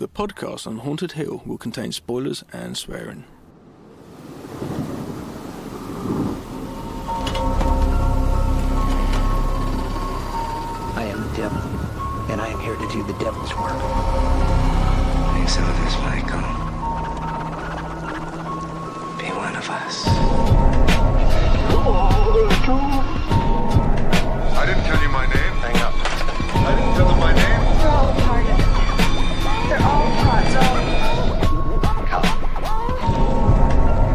The podcast on Haunted Hill will contain spoilers and swearing. I am the devil, and I am here to do the devil's work. Make some of this Michael. Be one of us. I didn't tell you my name. Hang up. I didn't tell them my name. They're all part of it. They're all parts of Come.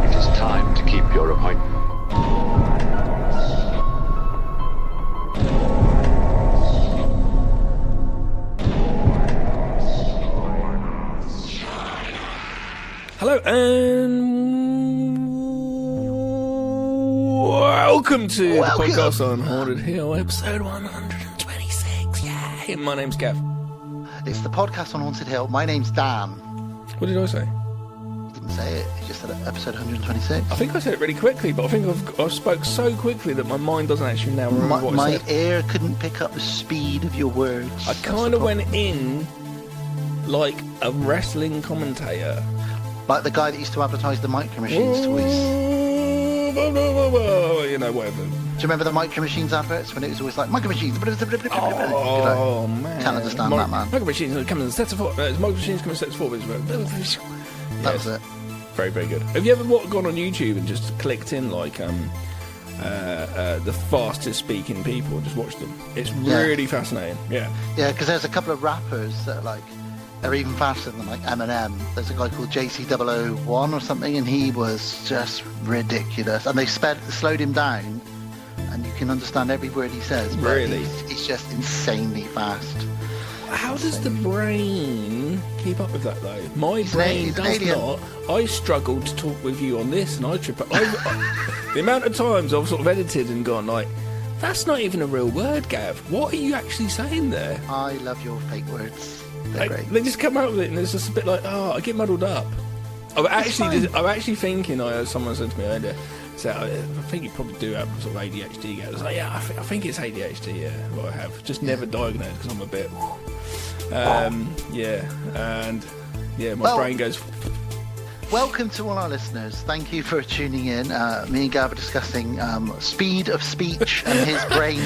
It is time to keep your appointment. Hello and welcome to the podcast on Haunted Hill, episode 126. Yeah, my name's Gav. It's the podcast on Haunted Hill. My name's Dan. What did I say? You didn't say it. You just said episode 126. I think I said it really quickly, but I think I've spoke so quickly that my mind doesn't actually now remember what I said. My ear couldn't pick up the speed of your words. I kind of went in like a wrestling commentator. Like the guy that used to advertise the Micro Machines toys. You know, whatever. Do you remember the Micro Machines adverts when it was always like Micro Machines? Oh, man. Can't understand that, man. Micro Machines come in sets of four. Micro Machines come in sets of four. That was it. Very, very good. Have you ever gone on YouTube and just clicked in like the fastest speaking people and just watched them? It's really fascinating. Yeah. Yeah, because there's a couple of rappers that are like, they're even faster than like Eminem. There's a guy called JC001 or something, and he was just ridiculous. And they slowed him down, and you can understand every word he says. But Really? He's just insanely fast. How does the brain keep up with that though? My brain he's an does alien. not. I struggle to talk with you on this, and I trip up. The amount of times I've sort of edited and gone like, that's not even a real word, Gav. What are you actually saying there? I love your fake words. They're great. They just come out with it, and it's just a bit like, oh, I get muddled up. I'm actually thinking. I heard someone said to me earlier, so I think you probably do have sort of ADHD. I was like, yeah, I think it's ADHD. Yeah, what I have, just never diagnosed because I'm a bit. My brain goes. Welcome to all our listeners. Thank you for tuning in. Me and Gav are discussing speed of speech and his brain.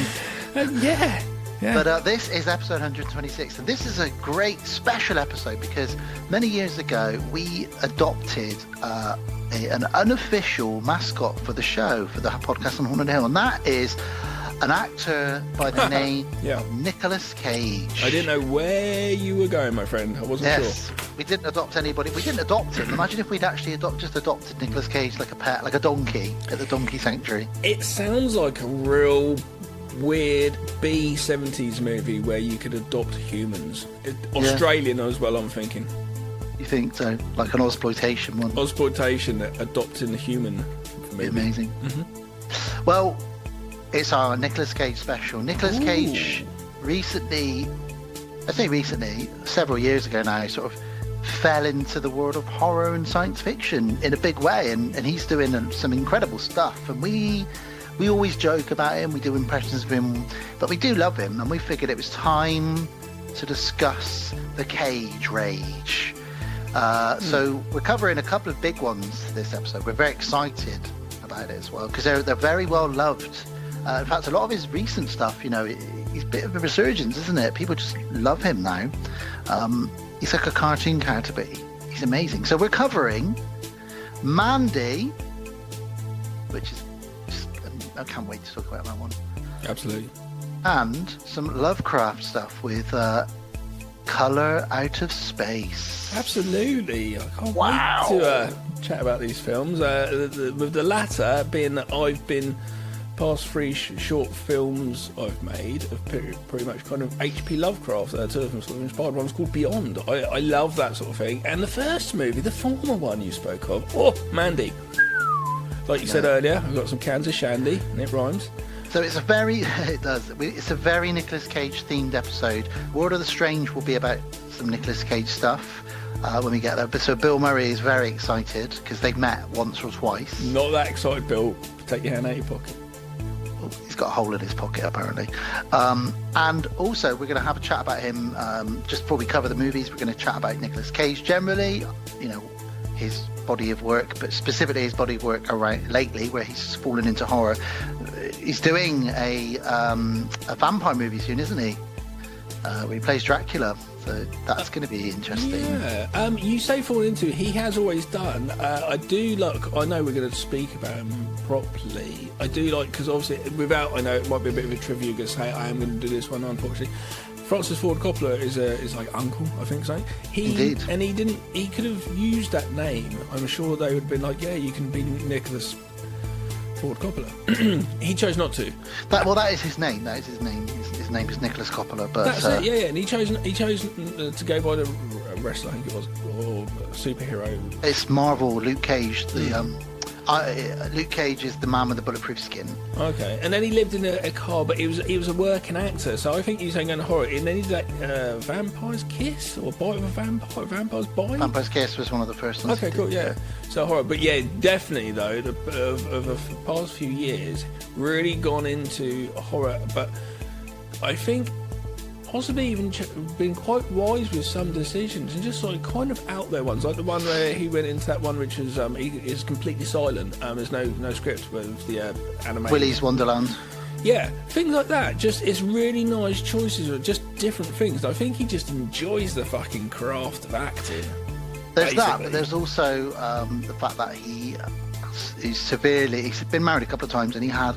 Yeah. But this is episode 126, and this is a great special episode because many years ago we adopted an unofficial mascot for the show, for the podcast on Haunted Hill, and that is an actor by the name of Nicolas Cage. I didn't know where you were going, my friend. I wasn't sure. Yes, we didn't adopt anybody. We didn't adopt him. Imagine if we'd actually just adopted Nicolas Cage like a pet, like a donkey at the Donkey Sanctuary. It sounds like a real weird B-70s movie where you could adopt humans. Australian as well, I'm thinking. You think so? Like an Ozploitation one? Ozploitation, adopting the human. Be amazing. Mm-hmm. Well, it's our Nicolas Cage special. Nicolas Cage recently, several years ago now, sort of fell into the world of horror and science fiction in a big way, and he's doing some incredible stuff, and we always joke about him, we do impressions of him, but we do love him, and we figured it was time to discuss the Cage Rage. So we're covering a couple of big ones this episode. We're very excited about it as well, because they're very well loved. In fact, a lot of his recent stuff, he's a bit of a resurgence, isn't it? People just love him now. He's like a cartoon character, but he's amazing. So we're covering Mandy, which is I can't wait to talk about that one. Absolutely. And some Lovecraft stuff with Colour Out of Space. Absolutely. I can't wait to chat about these films. With the latter being that I've been past three short films I've made of pretty much kind of H.P. Lovecraft. Two of them sort of inspired. One's called Beyond. I love that sort of thing. And the first movie, the former one you spoke of, Mandy. Like you said earlier, I've got some cans of shandy, and it rhymes. So it's a very Nicolas Cage themed episode. World of the Strange will be about some Nicolas Cage stuff when we get there. But so Bill Murray is very excited because they've met once or twice. Not that excited, Bill. Take your hand out of your pocket. he's got a hole in his pocket apparently. And also we're going to have a chat about him just before we cover the movies. We're going to chat about Nicolas Cage generally, you know, his body of work, but specifically his body of work lately, where he's fallen into horror. He's doing a vampire movie soon, isn't he? Where he plays Dracula. So that's going to be interesting. Yeah. You say fall into. He has always done. I do like. I know we're going to speak about him properly. I do like, because obviously, without, I know it might be a bit of a trivia. You're going to say I am going to do this one. Unfortunately, Francis Ford Coppola is like uncle, I think so. Indeed. And he didn't. He could have used that name. I'm sure they would have been like, yeah, you can be Nicholas Ford Coppola. He chose not to. That is his name. That is his name. His name is Nicholas Coppola. But that's it. Yeah. And he chose to go by the wrestler, I think it was, or superhero. It's Marvel. Luke Cage. Luke Cage is the man with the bulletproof skin. Okay, and then he lived in a car, but he was a working actor, so I think he's saying going horror. And then he did that Vampire's Kiss or Bite of a Vampire, Vampire's Bite. Vampire's Kiss was one of the first ones. Okay, cool, yeah. So horror, but yeah, definitely though, of the past few years, really gone into horror. But I think possibly even been quite wise with some decisions and just like kind of out there ones, like the one where he went into that one which is he is completely silent. There's no script with the animation. Willy's Wonderland. Yeah, things like that. Just it's really nice choices of just different things. I think he just enjoys the fucking craft of acting. There's basically. that, but there's also the fact that he's been married a couple of times, and he was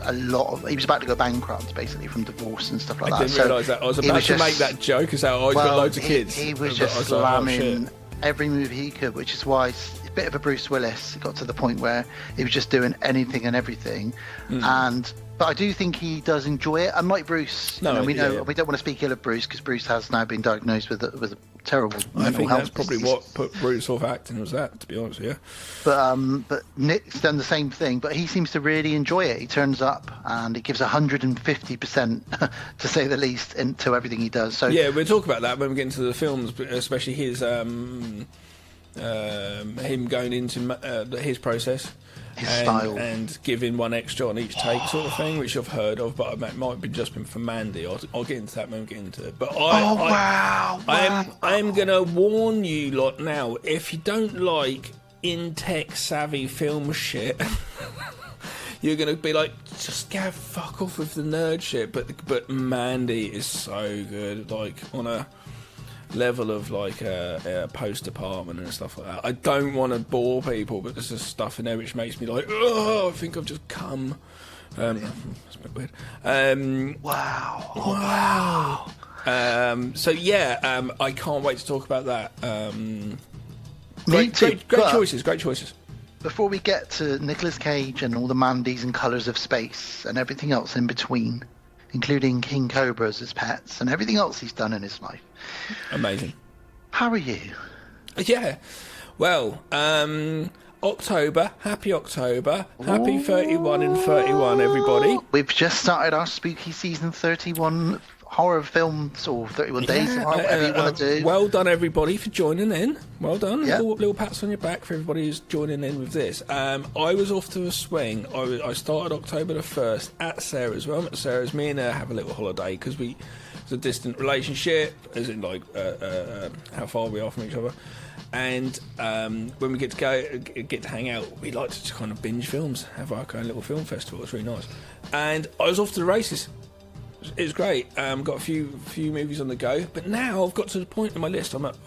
about to go bankrupt basically from divorce and stuff like that. I didn't realise that. I was about to make that joke as how I've got loads of kids. He was just slamming every movie he could, which is why it's a bit of a Bruce Willis. It got to the point where he was just doing anything and everything. But I do think he does enjoy it. Unlike Bruce, we don't want to speak ill of Bruce because Bruce has now been diagnosed with a terrible mental health. That's probably what put Bruce off acting, was that, to be honest with you. But Nick's done the same thing, but he seems to really enjoy it. He turns up and he gives 150%, to say the least, into everything he does. So yeah, we'll talk about that when we get into the films, especially his him going into his process. His style. And giving one extra on each take sort of thing, which I've heard of, but it might be just been for Mandy. I'll get into that when we get into it. But I'm going to warn you lot now, if you don't like in-tech savvy film shit, you're going to be like, just fuck off with the nerd shit. But Mandy is so good, like on a level of like a post apartment and stuff like that. I don't want to bore people, but there's just stuff in there which makes me like, oh, I think I've just come. It's a bit weird. Wow. So yeah, I can't wait to talk about that. Great choices. Before we get to Nicolas Cage and all the Mandys and colours of space and everything else in between, including king cobras as pets and everything else he's done in his life. Amazing. How are you? Yeah. Well, October. Happy October. Happy 31 in 31, everybody. We've just started our spooky season 31 horror films, or 31 days, whatever you want to do. Well done, everybody, for joining in. Well done. Yeah. Little pats on your back for everybody who's joining in with this. I was off to a swing. I started October the 1st at Sarah's. Well, I'm at Sarah's. Me and her have a little holiday because it's a distant relationship, as in like how far we are from each other. And when we get to hang out, we like to just kind of binge films, have our own little film festival. It's really nice. And I was off to the races. It was great. Got a few movies on the go, but now I've got to the point in my list. I'm at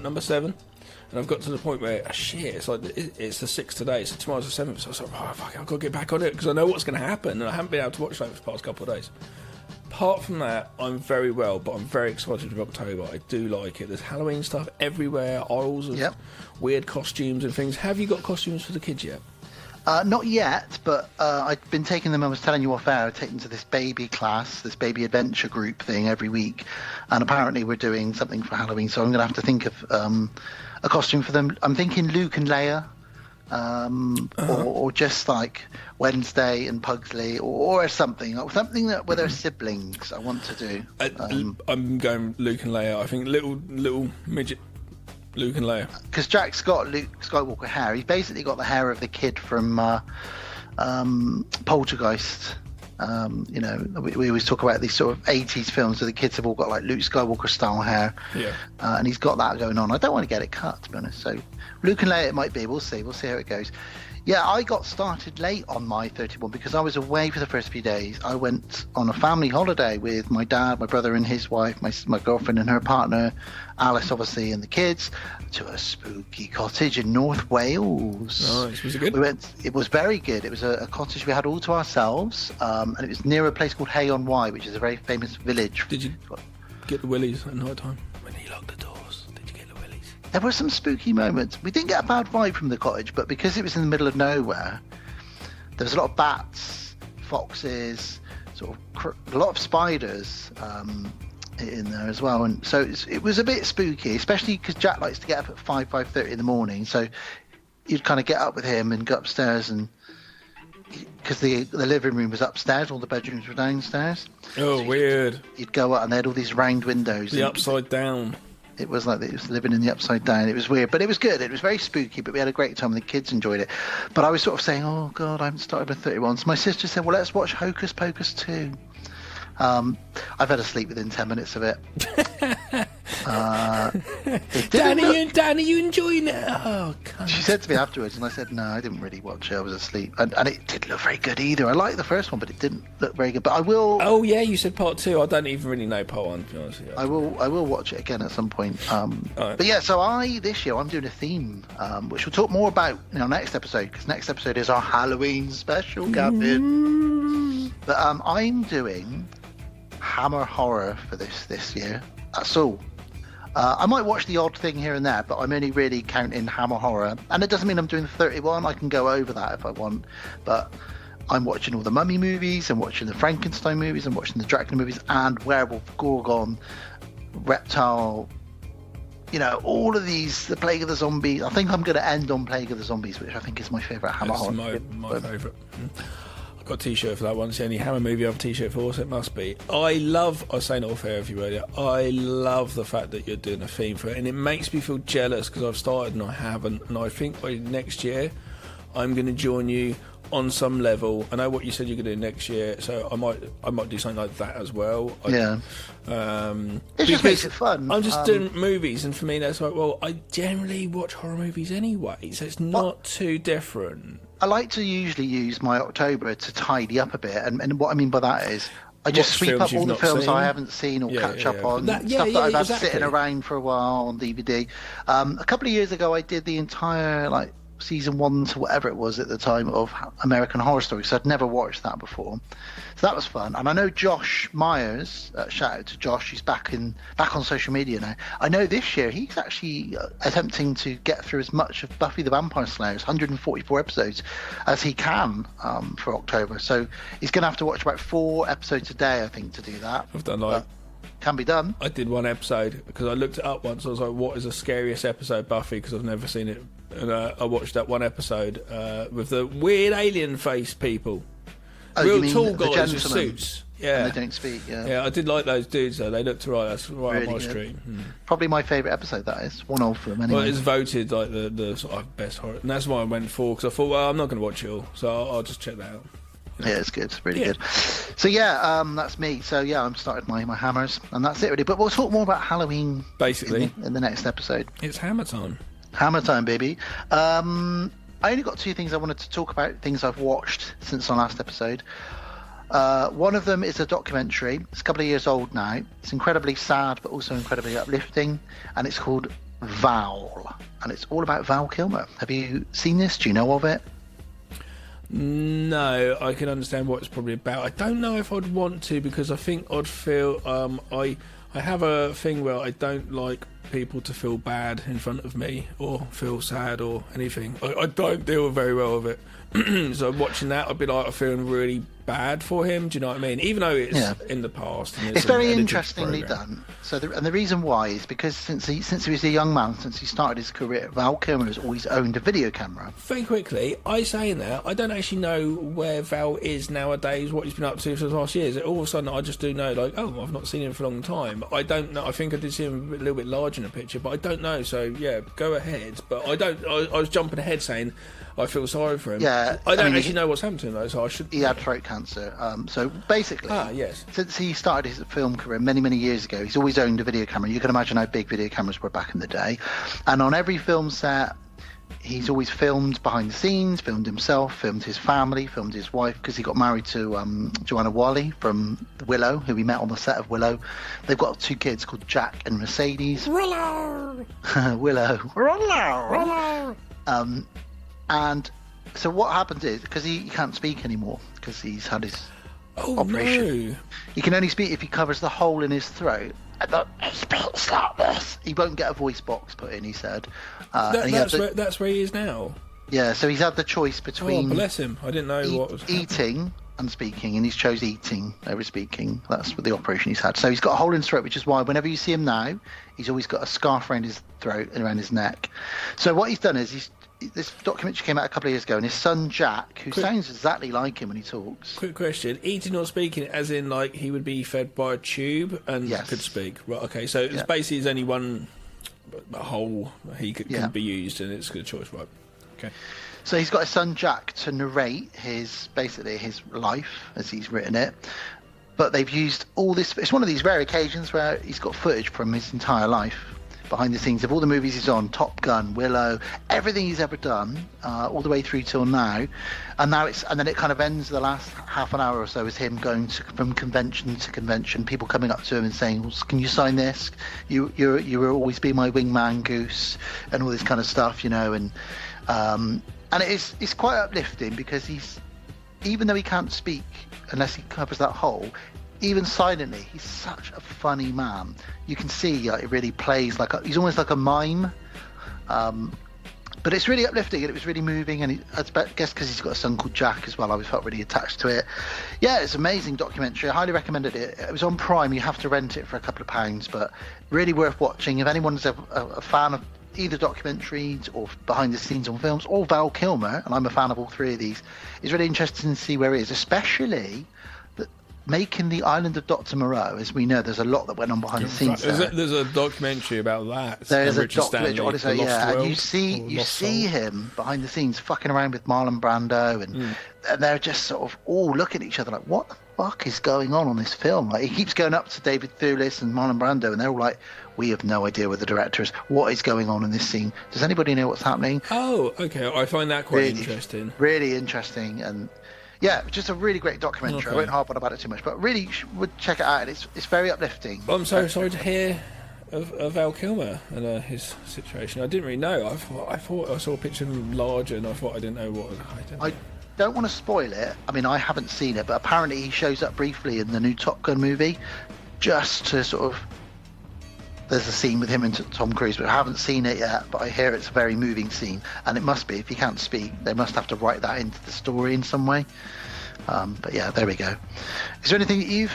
number 7, and I've got to the point where it's like it's the 6th today, so tomorrow's the 7th. So I was like, oh fuck, I've got to get back on it because I know what's going to happen, and I haven't been able to watch that for the past couple of days. Apart from that, I'm very well, but I'm very excited with October. I do like it. There's Halloween stuff everywhere, aisles of weird costumes and things. Have you got costumes for the kids yet? Not yet, but I've been taking them, I was telling you off air, I've taken them to this baby class, this baby adventure group thing every week, and apparently we're doing something for Halloween, so I'm going to have to think of a costume for them. I'm thinking Luke and Leia, or just like Wednesday and Pugsley, or something that where they're siblings I want to do. I'm going Luke and Leia. I think little midget Luke and Leia. Because Jack's got Luke Skywalker hair. He's basically got the hair of the kid from Poltergeist. We always talk about these sort of 80s films where the kids have all got like Luke Skywalker style hair. Yeah. And he's got that going on. I don't want to get it cut, to be honest. So Luke and Leia it might be. We'll see how it goes. Yeah, I got started late on my 31 because I was away for the first few days. I went on a family holiday with my dad, my brother and his wife, my girlfriend and her partner, Alice obviously, and the kids, to a spooky cottage in North Wales. Nice. Was it good? It was very good. It was a cottage we had all to ourselves, and it was near a place called Hay on Wye, which is a very famous village. Did you get the willies at night time when he locked the doors? Did you get the willies? There were some spooky moments. We didn't get a bad vibe from the cottage, but because it was in the middle of nowhere, there was a lot of bats, foxes, sort of a lot of spiders in there as well. And so it was a bit spooky, especially because Jack likes to get up at 5:30 in the morning. So you'd kind of get up with him and go upstairs, and because the living room was upstairs, all the bedrooms were downstairs. Oh, so weird. You'd go up and they had all these round windows. The upside down. It was like it was living in the upside down. It was weird, but it was good. It was very spooky, but we had a great time and the kids enjoyed it. But I was sort of saying, oh, God, I haven't started with 31. So my sister said, well, let's watch Hocus Pocus 2. I fell asleep within 10 minutes of it. Danny, you enjoying it? Oh, God. She said to me afterwards, and I said, no, I didn't really watch it. I was asleep. And it didn't look very good either. I liked the first one, but it didn't look very good. But I will... Oh, yeah, you said part 2. I don't even really know part 1, to be honest with you. I will watch it again at some point. Right. But yeah, so this year I'm doing a theme, which we'll talk more about in our next episode, because next episode is our Halloween special, Gavin. But I'm doing Hammer Horror for this year. That's all. I might watch the odd thing here and there, but I'm only really counting Hammer Horror. And it doesn't mean I'm doing 31. I can go over that if I want. But I'm watching all the Mummy movies, I'm watching the Frankenstein movies, I'm watching the Dracula movies, and Werewolf, Gorgon, Reptile, all of these, the Plague of the Zombies. I think I'm going to end on Plague of the Zombies, which I think is my favourite Hammer Horror. My favourite. I got a t-shirt for that one. It's the only Hammer movie I have a t-shirt for, so it must be. I was saying it off air if you earlier, I love the fact that you're doing a theme for it, and it makes me feel jealous because I've started and I haven't, and I think by next year I'm going to join you on some level. I know what you said you're going to do next year, so I might do something like that as well. It just makes it fun. I'm just doing movies, and for me that's like, well, I generally watch horror movies anyway, so it's not too different. I like to usually use my October to tidy up a bit, and what I mean by that is I just sweep up all the films I haven't seen or catch up on, stuff that I've had sitting around for a while on DVD. A couple of years ago I did the entire season 1 to whatever it was at the time of American Horror Story, so I'd never watched that before, so that was fun. And I know Josh Myers, shout out to Josh, he's back on social media now. I know this year he's actually attempting to get through as much of Buffy the Vampire Slayer's 144 episodes as he can for October, so he's going to have to watch about 4 episodes a day, I think, to do that. I've done can be done. I did one episode because I looked it up once. I was like, what is the scariest episode Buffy, because I've never seen it, and I watched that one episode with the weird alien face people, real tall guys with suits. Yeah, and they don't speak. Yeah, I did like those dudes though. They looked right. That's right really on my street. Probably my favourite episode. That is one of them. Anyway. Well, it's voted like the sort of best horror, and that's why I went for, because I thought, well, I'm not going to watch it all, so I'll just check that out. Yeah, it's good. It's really good. So that's me. So I'm started my hammers, and that's it really. But we'll talk more about Halloween basically in the next episode. It's hammer time. Hammer time, baby. I only got 2 things I wanted to talk about, things I've watched since our last episode. One of them is a documentary. It's a couple of years old now. It's incredibly sad, but also incredibly uplifting, and it's called Val, and it's all about Val Kilmer. Have you seen this? Do you know of it? No, I can understand what it's probably about. I don't know if I'd want to, because I think I'd feel I have a thing where I don't like people to feel bad in front of me or feel sad or anything. I don't deal very well with it. So watching that, I'd be like, I feel really bad for him. Do you know what I mean? Even though it's in the past. And it's very interestingly done. So the reason why is because since he was a young man, since he started his career, Val Kilmer has always owned a video camera. Very quickly, I say that I don't actually know where Val is nowadays, what he's been up to for the last years. All of a sudden, I just do know, I've not seen him for a long time. I don't know. I think I did see him a little bit larger larger in the picture, but I don't know. So yeah, go ahead. But I was jumping ahead saying I feel sorry for him. Yeah, I don't actually know what's happened to him though, so I should. He had throat cancer. So basically, yes. Since he started his film career many years ago, he's always owned a video camera. You can imagine how big video cameras were back in the day. And on every film set, he's always filmed behind the scenes, filmed himself, filmed his family, filmed his wife, because he got married to Joanna Wally from Willow, who we met on the set of Willow. They've got 2 kids called Jack and Mercedes. Willow. Willow. And so what happens is, because he can't speak anymore, because he's had his operation. No. He can only speak if he covers the hole in his throat. And he speaks like this. He won't get a voice box put in, he said. That's where he is now? Yeah, so he's had the choice between... Oh, bless him. I didn't know what was eating and speaking, and he's chose eating over speaking. That's what the operation he's had. So he's got a hole in his throat, which is why whenever you see him now, he's always got a scarf around his throat and around his neck. So what he's done is this documentary came out a couple of years ago, and his son Jack, who sounds exactly like him when he talks. Quick question: eating or speaking, as in like he would be fed by a tube and could speak? Right. Okay. So it's basically there's only one hole he can be used, and it's a good choice, right? Okay. So he's got his son Jack to narrate his life as he's written it. But they've used all this. It's one of these rare occasions where he's got footage from his entire life, behind the scenes of all the movies he's on, Top Gun, Willow, everything he's ever done, all the way through till now. And then it kind of ends the last half an hour or so is him going from convention to convention, people coming up to him and saying, well, can you sign this? You will always be my wingman, Goose, and all this kind of stuff, and it's quite uplifting, because even though he can't speak unless he covers that hole, even silently, he's such a funny man. You can see it really plays he's almost like a mime. But it's really uplifting, and it was really moving, and I guess because he's got a son called Jack as well, I felt really attached to it. Yeah, it's an amazing documentary. I highly recommended it. It was on Prime. You have to rent it for a couple of pounds, but really worth watching. If anyone's a fan of either documentaries or behind the scenes on films, or Val Kilmer, and I'm a fan of all 3 of these, it's really interesting to see where he is, especially making the island of Dr. Moreau. As we know, there's a lot that went on behind the scenes there. There's a documentary about that. There's a documentary, honestly, and you see him behind the scenes fucking around with Marlon Brando, and they're just sort of all looking at each other like, what the fuck is going on this film? Like, he keeps going up to David Thewlis and Marlon Brando, and they're all like, we have no idea where the director is. What is going on in this scene? Does anybody know what's happening? Oh, okay. I find that quite interesting. Really interesting, and yeah, just a really great documentary. Okay. I won't harp on about it too much, but really would check it out. It's very uplifting. I'm so sorry to hear of Val Kilmer and his situation. I didn't really know. I thought I saw a picture of him larger, and I thought I didn't know what. I don't want to spoil it. I mean, I haven't seen it, but apparently he shows up briefly in the new Top Gun movie, just to sort of. There's a scene with him and Tom Cruise, but I haven't seen it yet, but I hear it's a very moving scene, and it must be. If he can't speak, they must have to write that into the story in some way. But yeah, there we go. Is there anything that you've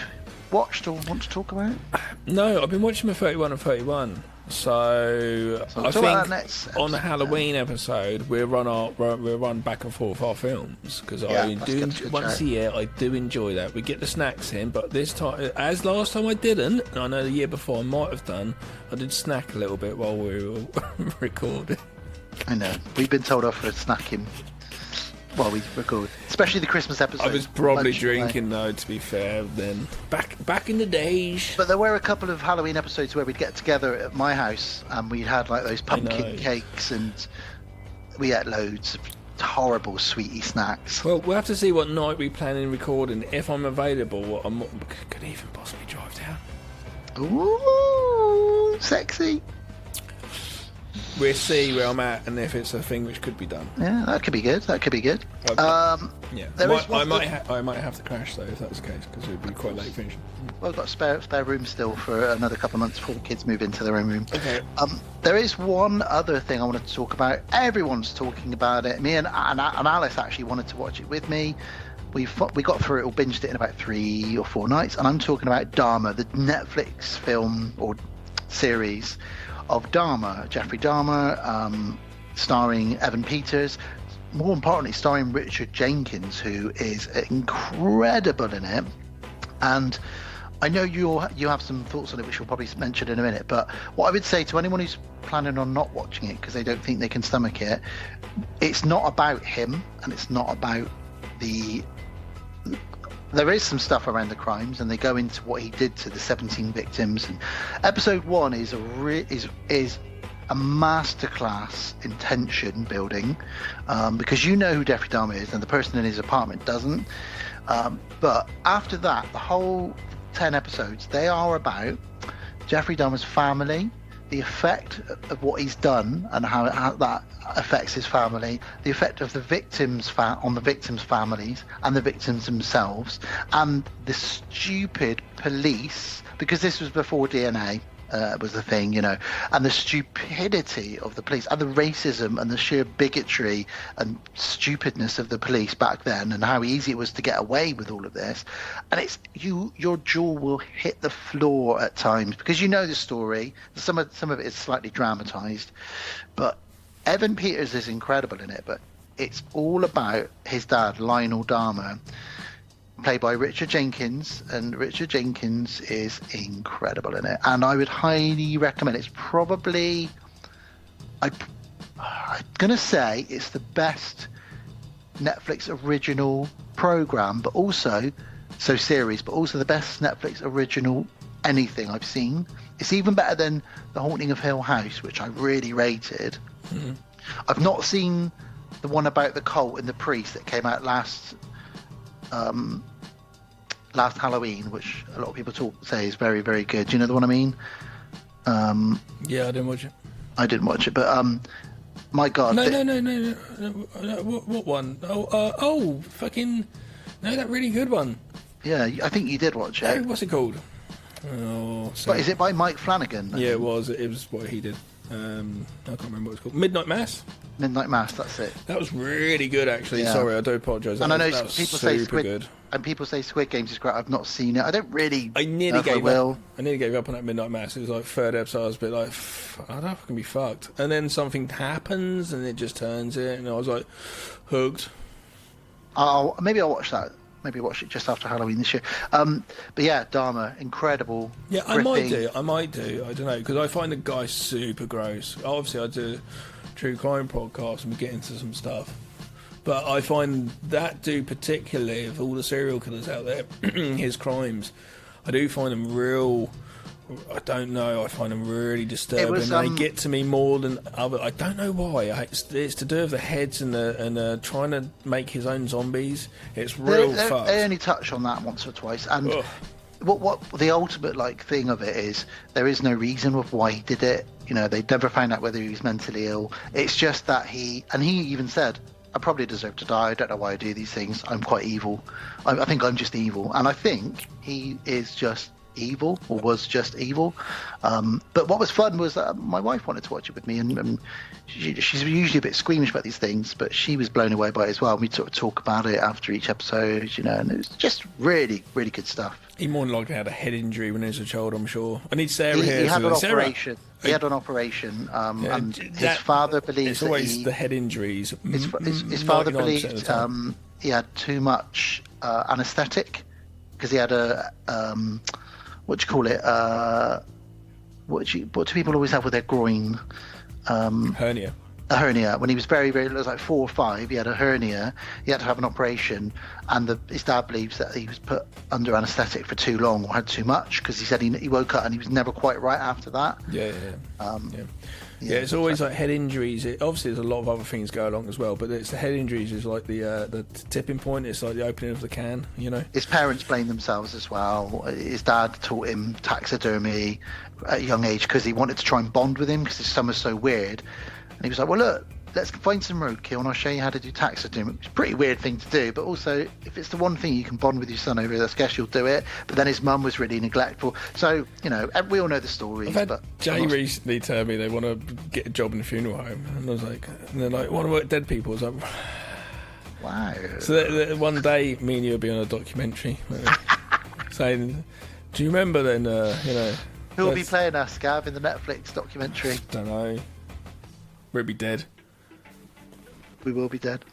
watched or want to talk about? No, I've been watching my 31 and 31. So I think on the Halloween episode we'll run back and forth our films, because once a year I do enjoy that. We get the snacks in, but this time, as last time I didn't, and I know the year before I might have done, I did snack a little bit while we were recording. I know, we've been told off for snacking while we record, especially the Christmas episode. I was probably drinking though, to be fair, then back in the days. But there were a couple of Halloween episodes where we'd get together at my house, and we had like those pumpkin cakes, and we ate loads of horrible sweetie snacks. Well, we'll have to see what night we plan in recording. If I'm available, I could even possibly drive down. Ooh, sexy. We'll see where I'm at, and if it's a thing which could be done. Yeah, that could be good. Yeah, I might have to crash though if that's the case, because it would be quite late finishing. Well, I've got spare room still for another couple of months before the kids move into their own room. Okay. There is one other thing I wanted to talk about. Everyone's talking about it. Me and Alice actually wanted to watch it with me. We got through it all, binged it in about 3 or 4 nights, and I'm talking about Dahmer, the Netflix film or series of Dahmer, Jeffrey Dahmer, starring Evan Peters, more importantly starring Richard Jenkins, who is incredible in it. And I know you have some thoughts on it, which we'll probably mention in a minute. But what I would say to anyone who's planning on not watching it because they don't think they can stomach it, it's not about him, and it's not about the. There is some stuff around the crimes, and they go into what he did to the 17 victims. And episode 1 is a masterclass in tension building, because you know who Jeffrey Dahmer is, and the person in his apartment doesn't. But after that, the whole 10 episodes, they are about Jeffrey Dahmer's family, the effect of what he's done and how that affects his family, the effect of the victims on the victims' families and the victims themselves, and the stupid police, because this was before DNA was the thing, you know, and the stupidity of the police and the racism and the sheer bigotry and stupidness of the police back then, and how easy it was to get away with all of this. And it's your jaw will hit the floor at times, because you know the story. Some of it is slightly dramatized, but Evan Peters is incredible in it. But it's all about his dad, Lionel Dahmer, played by Richard Jenkins, and Richard Jenkins is incredible in it, and I would highly recommend it. It's probably, I'm gonna say it's the best Netflix original program, but also series, but also the best Netflix original anything I've seen. It's even better than The Haunting of Hill House, which I really rated. Mm-hmm. I've not seen the one about the cult and the priest that came out last Halloween, which a lot of people say is very, very good. Do you know the one I mean? Yeah, I didn't watch it. I didn't watch it, but my God. No. What one? Fucking no, that really good one. Yeah, I think you did watch it. What's it called? Oh, but is it by Mike Flanagan? Yeah, it was. It was what he did. I can't remember what it's called. Midnight Mass. Midnight Mass, that's it. That was really good, actually. Yeah. Sorry, I do apologise. And I know people say Squid Games is great. I've not seen it. I don't really. I nearly gave up. I nearly gave up on that Midnight Mass. It was like third episode. I was a bit like, I don't know if I can be fucked. And then something happens, and it just turns it, and I was like, hooked. Maybe I'll watch that. Maybe watch it just after Halloween this year. But yeah, Dahmer, incredible. Yeah, I might do. I don't know, because I find the guy super gross. Obviously, I do a true crime podcast and we get into some stuff. But I find that dude particularly, of all the serial killers out there, his crimes, I do find them real. I don't know. I find them really disturbing. They get to me more than other. I don't know why. It's to do with the heads and trying to make his own zombies. It's real fucked. They only touch on that once or twice, and what the ultimate thing of it is, there is no reason of why he did it. You know, they never found out whether he was mentally ill. It's just that he even said, I probably deserve to die. I don't know why I do these things. I'm quite evil. I think I'm just evil, and I think he is just evil, or was just evil. But what was fun was that my wife wanted to watch it with me, and she's usually a bit squeamish about these things, but she was blown away by it as well. We sort of talk about it after each episode, you know, and it was just really, really good stuff. He more than likely had a head injury when he was a child, I'm sure. I need Sarah here. He had an operation. He had an operation, and his father believes it's always the head injuries. His father believed he had too much anaesthetic, because he had a what do you call it? What do people always have with their groin? Hernia. A hernia. When he was very, very, it was like 4 or 5, he had a hernia. He had to have an operation, and his dad believes that he was put under anaesthetic for too long or had too much, because he said he woke up and he was never quite right after that. Yeah, it's always like head injuries. Obviously, there's a lot of other things go along as well, but it's the head injuries is like the tipping point. It's like the opening of the can, you know. His parents blame themselves as well. His dad taught him taxidermy at a young age because he wanted to try and bond with him, because his son was so weird. And he was like, well, look, let's find some roadkill and I'll show you how to do taxidermy. It's a pretty weird thing to do, but also, if it's the one thing you can bond with your son over, I guess you'll do it. But then his mum was really neglectful. So, you know, we all know the stories. I've had Jay recently tell me they want to get a job in a funeral home. And I was like, and they're like, want to work dead people? I was like, wow. So one day, me and you will be on a documentary saying, do you remember then, you know... Who will be playing us, Gav, in the Netflix documentary? Don't know. We'll be dead. We will be dead.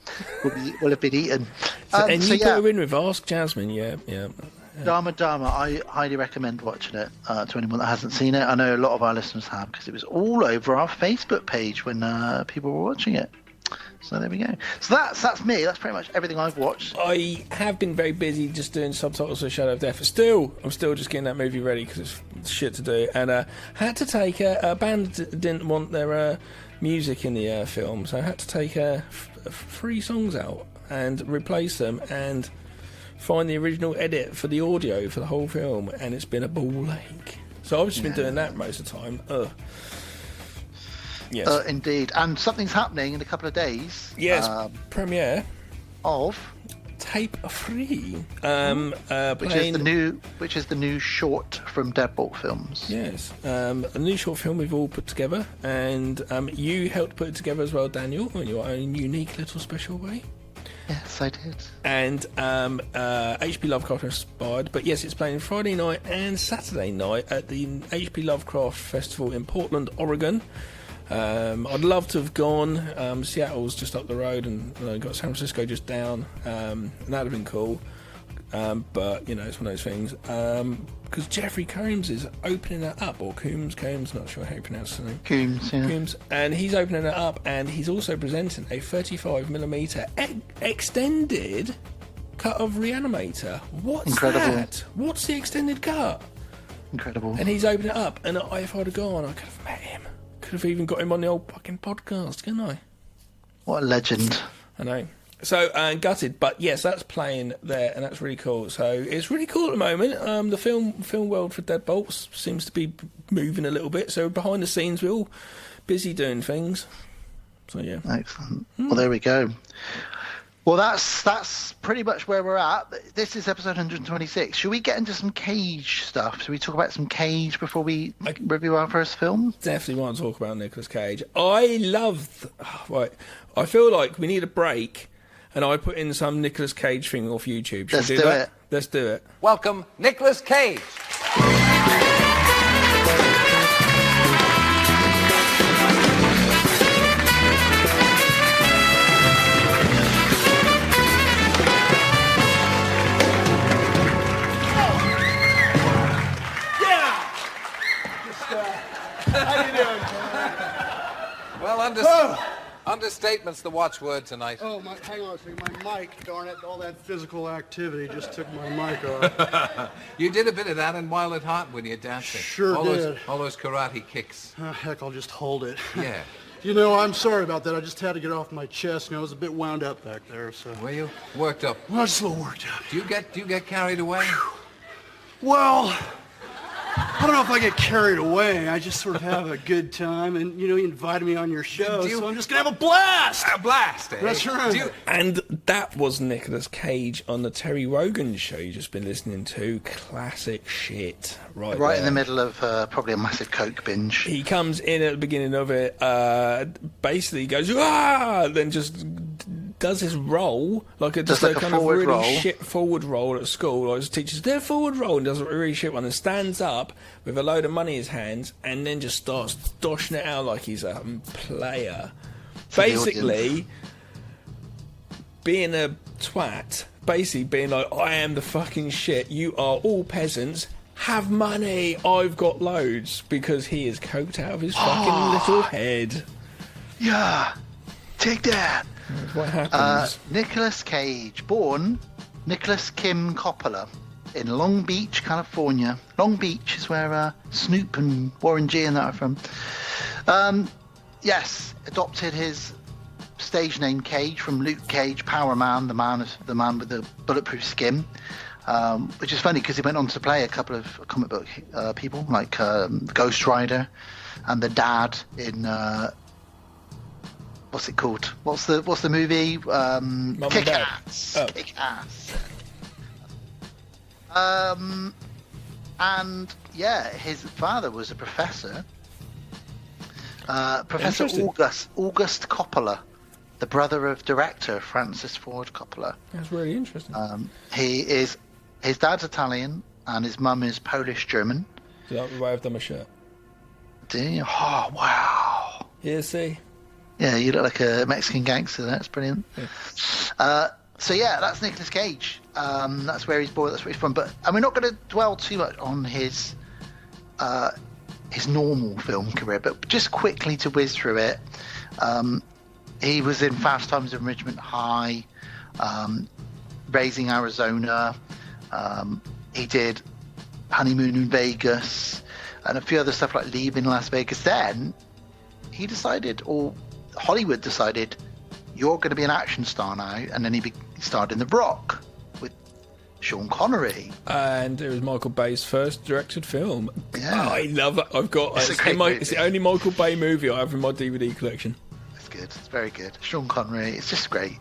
We'll have been eaten. And you put her in with Ask Jasmine, yeah. Dharma Dharma, I highly recommend watching it to anyone that hasn't seen it. I know a lot of our listeners have because it was all over our Facebook page when people were watching it. So there we go. So that's me. That's pretty much everything I've watched. I have been very busy just doing subtitles for Shadow of Death. I'm still just getting that movie ready because it's shit to do. And had to take a band didn't want their music in the film, so I had to take 3 songs out and replace them and find the original edit for the audio for the whole film, and it's been a ball ache. So I've just been doing that most of the time. Yes. Indeed. And something's happening in a couple of days. Yes, premiere of Tape 3. Which is the new short from Deadbolt Films. Yes, a new short film we've all put together, and you helped put it together as well, Daniel, in your own unique little special way. Yes, I did. And H.P. Lovecraft inspired, but yes, it's playing Friday night and Saturday night at the H.P. Lovecraft Festival in Portland, Oregon. I'd love to have gone. Seattle's just up the road, and got San Francisco just down. And that'd have been cool. But you know, it's one of those things. Because Jeffrey Combs is opening it up, or Combs, not sure how you pronounce his name. Combs, yeah. Combs, and he's opening it up, and he's also presenting a 35mm extended cut of Reanimator. What's Incredible. that? What's the extended cut? Incredible. And he's opening it up, and if I'd have gone, I could have met him. Could have even got him on the old fucking podcast, couldn't I? What a legend. I know. So, gutted, but yes, that's playing there, and that's really cool. So, it's really cool at the moment. The film world for Deadbolts seems to be moving a little bit. So, behind the scenes, we're all busy doing things. So, yeah. Excellent. Well, there we go. Well, that's pretty much where we're at. This is episode 126. Should we get into some Cage stuff? Should we talk about some Cage before we review our first film? Definitely want to talk about Nicolas Cage. Right. I feel like we need a break, and I put in some Nicolas Cage thing off YouTube. Should Let's we do that? it. Let's do it. Welcome, Nicolas Cage. Well, understatement's the watchword tonight. Oh, hang on a second. My mic, darn it, all that physical activity just took my mic off. You did a bit of that in Wild at Heart when you're dancing. Sure did. All those karate kicks. Heck, I'll just hold it. Yeah. You know, I'm sorry about that. I just had to get off my chest. You know, I was a bit wound up back there, so... Were you? Worked up? Well, just a little worked up. Do you get carried away? Well... I don't know if I get carried away. I just sort of have a good time, and you invited me on your show, so I'm just gonna have a blast. A blast, eh? That's right. And that was Nicolas Cage on the Terry Wogan show you've just been listening to. Classic shit, right Right there. in the middle of probably a massive Coke binge. He comes in at the beginning of it, basically goes, then just does his roll, like a kind of really roll. shit forward roll at school. Like his teachers, their forward roll, and does a really shit one, and stands up with a load of money in his hands, and then just starts doshing it out like he's a player. Basically, being a twat, basically being like, I am the fucking shit, you are all peasants, have money, I've got loads, because he is coked out of his fucking little head. Yeah, take that. That's what happens. Nicolas Cage, born Nicholas Kim Coppola in Long Beach, California. Long Beach is where Snoop and Warren G and that are from. Yes, adopted his stage name Cage from Luke Cage, Power Man, the man with the bulletproof skin. Which is funny because he went on to play a couple of comic book people like Ghost Rider and the dad in what's it called? What's the movie? Kick-Ass. Oh. Kick-Ass. And yeah, his father was a professor. Professor August Coppola, the brother of director Francis Ford Coppola. That's really interesting. His dad's Italian and his mum is Polish German. Is that the way I've done my shirt? Do you? Oh wow! Yeah, see. Yeah, you look like a Mexican gangster. That's brilliant. Yeah. So yeah, that's Nicolas Cage. That's where he's born. That's where he's from. And we're not going to dwell too much on his normal film career, but just quickly to whiz through it. He was in Fast Times at Ridgemont High, Raising Arizona. He did Honeymoon in Vegas, and a few other stuff like Leaving Las Vegas. Then he decided, or Hollywood decided, you're going to be an action star now. And then he starred in The Rock with Sean Connery. And it was Michael Bay's first directed film. Yeah. I love it. I've got It's a great it's the only Michael Bay movie I have in my DVD collection. It's good. It's very good. Sean Connery. It's just great.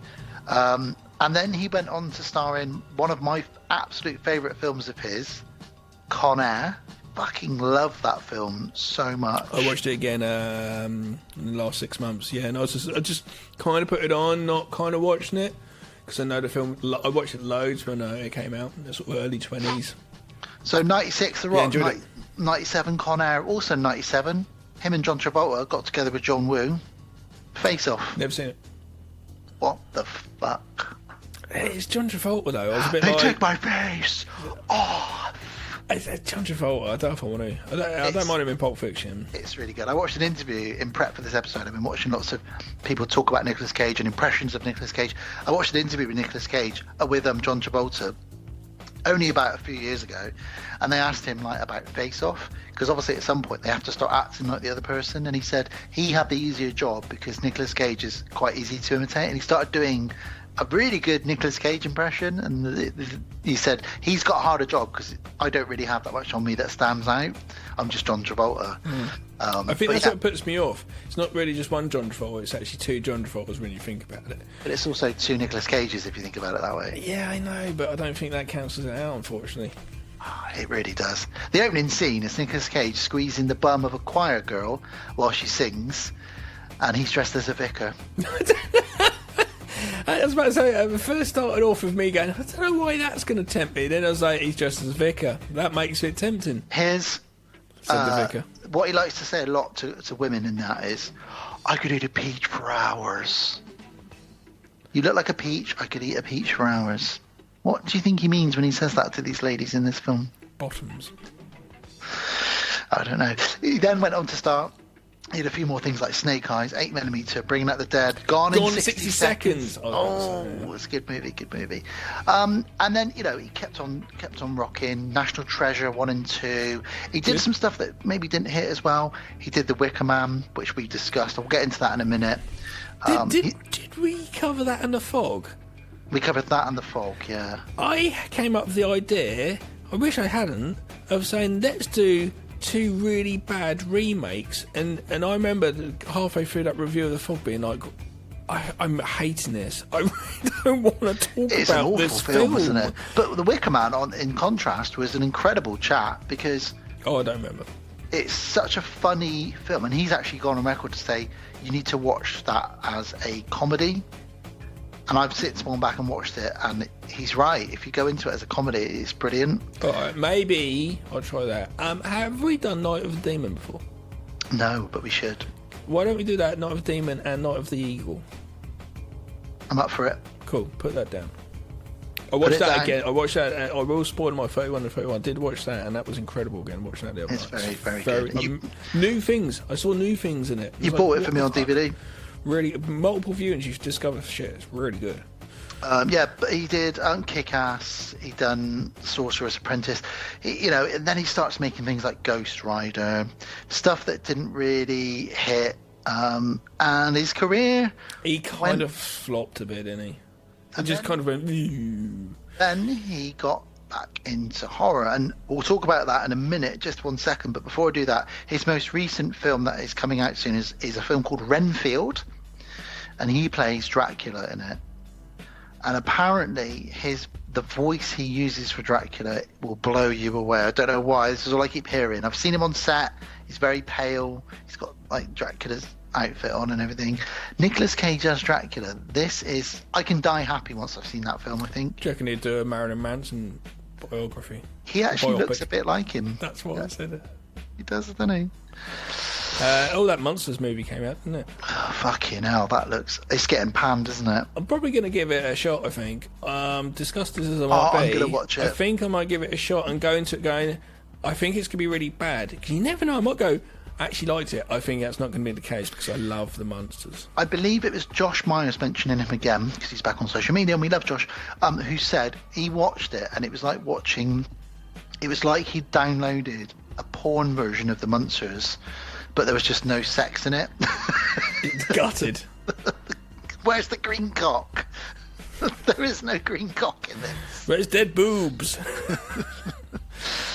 And then he went on to star in one of my absolute favourite films of his, Con Air. Fucking love that film so much. I watched it again in the last 6 months. Yeah, and I just kind of put it on, not kind of watching it, because I know the film. I watched it loads when it came out, in the sort of early 20s. So 96, The Rock. Yeah, 97, Con Air. Also 97, him and John Travolta got together with John Woo. Face Off. Never seen it. What the fuck? It's John Travolta though. I was a bit They like, took my face off. It's John Travolta. I don't know if I want to. I don't mind him in Pulp Fiction. It's really good. I watched an interview in prep for this episode. I've been watching lots of people talk about Nicolas Cage and impressions of Nicolas Cage. I watched an interview with Nicolas Cage with John Travolta only about a few years ago, and they asked him like about Face Off, because obviously at some point they have to start acting like the other person, and he said he had the easier job because Nicolas Cage is quite easy to imitate, and he started doing a really good Nicolas Cage impression, and he said he's got a harder job because I don't really have that much on me that stands out. I'm just John Travolta. I think that's what puts me off. It's not really just one John Travolta, it's actually two John Travoltas when you think about it. But it's also two Nicolas Cages if you think about it that way. Yeah, I know, but I don't think that cancels it out, unfortunately. It really does. The opening scene is Nicolas Cage squeezing the bum of a choir girl while she sings, and he's dressed as a vicar. I was about to say, it first started off with me going, I don't know why that's going to tempt me. Then I was like, he's dressed as a vicar. That makes it tempting. Here's the vicar. What he likes to say a lot to women in that is, I could eat a peach for hours. You look like a peach, I could eat a peach for hours. What do you think he means when he says that to these ladies in this film? Bottoms. I don't know. He then went on to start. He had a few more things like Snake Eyes, 8mm, Bringing Out the Dead, Gone in 60 Seconds. Oh, it's a good movie, good movie. And then, you know, he kept on rocking. National Treasure 1 and 2. He did some stuff that maybe didn't hit as well. He did The Wicker Man, which we discussed. I'll get into that in a minute. Did we cover that in The Fog? We covered that in The Fog, yeah. I came up with the idea, I wish I hadn't, of saying let's do two really bad remakes, and I remember halfway through that review of The Fog being like, I'm hating this. I really don't want to talk it's about an awful this film, isn't it? But The Wicker Man, in contrast, was an incredible chat because I don't remember. It's such a funny film, and he's actually gone on record to say you need to watch that as a comedy. And I've gone back and watched it, and he's right. If you go into it as a comedy, it's brilliant. All right, maybe I'll try that. Have we done Night of the Demon before? No, but we should. Why don't we do that, Night of the Demon and Night of the Eagle? I'm up for it. Cool, put that down. I watched that again. I watched that. I will spoil my 31 and 31. I did watch that, and that was incredible again, watching that the other night. It's very good. New things. I saw new things in it. You bought it for me on DVD. Really, multiple viewings, you discover shit. It's really good. Yeah, but he did Kick-Ass. He done Sorcerer's Apprentice. And then he starts making things like Ghost Rider, stuff that didn't really hit. And his career, he kind of flopped a bit, didn't he? He just kind of went. Then he got back into horror, and we'll talk about that in a minute. Just 1 second, but before I do that, his most recent film that is coming out soon is a film called Renfield, and he plays Dracula in it. And apparently the voice he uses for Dracula will blow you away. I don't know why. This is all I keep hearing. I've seen him on set. He's very pale. He's got like Dracula's outfit on and everything. Nicolas Cage as Dracula. I can die happy once I've seen that film, I think. Do you reckon he'd do a Marilyn Manson biography? He actually looks a bit like him. That's what I said. He does, doesn't he? That Monsters movie came out, didn't it? Oh, fucking hell, it's getting panned, isn't it? I'm probably going to give it a shot, I think. Disgusted as I might I'm be, going to watch it. I think I might give it a shot and go into it going, I think it's going to be really bad. Because you never know, I might go, I actually liked it. I think that's not going to be the case because I love the Monsters. I believe it was Josh Myers mentioning him again, because he's back on social media and we love Josh, who said he watched it and it was like he downloaded a porn version of the Monsters, but there was just no sex in it. It's gutted. Where's the green cock? There is no green cock in this. Where's dead boobs?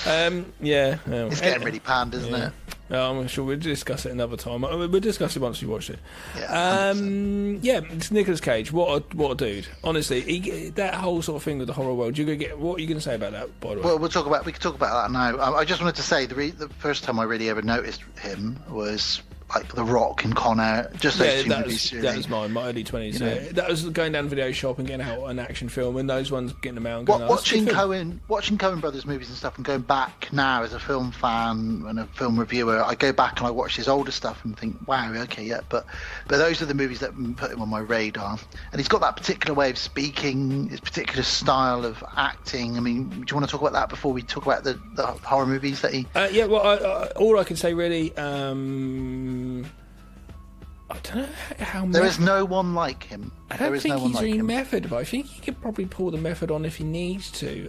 Yeah. It's getting really panned, isn't it? I'm sure we'll discuss it another time. We'll discuss it once we watch it. Yeah, it's Nicolas Cage. What a dude. Honestly, that whole sort of thing with the horror world. What are you going to say about that? By the way, well, we can talk about that now. I just wanted to say the first time I really ever noticed him was like The Rock and Con Air. Just those two movies. That was mine. My early 20s. Yeah. That was going down to video shop and getting out an action film, and those ones getting them out. And going, watching Coen Brothers movies and stuff, and going back now as a film fan and a film reviewer, I go back and I watch his older stuff and think, wow, okay, yeah. But those are the movies that put him on my radar. And he's got that particular way of speaking, his particular style of acting. I mean, do you want to talk about that before we talk about the horror movies that he? All I can say really. I don't know how. There is no one like him. I don't think he's really method, but I think he could probably pull the method on if he needs to.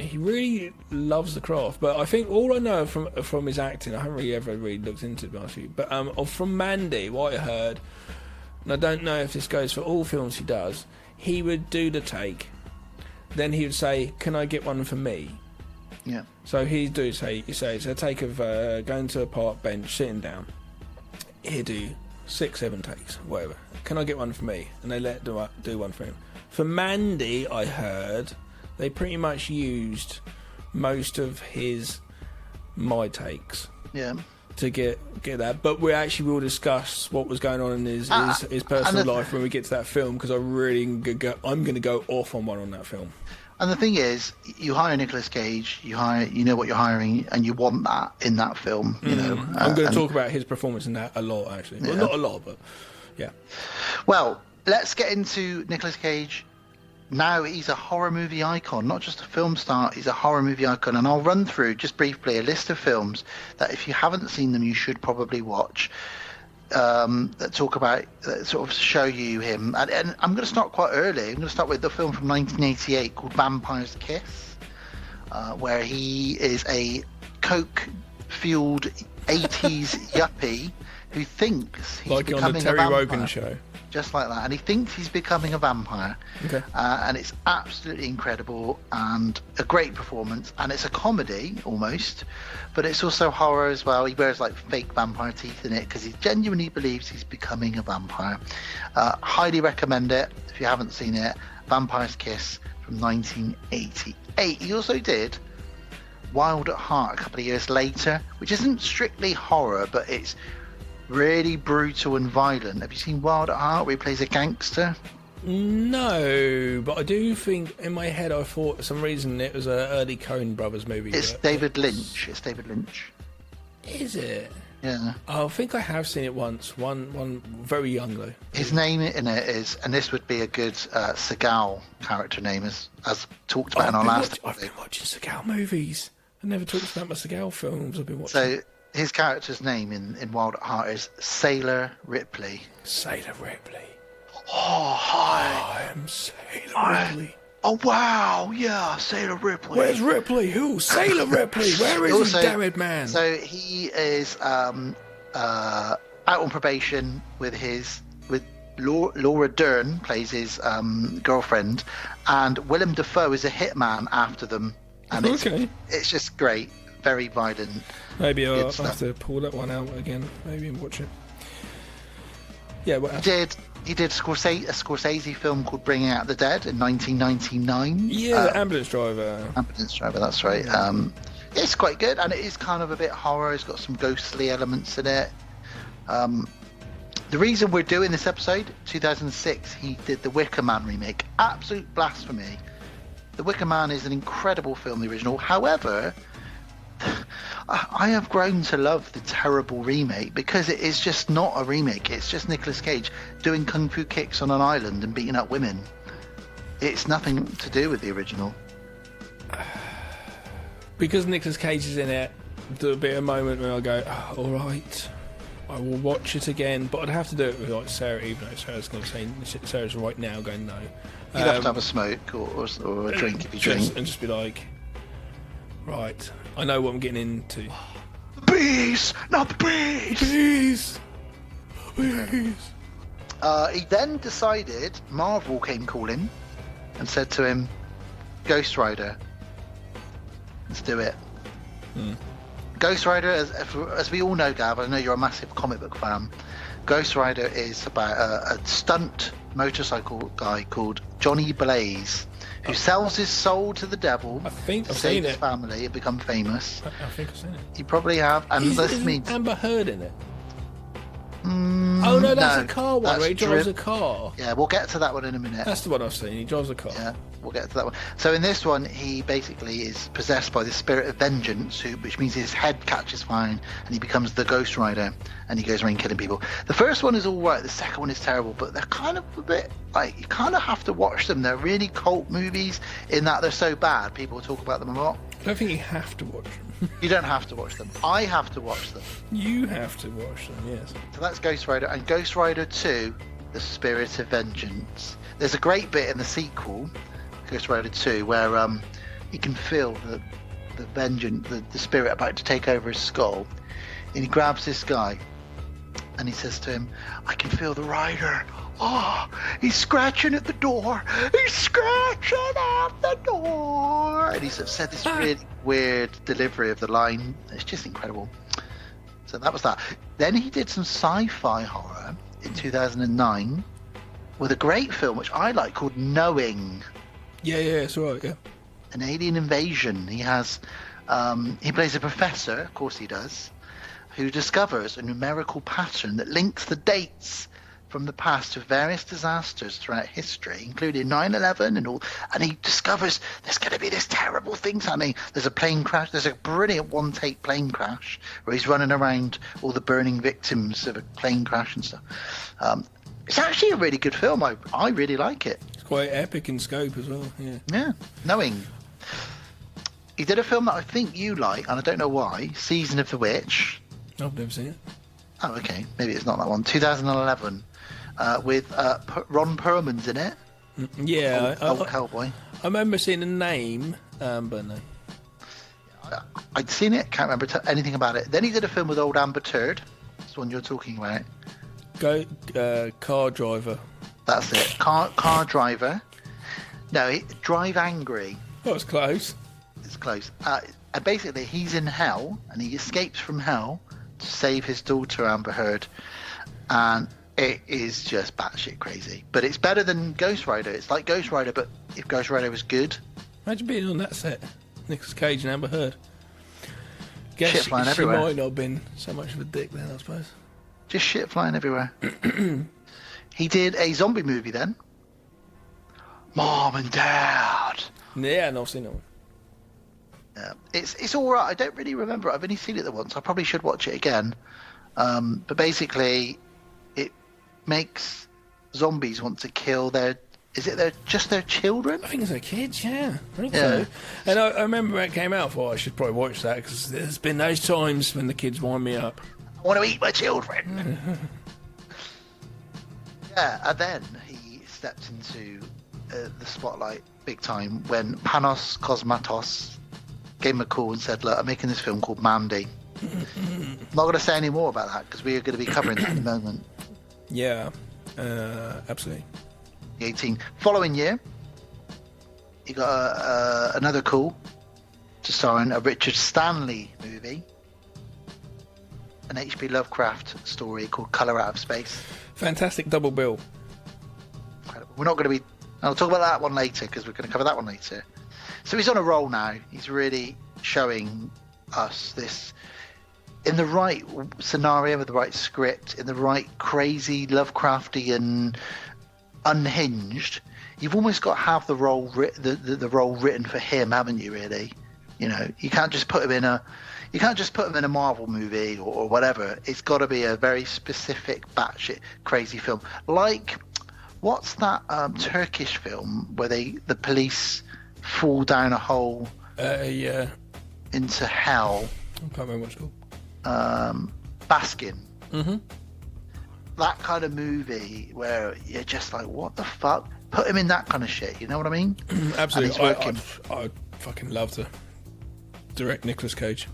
He really loves the craft, but I think all I know from his acting, I haven't really ever looked into it, to be honest with you, but from Mandy, what I heard, and I don't know if this goes for all films he does, he would do the take, then he would say, "Can I get one for me?" Yeah. So he'd say it's a take of going to a park bench, sitting down. He'd do 6-7 takes, whatever. Can I get one for me? And they let do one for him. For Mandy, I heard they pretty much used most of my takes. Yeah. To get that, but we actually will discuss what was going on in his personal life when we get to that film, because I'm going to go off on one on that film. And the thing is, you hire Nicolas Cage, you know what you're hiring, and you want that in that film. You know, I'm going to talk about his performance in that a lot, actually. Well, not a lot, but yeah. Well, let's get into Nicolas Cage. Now he's a horror movie icon, not just a film star. He's a horror movie icon, and I'll run through just briefly a list of films that, if you haven't seen them, you should probably watch. That talk about, that sort of show you him, and I'm going to start quite early. I'm going to start with the film from 1988 called Vampire's Kiss, where he is a coke-fueled 80s yuppie who thinks he's becoming on the Terry a vampire. Wogan show. Just like that, and he thinks he's becoming a vampire. Okay. And it's absolutely incredible and a great performance, and it's a comedy almost, but it's also horror as well. He wears like fake vampire teeth in it because he genuinely believes he's becoming a vampire. Highly recommend it if you haven't seen it. Vampire's Kiss from 1988. He also did Wild at Heart a couple of years later, which isn't strictly horror, but it's really brutal and violent. Have you seen Wild at Heart, where he plays a gangster? No, but I do think in my head I thought for some reason it was an early Coen Brothers movie. It's David Lynch. Is it? Yeah. I think I have seen it once. One very young though. His name in it is, and this would be a good Seagal character name, as talked about in our last. I've been watching Seagal movies. I never talked about my Seagal films I've been watching. So his character's name in Wild at Heart is Sailor Ripley. Sailor Ripley. Oh, hi. I'm Sailor Ripley. Oh, wow. Yeah, Sailor Ripley. Where's Ripley? Who? Sailor Ripley. Where is he, damn it, man? So he is out on probation with Laura Dern, plays his girlfriend, and Willem Dafoe is a hitman after them. And it's just great. Very violent. Maybe I'll have to pull that one out again. Maybe and watch it. Yeah, what else? He did a Scorsese film called Bringing Out the Dead in 1999. Yeah, Ambulance Driver. Ambulance Driver, that's right. It's quite good, and it is kind of a bit horror. It's got some ghostly elements in it. The reason we're doing this episode, 2006, he did the Wicker Man remake. Absolute blasphemy. The Wicker Man is an incredible film, the original. However, I have grown to love the terrible remake because it is just not a remake. It's just Nicolas Cage doing kung fu kicks on an island and beating up women. It's nothing to do with the original. Because Nicolas Cage is in it, there'll be a moment where I go, oh, all right, I will watch it again. But I'd have to do it with like Sarah, even though Sarah's going to say, Sarah's right now going no. You'd have to have a smoke or a drink if you drink. And just be like, right, I know what I'm getting into. Bees! Not the bees! Bees! Bees! He then decided, Marvel came calling and said to him, Ghost Rider, let's do it. Ghost Rider, as we all know, Gav, I know you're a massive comic book fan. Ghost Rider is about a stunt motorcycle guy called Johnny Blaze, who sells his soul to the devil. I think I've save seen his it. family and become famous. I think I've seen it. You probably have. And this means Amber Heard in it? Oh no, that's no, a car one that's where he drives a car. Yeah, we'll get to that one in a minute. That's the one I've seen. He drives a car. Yeah, we'll get to that one. So in this one, he basically is possessed by the spirit of vengeance, which means his head catches fire and he becomes the Ghost Rider, and he goes around killing people. The first one is all right. The second one is terrible, but they're kind of a bit like, you kind of have to watch them. They're really cult movies in that they're so bad. People talk about them a lot. I don't think you have to watch them. You don't have to watch them. I have to watch them. You have to watch them, yes. So that's Ghost Rider. And Ghost Rider 2, The Spirit of Vengeance. There's a great bit in the sequel, Ghost Rider 2, where you can feel the vengeance, the spirit about to take over his skull. And he grabs this guy and he says to him, I can feel the rider. Oh, he's scratching at the door. He's scratching at the door. And he's said this really weird delivery of the line. It's just incredible. So that was that. Then he did some sci-fi horror in 2009 with a great film, which I like, called Knowing. Yeah, it's all right, yeah. An alien invasion. He has, he plays a professor, of course he does, who discovers a numerical pattern that links the dates from the past to various disasters throughout history, including 9/11 and all. And he discovers there's going to be this terrible thing happening. There's a plane crash. There's a brilliant one-take plane crash where he's running around all the burning victims of a plane crash and stuff. It's actually a really good film. I really like it. It's quite epic in scope as well, yeah. Yeah, Knowing. He did a film that I think you like, and I don't know why, Season of the Witch. I've never seen it. Oh, okay. Maybe it's not that one. 2011. With Ron Perlman's in it. Yeah. Old Hellboy. I remember seeing the name, but no. I'd seen it, can't remember anything about it. Then he did a film with old Amber Turd. That's the one you're talking about. Car Driver. That's it. Car Driver. No, Drive Angry. That was close. It's close. And basically, he's in hell, and he escapes from hell to save his daughter, Amber Heard. And it is just batshit crazy. But it's better than Ghost Rider. It's like Ghost Rider, but if Ghost Rider was good. Imagine being on that set. Nicolas Cage and Amber Heard. Guess Shit flying she everywhere. might not have been so much of a dick then, I suppose. Just shit flying everywhere. He did a zombie movie then. Mom and Dad. Yeah, no, I've seen that one. Yeah. It's all right. I don't really remember it. I've only seen it the once. I probably should watch it again. But basically, it makes zombies want to kill their children? I think it's their kids, yeah. I think Yeah. so. And I remember when it came out, I thought I should probably watch that because there's been those times when the kids wind me up. I want to eat my children. Yeah, and then he stepped into the spotlight big time when Panos Cosmatos gave him a call and said, look, I'm making this film called Mandy. I'm not going to say any more about that because we are going to be covering that in a moment. Yeah, absolutely. The 18 following year, he got another call to star in a Richard Stanley movie, an H.P. Lovecraft story called Colour Out of Space. Fantastic double bill. We're not going to be... I'll talk about that one later because we're going to cover that one later. So he's on a roll now. He's really showing us this in the right scenario, with the right script, in the right crazy Lovecraftian unhinged. You've almost got to have the role the role written for him, haven't you? Really, you know, you can't just put him in a. You can't just put him in a Marvel movie or whatever. It's got to be a very specific, batshit crazy film. Like, what's that Turkish film where the police fall down a hole? Yeah. Into hell. I can't remember what it's called. Baskin. Mm-hmm. That kind of movie where you're just like, what the fuck? Put him in that kind of shit. You know what I mean? Absolutely. I'd fucking love to direct Nicolas Cage.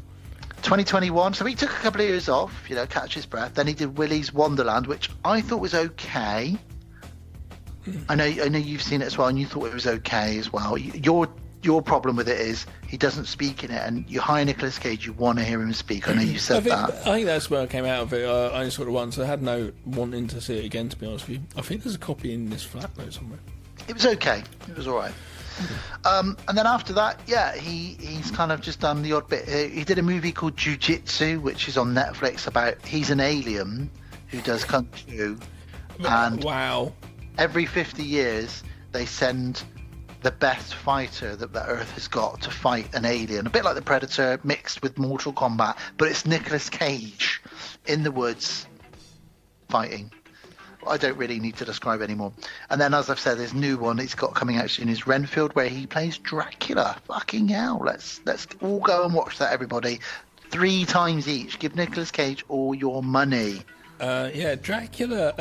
2021. So he took a couple of years off, catch his breath. Then he did Willy's Wonderland, which I thought was okay. I know you've seen it as well, and you thought it was okay as well. Your problem with it is he doesn't speak in it, and you hire Nicolas Cage, you want to hear him speak. I know you said that. I think that's where I came out of it. I only saw it once. I had no wanting to see it again, to be honest with you. I think there's a copy in this flat though somewhere. It was okay. It was all right. And then after that, he's kind of just done the odd bit. He did a movie called Jiu-Jitsu, which is on Netflix, about he's an alien who does kung fu. And wow. Every 50 years, they send the best fighter that the Earth has got to fight an alien. A bit like the Predator mixed with Mortal Kombat, but it's Nicolas Cage in the woods fighting. I don't really need to describe anymore. And then, as I've said, there's a new one he's got coming out soon is Renfield, where he plays Dracula. Fucking hell. Let's all go and watch that, everybody. 3 times each. Give Nicolas Cage all your money. Dracula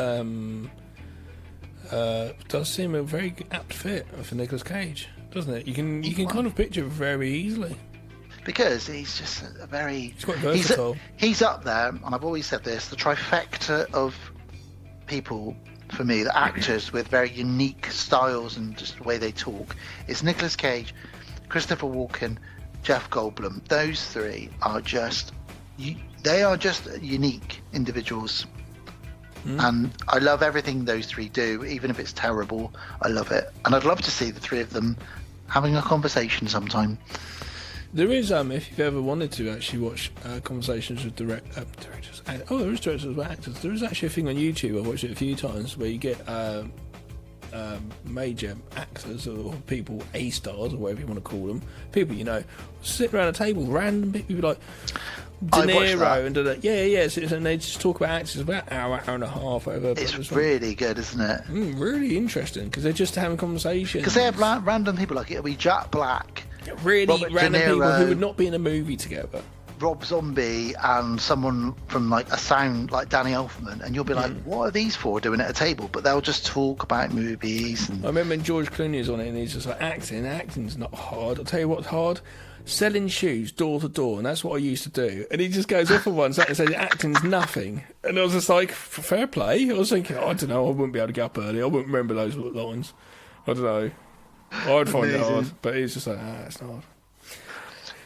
does seem a very apt fit for Nicolas Cage, doesn't it? You can kind of picture it very easily. Because he's just a very... He's quite versatile. He's up there, and I've always said this, the trifecta of people, for me, the actors with very unique styles and just the way they talk, is Nicolas Cage, Christopher Walken, Jeff Goldblum. Those 3 are just... They are just unique individuals. And I love everything those 3 do, even if it's terrible. I love it. And I'd love to see the 3 of them having a conversation sometime. There is, if you've ever wanted to actually watch conversations with directors. There is directors with actors. There is actually a thing on YouTube, I've watched it a few times, where you get major actors or people, A-stars or whatever you want to call them, people sit around a table, random people like De Niro and and they just talk about actors about an hour and a half over. It's really good, isn't it? Really interesting, because they're just having conversations. Because they have random people, like it'll be Jack Black, really Robert random De Niro, people who would not be in a movie together. Rob Zombie and someone from like a sound like Danny Elfman, and you'll be like, what are these 4 doing at a table? But they'll just talk about movies. I remember when George Clooney is on it, and he's just like, acting's not hard. I'll tell you what's hard, selling shoes door to door, and that's what I used to do. And he just goes off on one side and says acting's nothing. And I was just like, fair play. I was thinking, I don't know, I wouldn't be able to get up early. I wouldn't remember those lines. I don't know. I'd find it hard, but he's just like, it's not hard.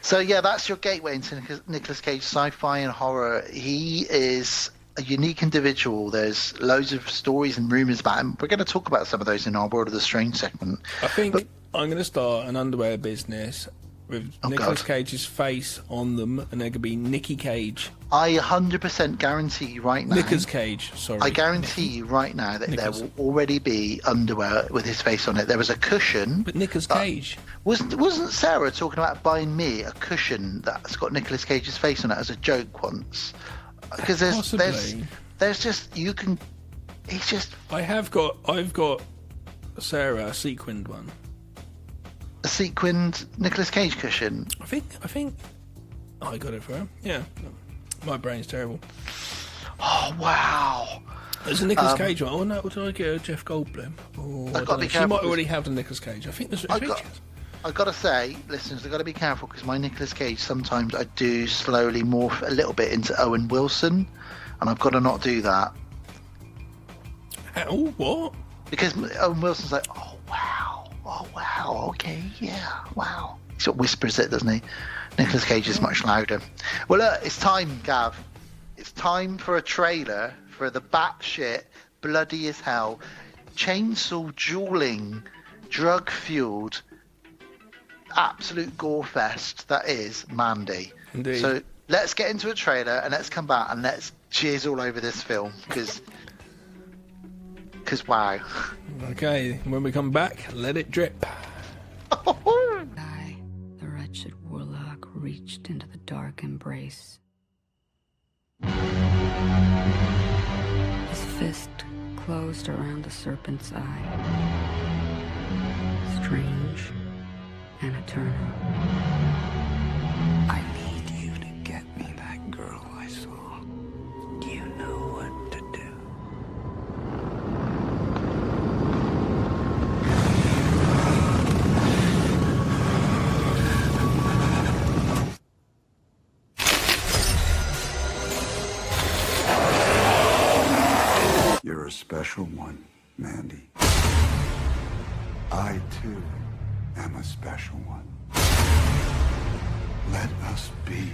So that's your gateway into Nicolas Cage, sci-fi and horror. He is a unique individual. There's loads of stories and rumours about him. We're going to talk about some of those in our World of the Strange segment. I think I'm going to start an underwear business with Nicolas Cage's face on them, and there could be Nicky Cage. I 100% guarantee you right now. Nicolas Cage, sorry. I guarantee you right now that there will already be underwear with his face on it. There was a cushion. But Nicolas Cage. Wasn't Sarah talking about buying me a cushion that's got Nicolas Cage's face on it as a joke once? Because there's just, you can, it's just... I've got Sarah, a sequined one. A sequined Nicolas Cage cushion? I think I got it for him. Yeah. My brain's terrible. Oh, wow. There's a Nicolas Cage one. Oh, no, did I get a Jeff Goldblum? I've got to be careful. She might already have the Nicolas Cage. I think there's... I've got to say, listeners, I've got to be careful, because my Nicolas Cage, sometimes I do slowly morph a little bit into Owen Wilson, and I've got to not do that. Oh, what? Because Owen Wilson's like, oh, wow, okay, yeah, wow. He sort of whispers it, doesn't he? Nicolas Cage is much louder. Well, look, it's time, Gav. It's time for a trailer for the batshit, bloody as hell, chainsaw dueling, drug-fueled, absolute gore fest that is Mandy. Indeed. So let's get into a trailer and let's come back and let's jizz all over this film, because wow. Okay, when we come back, let it drip. I, the wretched warlock, reached into the dark embrace. His fist closed around the serpent's eye. Strange and eternal. I need you to get me that girl I saw. Do you know what to do? You're a special one, Mandy. I, too, am a special one. Let us be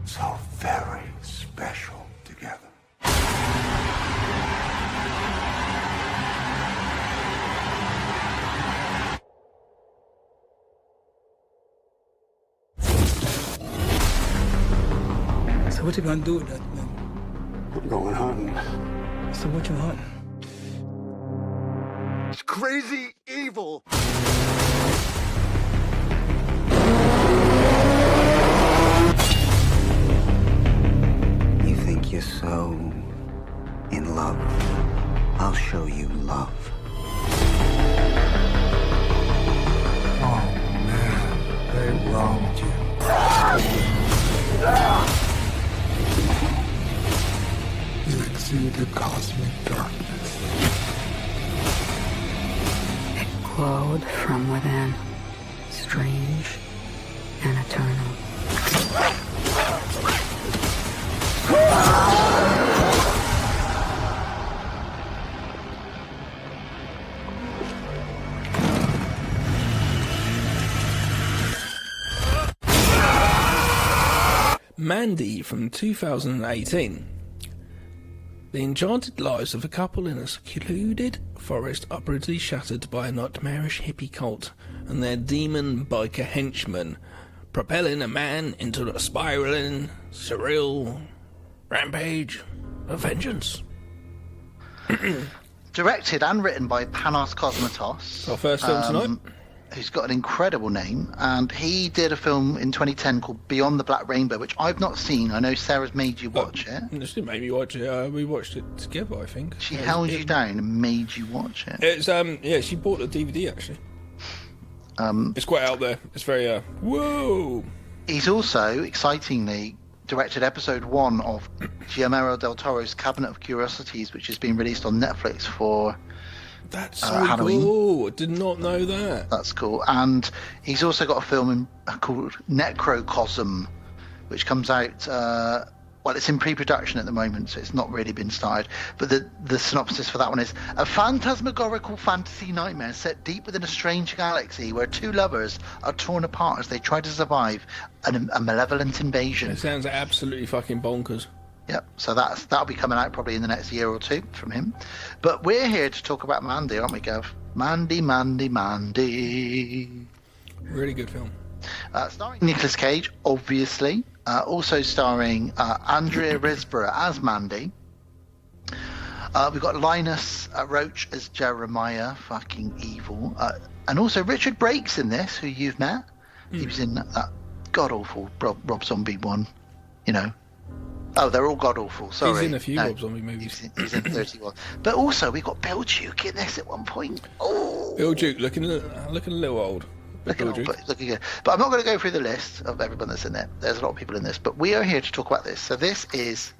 so very special together. So what you gonna do with that, man? I'm going hunting. So what you hunting? It's crazy evil. You think you're so in love? I'll show you love. Oh, man. They wronged you. You exceed the cosmic darkness. It glowed from within, strange and eternal. Mandy from 2018. The enchanted lives of a couple in a secluded forest are brutally shattered by a nightmarish hippie cult and their demon biker henchmen, propelling a man into a spiraling, surreal rampage of vengeance. Directed and written by Panos Cosmatos. Our first film tonight. Who's got an incredible name, and he did a film in 2010 called Beyond the Black Rainbow, which I've not seen. I know Sarah's made you watch it. She made me watch it. We watched it together, I think. She held you down and made you watch it. It's yeah, she bought the DVD actually. It's quite out there. It's very whoa. He's also excitingly directed episode 1 of Guillermo del Toro's Cabinet of Curiosities, which has been released on Netflix for That's so Halloween. cool. I did not know that. That's cool. And he's also got a film called Necrocosm, which comes out, well, it's in pre-production at the moment, so it's not really been started. But the synopsis for that one is: a phantasmagorical fantasy nightmare set deep within a strange galaxy where two lovers are torn apart as they try to survive a malevolent invasion. It sounds absolutely fucking bonkers. Yep, so that'll be coming out probably in the next year or two from him. But we're here to talk about Mandy, aren't we, Gav? Mandy. Really good film. Starring Nicolas Cage, obviously. Also starring Andrea Risborough as Mandy. We've got Linus Roach as Jeremiah, fucking evil. And also Richard Brake's in this, who you've met. He was in that god-awful Rob Zombie one, you know. Oh, they're all god-awful, sorry. He's in a few Rob Zombie movies. He's in 31. But also, we've got Bill Duke in this at one point. Oh, Bill Duke looking a little old. Looking good. But I'm not going to go through the list of everyone that's in there. There's a lot of people in this, but we are here to talk about this. So this is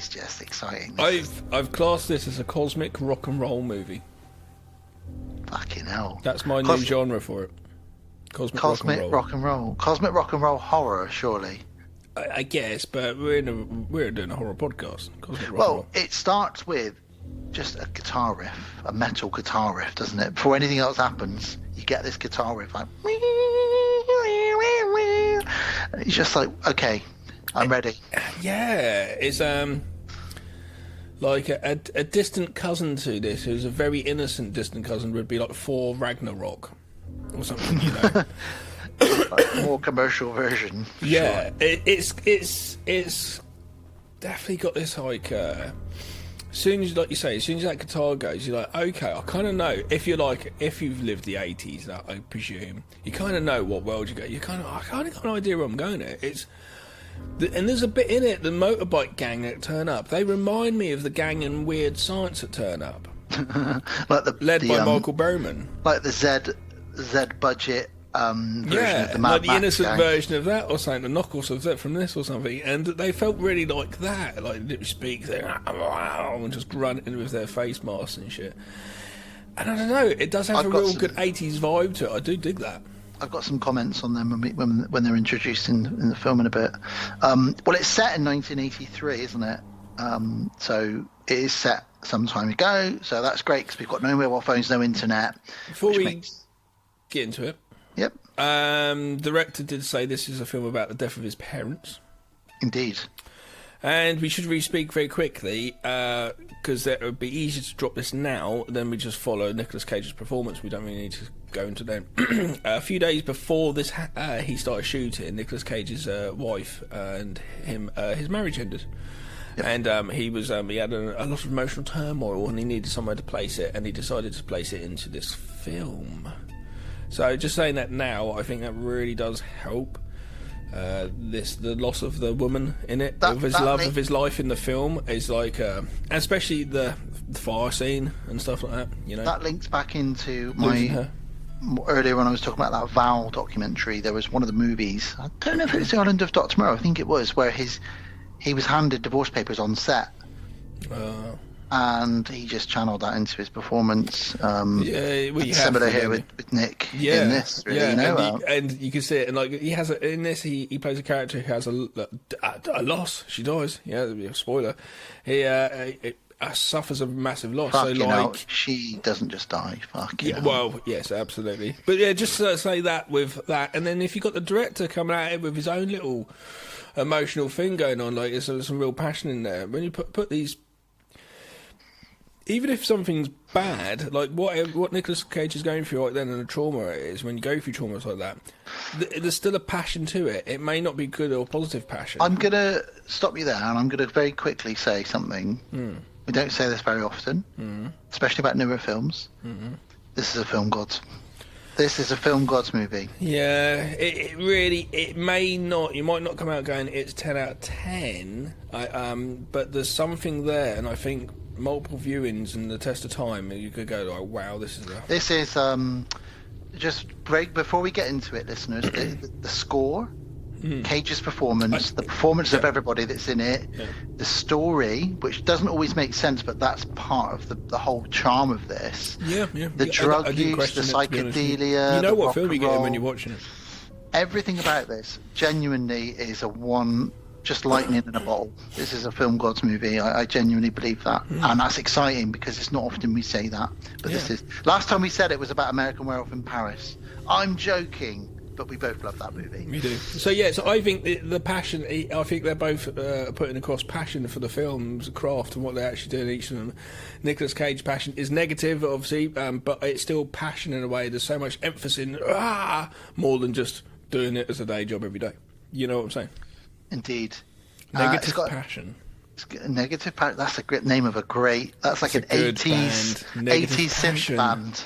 just exciting. I've classed this as a cosmic rock and roll movie. Fucking hell. That's my new genre for it. Cosmic rock and roll. Cosmic rock and roll horror, surely. I guess, but we're doing a horror podcast. Cosmic rock and roll. It starts with just a guitar riff, a metal guitar riff, doesn't it? Before anything else happens, you get this guitar riff like, and it's just like, okay, I'm ready. Yeah, it's like a distant cousin to this, who's a very innocent distant cousin, would be like Thor Ragnarok or something, you know. Like a more commercial version. Yeah, sure. It's definitely got this like as soon as, like you say, as soon as that guitar goes, you're like, okay, I kind of know. If you've lived the 80s, I presume, you kind of know what world you go. I kind of got an idea where I'm going at. And there's a bit in it, the motorbike gang that turn up. They remind me of the gang in Weird Science that turn up. Led by Michael Bowman. Like the Z budget version of the Mad like the Max innocent gang. version of that, or something, the knockoffs of that from this or something, and they felt really like that, like they didn't speak, they and just grunting with their face masks and shit. And I don't know, it does have a real good 80s vibe to it. I do dig that. I've got some comments on them when they're introduced in the film in a bit. Well, it's set in 1983, isn't it? So it is set some time ago, so that's great because we've got no mobile phones, no internet. Before we get into it, yep. Director did say this is a film about the death of his parents. Indeed. And we should really speak very quickly, because it would be easier to drop this now than we just follow Nicolas Cage's performance. We don't really need to go into them. A few days before this, he started shooting, Nicolas Cage's wife and him, his marriage ended. Yep. And he had a lot of emotional turmoil, and he needed somewhere to place it, and he decided to place it into this film. So just saying that now, I think that really does help. The loss of the woman in it, of his love of his life in the film, is like, especially the fire scene and stuff like that. You know, that links back into my earlier when I was talking about that Val documentary. There was one of the movies. I don't know if it was The Island of Dr. Moreau. I think it was, where he was handed divorce papers on set. And he just channeled that into his performance. Similar here with Nick in this, really. And you can see it, and like he has in this, he plays a character who has a loss. She dies. Yeah, that'd be a spoiler. He suffers a massive loss. She doesn't just die. Well, yes, absolutely. But yeah, just say that with that, and then if you got the director coming at it with his own little emotional thing going on, like there's some real passion in there. When you put these. Even if something's bad, like what Nicolas Cage is going through right then, and the trauma it is, when you go through traumas like that, there's still a passion to it. It may not be good or positive passion. I'm going to stop you there, and I'm going to very quickly say something. We don't say this very often, especially about newer films. This is a film gods. This is a film gods movie. Yeah, it really, it may not, you might not come out going, it's 10 out of 10, but there's something there, and I think multiple viewings and the test of time, you could go like, wow, this is just break before we get into it, listeners. The score, Cage's performance, the performance of everybody that's in it, the story, which doesn't always make sense, but that's part of the whole charm of this. The drug use, the psychedelia. You know what film you're getting when you're watching it. Everything about this genuinely is just lightning in a bottle. This is a film gods movie. I genuinely believe that, and that's exciting because it's not often we say that. But this is. Last time we said it was about American Werewolf in Paris. I'm joking, but we both love that movie. We do. So so I think the passion. I think they're both putting across passion for the film's craft and what they're actually doing. Each of them. Nicolas Cage passion is negative, obviously, but it's still passion in a way. There's so much emphasis in more than just doing it as a day job every day. You know what I'm saying? Indeed. Negative passion. Negative passion. That's a great name of a great. That's like an 80s synth band.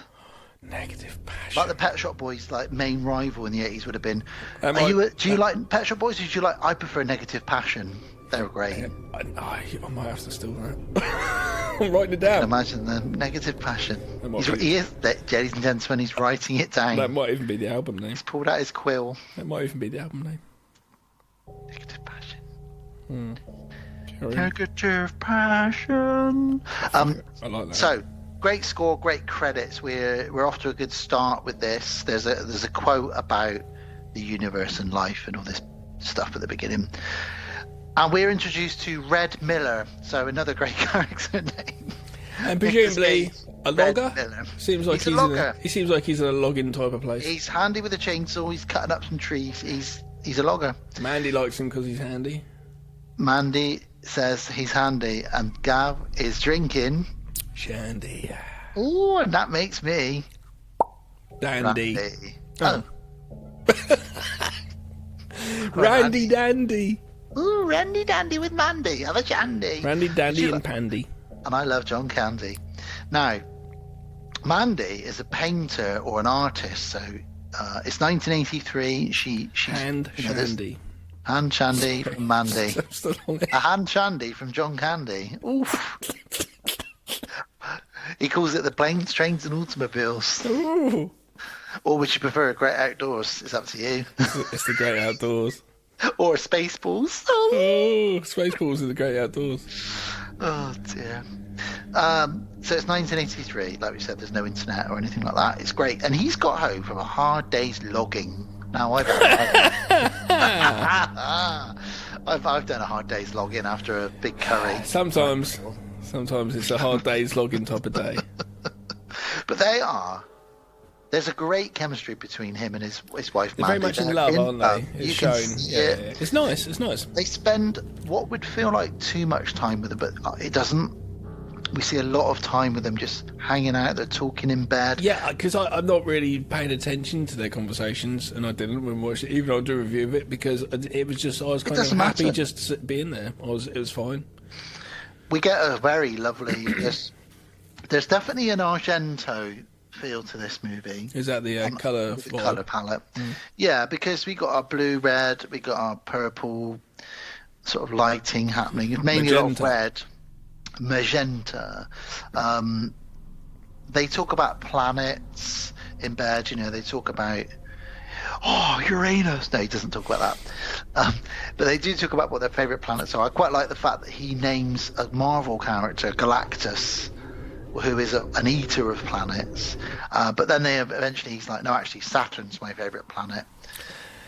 Negative passion. Like the Pet Shop Boys, like main rival in the 80s would have been. Do you like Pet Shop Boys? Or do you like? I prefer Negative Passion. They were great. I might have to steal that. I'm writing it down. Imagine the Negative Passion. He is, ladies and gentlemen, he's writing it down. That might even be the album name. He's pulled out his quill. That might even be the album name. Negative Passion. Negative Passion. I like that. So, great score, great credits. We're off to a good start with this. There's a quote about the universe and life and all this stuff at the beginning. And we're introduced to Red Miller, so another great character name. And presumably a logger. Seems like he's a logger. He seems like he's in a logging type of place. He's handy with a chainsaw. He's cutting up some trees. He's a logger. Mandy likes him because he's handy. Mandy says he's handy, and Gav is drinking shandy. Ooh, and that makes me dandy. Oh. Randy Dandy. Ooh, Randy Dandy with Mandy. Have a shandy. Randy Dandy and Pandy. and I love John Candy. Now, Mandy is a painter or an artist, so it's 1983. She's Hand Shandy. Hand Shandy from Mandy. A Hand Shandy from John Candy. Oof. He calls it the planes, trains, and automobiles. Ooh. Or would you prefer a Great Outdoors? It's up to you. It's the Great Outdoors. Or Spaceballs. Oh, Spaceballs are the Great Outdoors. Oh dear. So it's 1983. Like we said, there's no internet or anything like that. It's great, and he's got home from a hard day's logging. Now I've done a hard day's logging after a big curry. Sometimes it's a hard day's logging type of day. But there's a great chemistry between him and his wife. They're Mandy. very much in love, aren't they? It's shown. Yeah. It's nice. They spend what would feel like too much time with them, but it doesn't. We see a lot of time with them just hanging out. They're talking in bed. Yeah, because I'm not really paying attention to their conversations, and I didn't when we watched it. Even though I'll do a review of it, because it was just I was kind of happy just being there. It was fine. We get a very lovely. There's definitely an Argento feel to this movie. Is that the colour palette? Yeah, because we got our blue, red, we got our purple sort of lighting happening. It's mainly a lot of red, magenta. They talk about planets in bed. They talk about Uranus. No, he doesn't talk about that. But they do talk about what their favourite planets are. I quite like the fact that he names a Marvel character, Galactus, who is an eater of planets, but then eventually he's like, no, actually Saturn's my favourite planet,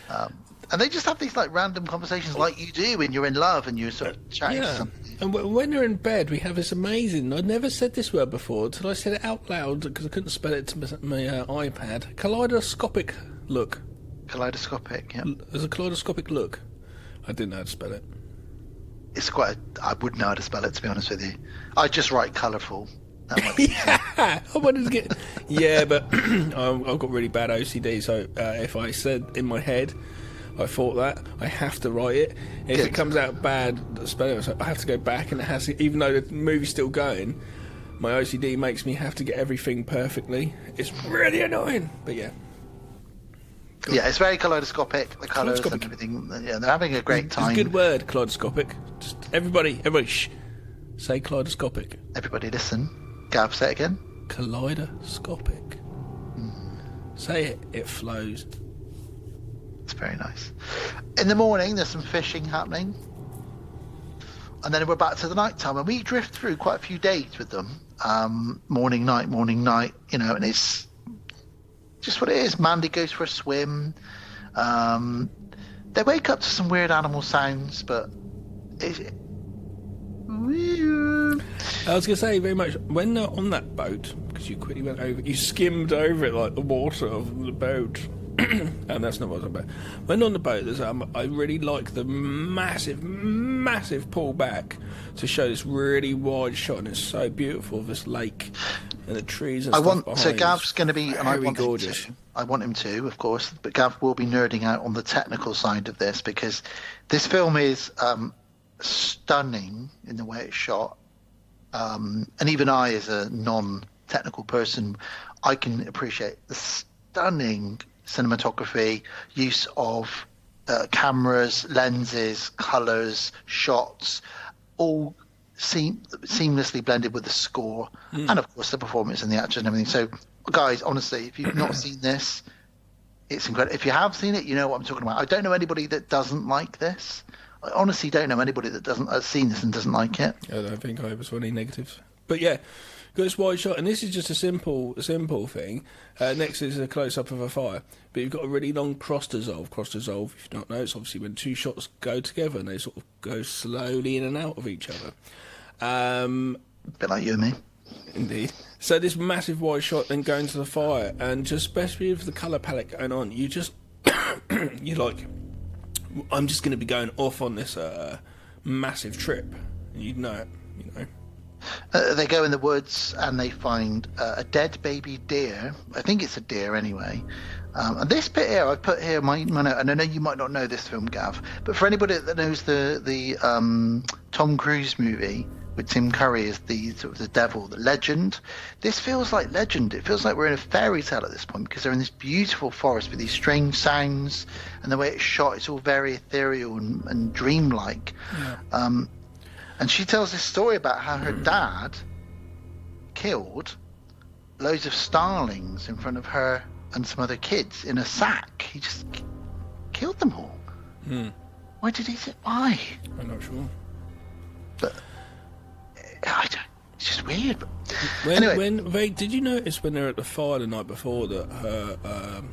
and they just have these like random conversations like you do when you're in love and you're sort of chatting to something. And when they're in bed, we have this amazing. I'd never said this word before until I said it out loud because I couldn't spell it to my iPad. Kaleidoscopic look. Kaleidoscopic, yeah. There's a kaleidoscopic look. I didn't know how to spell it. It's I wouldn't know how to spell it, to be honest with you. I just write colourful. I wanted to get. Yeah, but I've got really bad OCD, so if I said in my head, I thought that I have to write it. If it comes out bad, spelling, so I have to go back, and it has to, even though the movie's still going, my OCD makes me have to get everything perfectly. It's really annoying, but yeah. Yeah, it's very kaleidoscopic. The colours and everything. Yeah, they're having a great time. It's a good word, kaleidoscopic. Just everybody, shh. Say kaleidoscopic. Everybody, listen. Gav, say it again. Kaleidoscopic. Say it. It flows. It's very nice. In the morning, there's some fishing happening, and then we're back to the night time, and we drift through quite a few days with them. Morning, night, and it's just what it is. Mandy goes for a swim. They wake up to some weird animal sounds, but I was going to say very much when they're on that boat, because you quickly went over, you skimmed over it like the water of the boat, and that's not what I was about. When on the boat, there's I really like the massive pull back to show this really wide shot, and it's so beautiful, this lake and the trees and stuff behind. So Gav's going to be, and I want gorgeous. I want him to, of course, but Gav will be nerding out on the technical side of this, because this film is stunning in the way it's shot. And even I, as a non-technical person, I can appreciate the stunning cinematography, use of cameras, lenses, colours, shots, all seamlessly blended with the score, and of course the performance and the actors and everything. So, guys, honestly, if you've not seen this, it's incredible. If you have seen it, you know what I'm talking about. I don't know anybody that doesn't like this. I honestly don't know anybody that has seen this and doesn't like it. I don't think I ever saw any negatives. But yeah, got this wide shot, and this is just a simple thing. Next is a close-up of a fire. But you've got a really long cross-dissolve. Cross-dissolve, if you don't know, it's obviously when two shots go together and they sort of go slowly in and out of each other. A bit like you and me. Indeed. So this massive wide shot then going to the fire, and just especially with the colour palette going on, you just... you're like... I'm just going to be going off on this massive trip. You'd know it, They go in the woods and they find a dead baby deer. I think it's a deer anyway. And this bit here, I've put here my note, and I know you might not know this film, Gav, but for anybody that knows the Tom Cruise movie, with Tim Curry as the sort of the devil, the legend. This feels like Legend. It feels like we're in a fairy tale at this point because they're in this beautiful forest with these strange sounds, and the way it's shot, it's all very ethereal and dreamlike. Yeah. And she tells this story about how her dad killed loads of starlings in front of her and some other kids in a sack. He just killed them all. Why did he say why? I'm not sure. But I don't. It's just weird. But anyway, did you notice when they were at the fire the night before that her,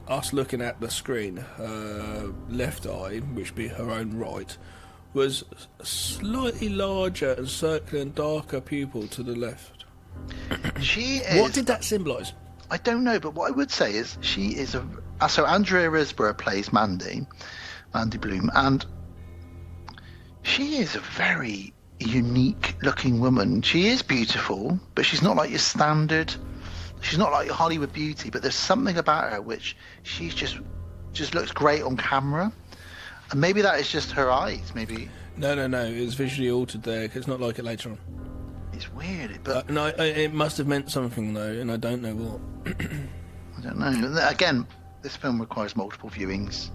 us looking at the screen, her left eye, which be her own right, was slightly larger and circular and darker pupil to the left. She is. What did that symbolise? I don't know, but what I would say is she is so Andrea Risborough plays Mandy Bloom, and she is a very unique-looking woman. She is beautiful, but she's not like your standard. She's not like your Hollywood beauty, but there's something about her which she's just looks great on camera. And maybe that is just her eyes. Maybe. No. It's visually altered there. 'Cause it's not like it later on. It's weird, but no, it must have meant something though, and I don't know what. I don't know. Again, this film requires multiple viewings.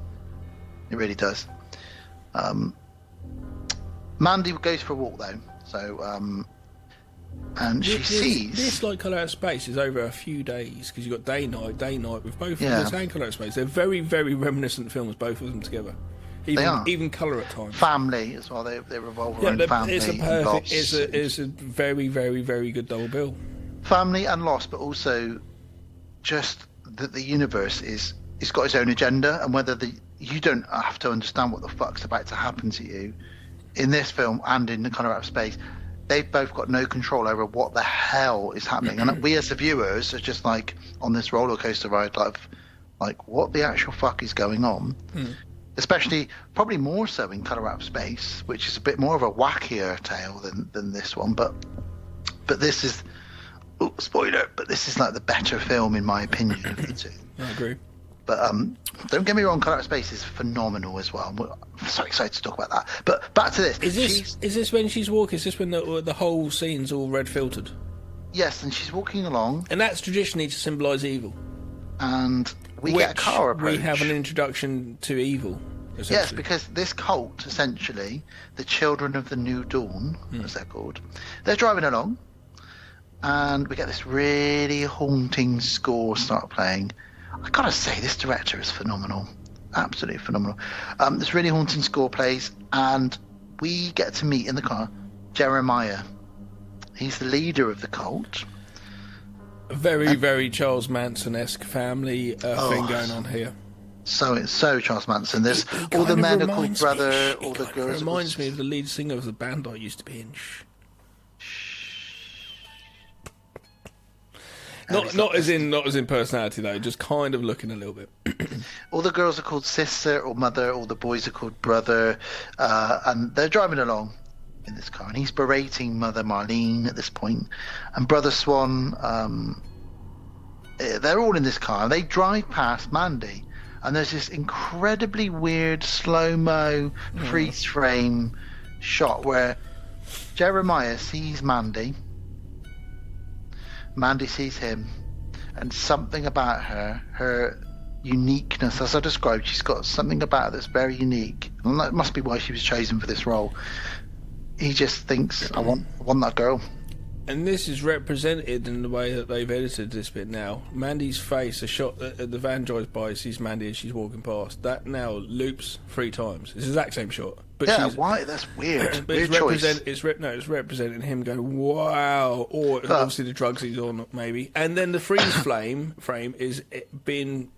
It really does. Mandy goes for a walk though, so and she sees this like Colour Out of Space is over a few days because you've got day night with both of this and Colour Out of Space. They're very, very reminiscent films, both of them together. They are. Even colour at times. Family as well. They revolve around family. It's a perfect. It's a very, very, very good double bill. Family and loss, but also just that the universe is got its own agenda, and whether you don't have to understand what the fuck's about to happen to you in this film and in the Colour Out of Space. They've both got no control over what the hell is happening, and we as the viewers are just like on this roller coaster ride, like what the actual fuck is going on. Especially, probably more so in Colour Out of Space, which is a bit more of a wackier tale than this one. But this is, spoiler. But this is like the better film in my opinion of the two. I agree. But don't get me wrong, Colour Out of Space is phenomenal as well. I'm so excited to talk about that. But back to this. Is this when she's walking? Is this when the whole scene's all red filtered? Yes, and she's walking along. And that's traditionally to symbolise evil. And we get a car approach. We have an introduction to evil. Yes, because this cult, essentially, the Children of the New Dawn, as they're called, they're driving along, and we get this really haunting score start playing. I gotta say, this director is phenomenal. Absolutely phenomenal. This really haunting score plays, and we get to meet in the car Jeremiah. He's the leader of the cult. A very, very Charles Manson-esque family thing going on here. So it's so Charles Manson. There's all the men are called brother, all the girls. It reminds me of the lead singer of the band I used to be in. Not as in personality though, just kind of looking a little bit. All the girls are called sister or mother, all the boys are called brother, and they're driving along in this car, and he's berating Mother Marlene at this point, and Brother Swan. They're all in this car, and they drive past Mandy. And there's this incredibly weird slow-mo freeze frame shot where Jeremiah sees Mandy, Mandy sees him, and something about her uniqueness, as I described, she's got something about her that's very unique, and that must be why she was chosen for this role. He just thinks, I want that girl. And this is represented in the way that they've edited this bit now. Mandy's face, a shot that the van drives by, sees Mandy as she's walking past. That now loops 3 times. It's the exact same shot. But why? That's weird. But weird choice. It's representing him going, wow, or obviously the drugs he's on, maybe. And then the freeze frame is being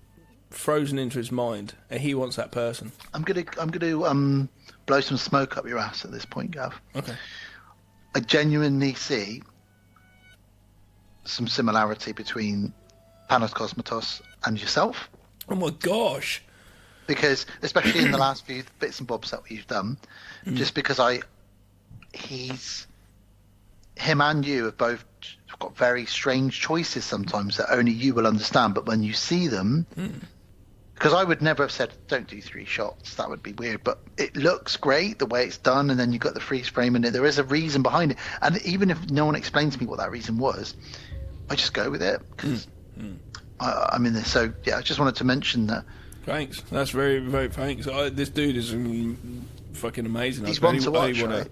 frozen into his mind, and he wants that person. I'm gonna blow some smoke up your ass at this point, Gav. Okay. I genuinely see some similarity between Panos Cosmatos and yourself. Oh my gosh. Because, especially in the last few bits and bobs that we've done, just because him and you have both got very strange choices sometimes that only you will understand, but when you see them, Because I would never have said don't do 3 shots. That would be weird. But it looks great the way it's done, and then you've got the freeze frame, and there is a reason behind it. And even if no one explains to me what that reason was, I just go with it because I'm in this. So yeah, I just wanted to mention that. Thanks. That's very, very thanks. This dude is fucking amazing. He's one to watch, want right? to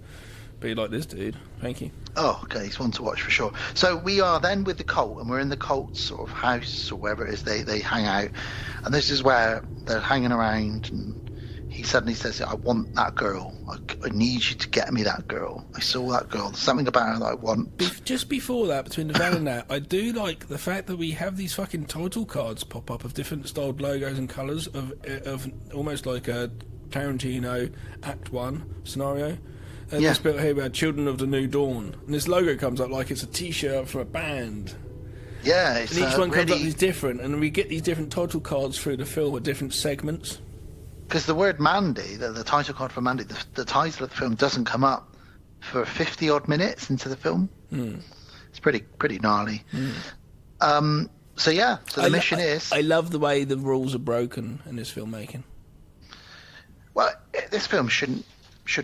be like this dude. Thank you. Oh, okay, he's one to watch for sure. So we are then with the cult, and we're in the cult's sort of house or wherever it is they hang out, and this is where they're hanging around, and he suddenly says, "I want that girl. I need you to get me that girl. I saw that girl. There's something about her that I want." Just before that, between the van and that, I do like the fact that we have these fucking title cards pop up of different styled logos and colours of almost like a Tarantino Act 1 scenario. And this bit here, we had Children of the New Dawn, and this logo comes up like it's a T-shirt from a band. Yeah, it's and each one really... comes up is different, and we get these different title cards through the film at different segments. Because the word Mandy, the title card for Mandy, the title of the film doesn't come up for 50 odd minutes into the film. It's pretty gnarly. So the mission is... I love the way the rules are broken in this filmmaking. Well, this film shouldn't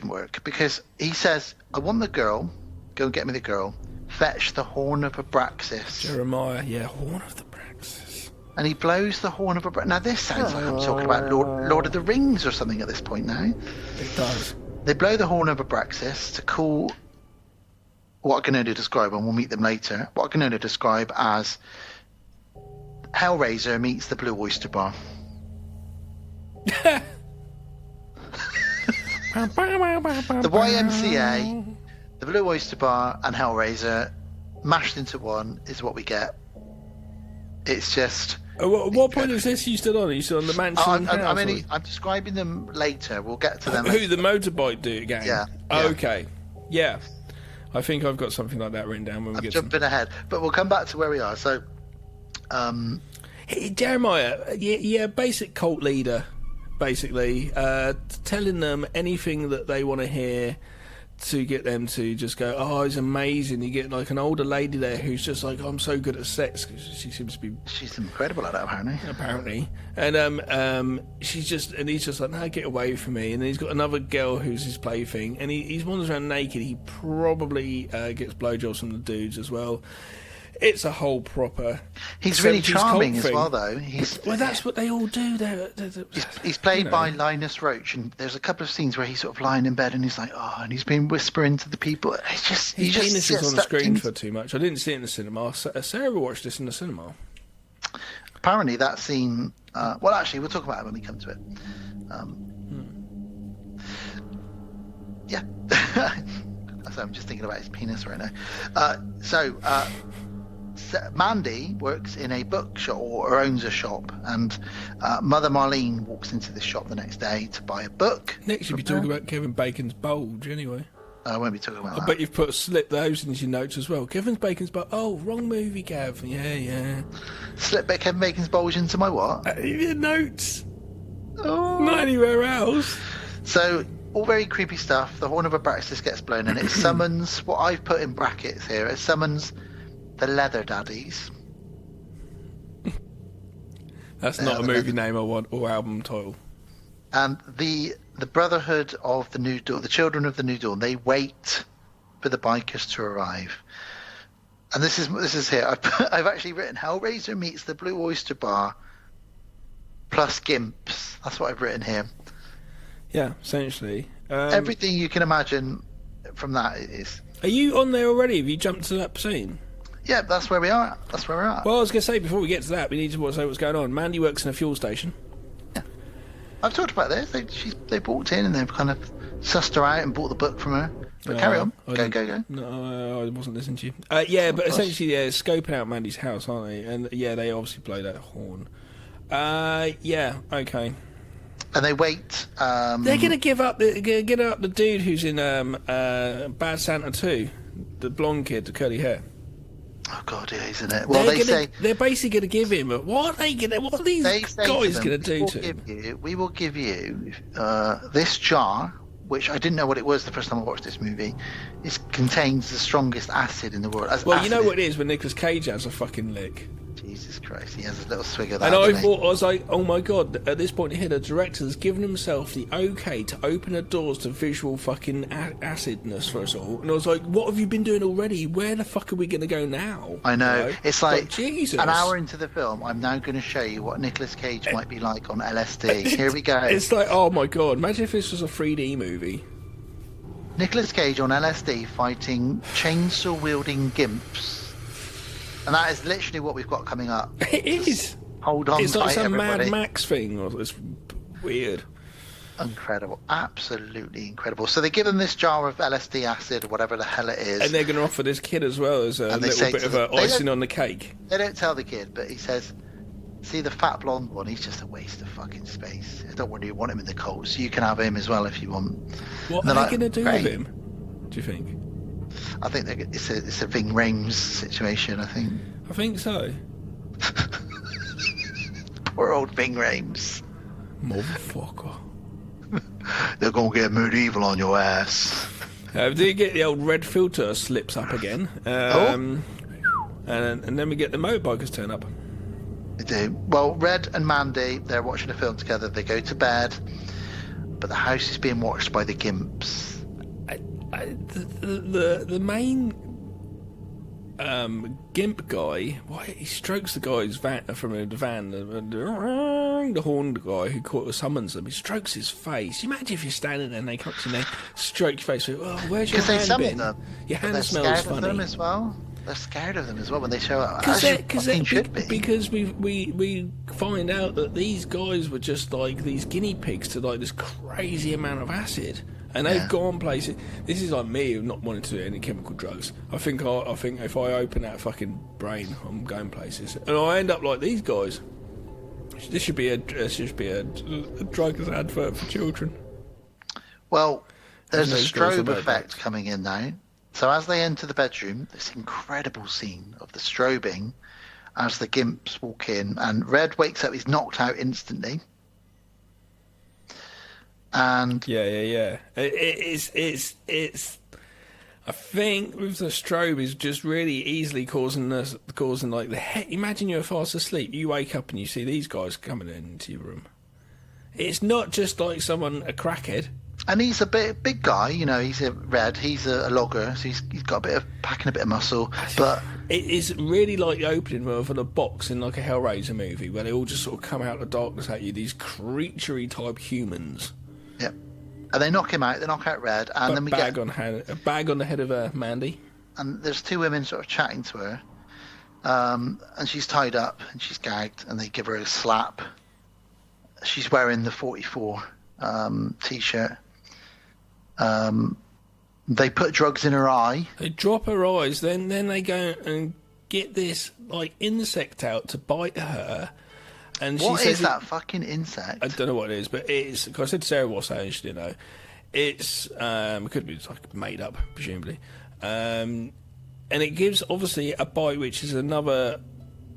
work, because he says, "I want the girl, go and get me the girl, fetch the horn of Abraxas." Jeremiah, horn of the Abraxas. And he blows the horn of Abraxas. Now this sounds like I'm talking about Lord of the Rings or something at this point now. It does. They blow the horn of Abraxas to call what I can only describe, and we'll meet them later, what I can only describe as Hellraiser meets the Blue Oyster Bar. The YMCA, the Blue Oyster Bar, and Hellraiser mashed into one is what we get. It's just... what point is this you still on? Are you still on the mansion house? I'm describing them later. We'll get to them Who, later. the motorbike dude gang? Yeah. Okay. Yeah. I think I've got something like that written down when we get to... I'm jumping ahead, but we'll come back to where we are. So, Hey, Jeremiah, basic cult leader, basically, telling them anything that they want to hear to get them to just go, "Oh, it's amazing." You get like an older lady there who's just like, "I'm so good at sex," because she seems to be... She's incredible at that, apparently. And he's just like, "No, get away from me." And then he's got another girl who's his plaything, and he wanders around naked. He probably gets blowjobs from the dudes as well. It's a whole proper... He's really charming as well, though. Well, that's what they all do. He's played by Linus Roach, and there's a couple of scenes where he's sort of lying in bed and he's like, "Oh," and he's been whispering to the people. It's just... His penis is on the screen for too much. I didn't see it in the cinema. Sarah watched this in the cinema. Apparently that scene... well, actually, we'll talk about it when we come to it. Yeah. So I'm just thinking about his penis right now. Mandy works in a bookshop, or owns a shop, and Mother Marlene walks into this shop the next day to buy a book. Next you'll be talking about Kevin Bacon's bulge, anyway. I won't be talking about that. I bet you've slipped those into your notes as well. Kevin Bacon's bulge. Oh, wrong movie, Gav. Yeah. Slip Kevin Bacon's bulge into my what? Your notes. Oh. Not anywhere else. So, all very creepy stuff. The horn of Abraxas gets blown, and it summons, what I've put in brackets here, it summons the Leather Daddies. That's not a movie name I want, or album title. And the Brotherhood of the New Dawn, the Children of the New Dawn, they wait for the bikers to arrive. And this is here. I've actually written Hellraiser meets the Blue Oyster Bar plus Gimps. That's what I've written here. Yeah, essentially. Everything you can imagine from that is... Are you on there already? Have you jumped to that scene? Yeah, that's where we are. That's where we're at. Well, I was going to say, before we get to that, we need to say what's going on. Mandy works in a fuel station. Yeah. I've talked about this. They walked in and they've kind of sussed her out and bought the book from her. But carry on. Go. No, I wasn't listening to you. But essentially, they're scoping out Mandy's house, aren't they? And they obviously blow that horn. Okay. And they wait. They're going to give up the dude who's in Bad Santa 2, the blonde kid, the curly hair. Oh God, yeah, isn't it? Well, they're basically going to give him. What are these guys going to do to him? We will give you this jar, which I didn't know what it was the first time I watched this movie. It contains the strongest acid in the world. Well, you know what it is when Nicolas Cage has a fucking lick. Jesus Christ, he has a little swig of that. And I doesn't he? thought, I was like, oh my god, at this point here, the director's given himself the okay to open the doors to visual fucking acidness for us all. And I was like, what have you been doing already? Where the fuck are we going to go now? I know. It's like Jesus. an hour into the film, I'm now going to show you what Nicolas Cage might be like on LSD. Here we go. It's like, oh my god, imagine if this was a 3D movie. Nicolas Cage on LSD fighting chainsaw-wielding gimps. And that is literally what we've got coming up. It is. Hold on It's like tight, some everybody. Mad Max thing. It's weird. Incredible. Absolutely incredible. So they give him this jar of LSD acid or whatever the hell it is. And they're going to offer this kid as well as a And they little say bit to of the- icing on the cake. They don't tell the kid, but he says, see the fat blonde one, he's just a waste of fucking space. I don't really want him in the cult, so you can have him as well if you want. What And are they're they like, going to do "Great." with him, do you think? I think it's a Ving Rhames situation, I think. I think so. Poor old Ving Rhames. Motherfucker. They're going to get medieval on your ass. Do you get the old red filter slips up again? And then we get the motorbikers turn up. They do. Well, Red and Mandy, they're watching a film together. They go to bed, but the house is being watched by the gimps. The main gimp guy, why he strokes the guy's van from the van, the horned guy who summons them. He strokes his face. Imagine if you're standing there and they come to you and they stroke your face. Oh, where's your Because they hand summon been? them. Your But hand they're smells scared funny. of them as well. They're scared of them as well when they show up. As you fucking should be. Because we find out that these guys were just like these guinea pigs to like this crazy amount of acid, and they've gone places. This is like me not wanting to do any chemical drugs. I think if I open that fucking brain, I'm going places, and I end up like these guys. This should be a drug advert for children. Well, there's a Those guys are strobe bad effect drugs. coming in now. So as they enter the bedroom, this incredible scene of the strobing as the gimps walk in, and Red wakes up, he's knocked out instantly. And Yeah. It's. I think with the strobe is just really easily causing like the head. Imagine you're fast asleep, you wake up and you see these guys coming into your room. It's not just like a crackhead. And he's a big guy, you know. He's a Red. He's a logger, so he's got packing a bit of muscle. But it is really like the opening of a box in like a Hellraiser movie, where they all just sort of come out of the darkness at you. These creaturey type humans. yeah, and they knock him out. They knock out Red, and then we get a bag on the head of Mandy. And there's two women sort of chatting to her, and she's tied up and she's gagged, and they give her a slap. She's wearing the 44 t-shirt. They put drugs in her eye. They drop her eyes, then they go and get this like insect out to bite her. And What she is says that fucking insect? I don't know what it is, but it's. Cause I said Sarah was saying she didn't know. It's it could be like made up, presumably, and it gives obviously a bite, which is another.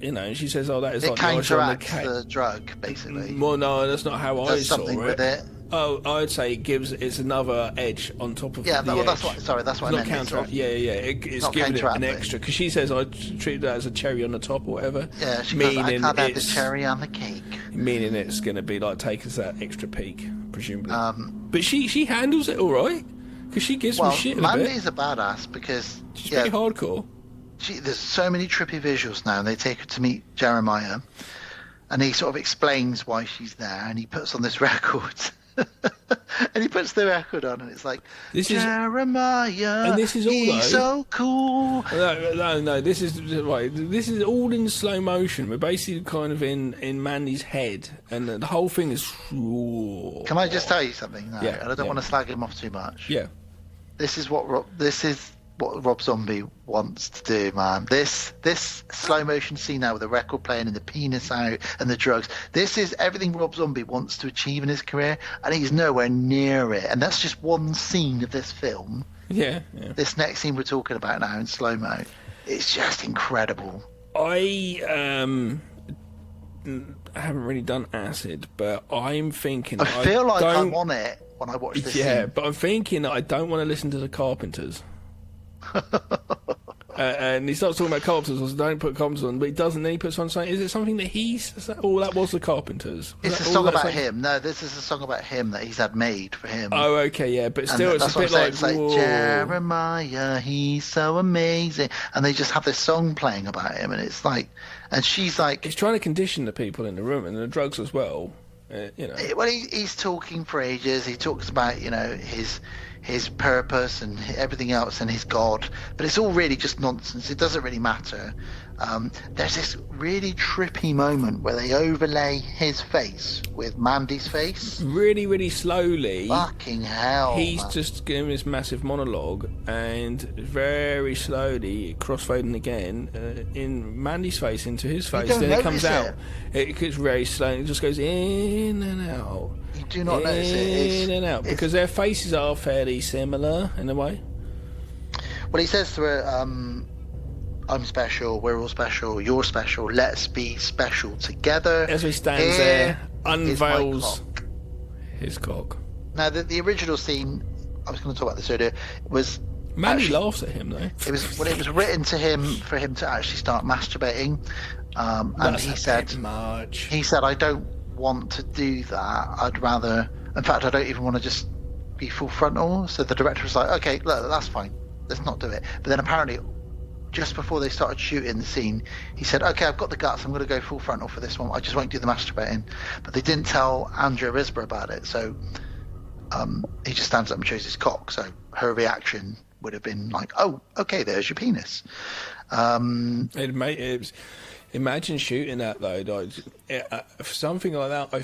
You know, she says, "Oh, that is It like the icing on the counteracts cake." the drug, basically. Well, no, that's not how I Does saw something it. with it. Oh, I'd say it's another edge on top of Yeah, the well, edge. that's what. Sorry, that's what It's I not meant. counteract. Yeah. It's not giving it an counteracting. extra because she says I treat that as a cherry on the top or whatever. Yeah, she goes, I meaning can't have the it's cherry on the cake. meaning it's going to be like take us that extra peak, presumably. But she handles it all right because she gives Well, me shit in a bit. Mandy's a badass because She's pretty hardcore. There's so many trippy visuals now, and they take her to meet Jeremiah, and he sort of explains why she's there, and he puts on this record. And he puts the record on, and it's like, This is- Jeremiah, and this is all, he's though. so cool. No. This is right. This is all in slow motion. We're basically kind of in Mandy's head, and the whole thing is. Can I just tell you something now? Yeah, And I don't yeah. want to slag him off too much. Yeah. This is what Rob Zombie wants to do, man. This slow motion scene now with the record playing and the penis out and the drugs. This is everything Rob Zombie wants to achieve in his career, and he's nowhere near it. And that's just one scene of this film. Yeah. This next scene we're talking about now in slow mo, it's just incredible. I haven't really done acid, but I'm thinking. I feel like don't- I'm on it when I watch this Yeah, scene. but I'm thinking that I don't want to listen to the Carpenters. And he starts talking about carpenters. I said, don't put carpenters on, but he doesn't. Then he puts on something. Is it something that that was the carpenters? It's a song about him. No, this is a song about him that he's had made for him. Oh, okay, yeah, but still, it's a bit like, it's like Jeremiah, he's so amazing, and they just have this song playing about him, and it's like, and she's like, he's trying to condition the people in the room and the drugs as well. Well, he's talking for ages. He talks about his purpose and everything else and his God, but it's all really just nonsense. It doesn't really matter. There's this really trippy moment where they overlay his face with Mandy's face. Really, really slowly. Fucking hell. He's just giving this massive monologue, and very slowly, crossfading again, in Mandy's face into his face. Then it comes out. It gets very slow, and it just goes in and out. You do not notice it. In and out, because their faces are fairly similar in a way. Well, he says to her, I'm special, we're all special, you're special, let's be special together. As he stands there, unveils his cock. Now, the original scene, I was going to talk about this earlier, was... Mandy laughs at him, though. It was written to him for him to actually start masturbating. And he said, I don't want to do that. I'd rather... In fact, I don't even want to just be full frontal. So the director was like, okay, look, that's fine. Let's not do it. But then apparently... just before they started shooting the scene, he said, okay, I've got the guts, I'm going to go full frontal for this one, I just won't do the masturbating. But they didn't tell Andrea Risborough about it, so he just stands up and shows his cock, so her reaction would have been like, oh, okay, there's your penis. Imagine shooting that, though, like, something like that,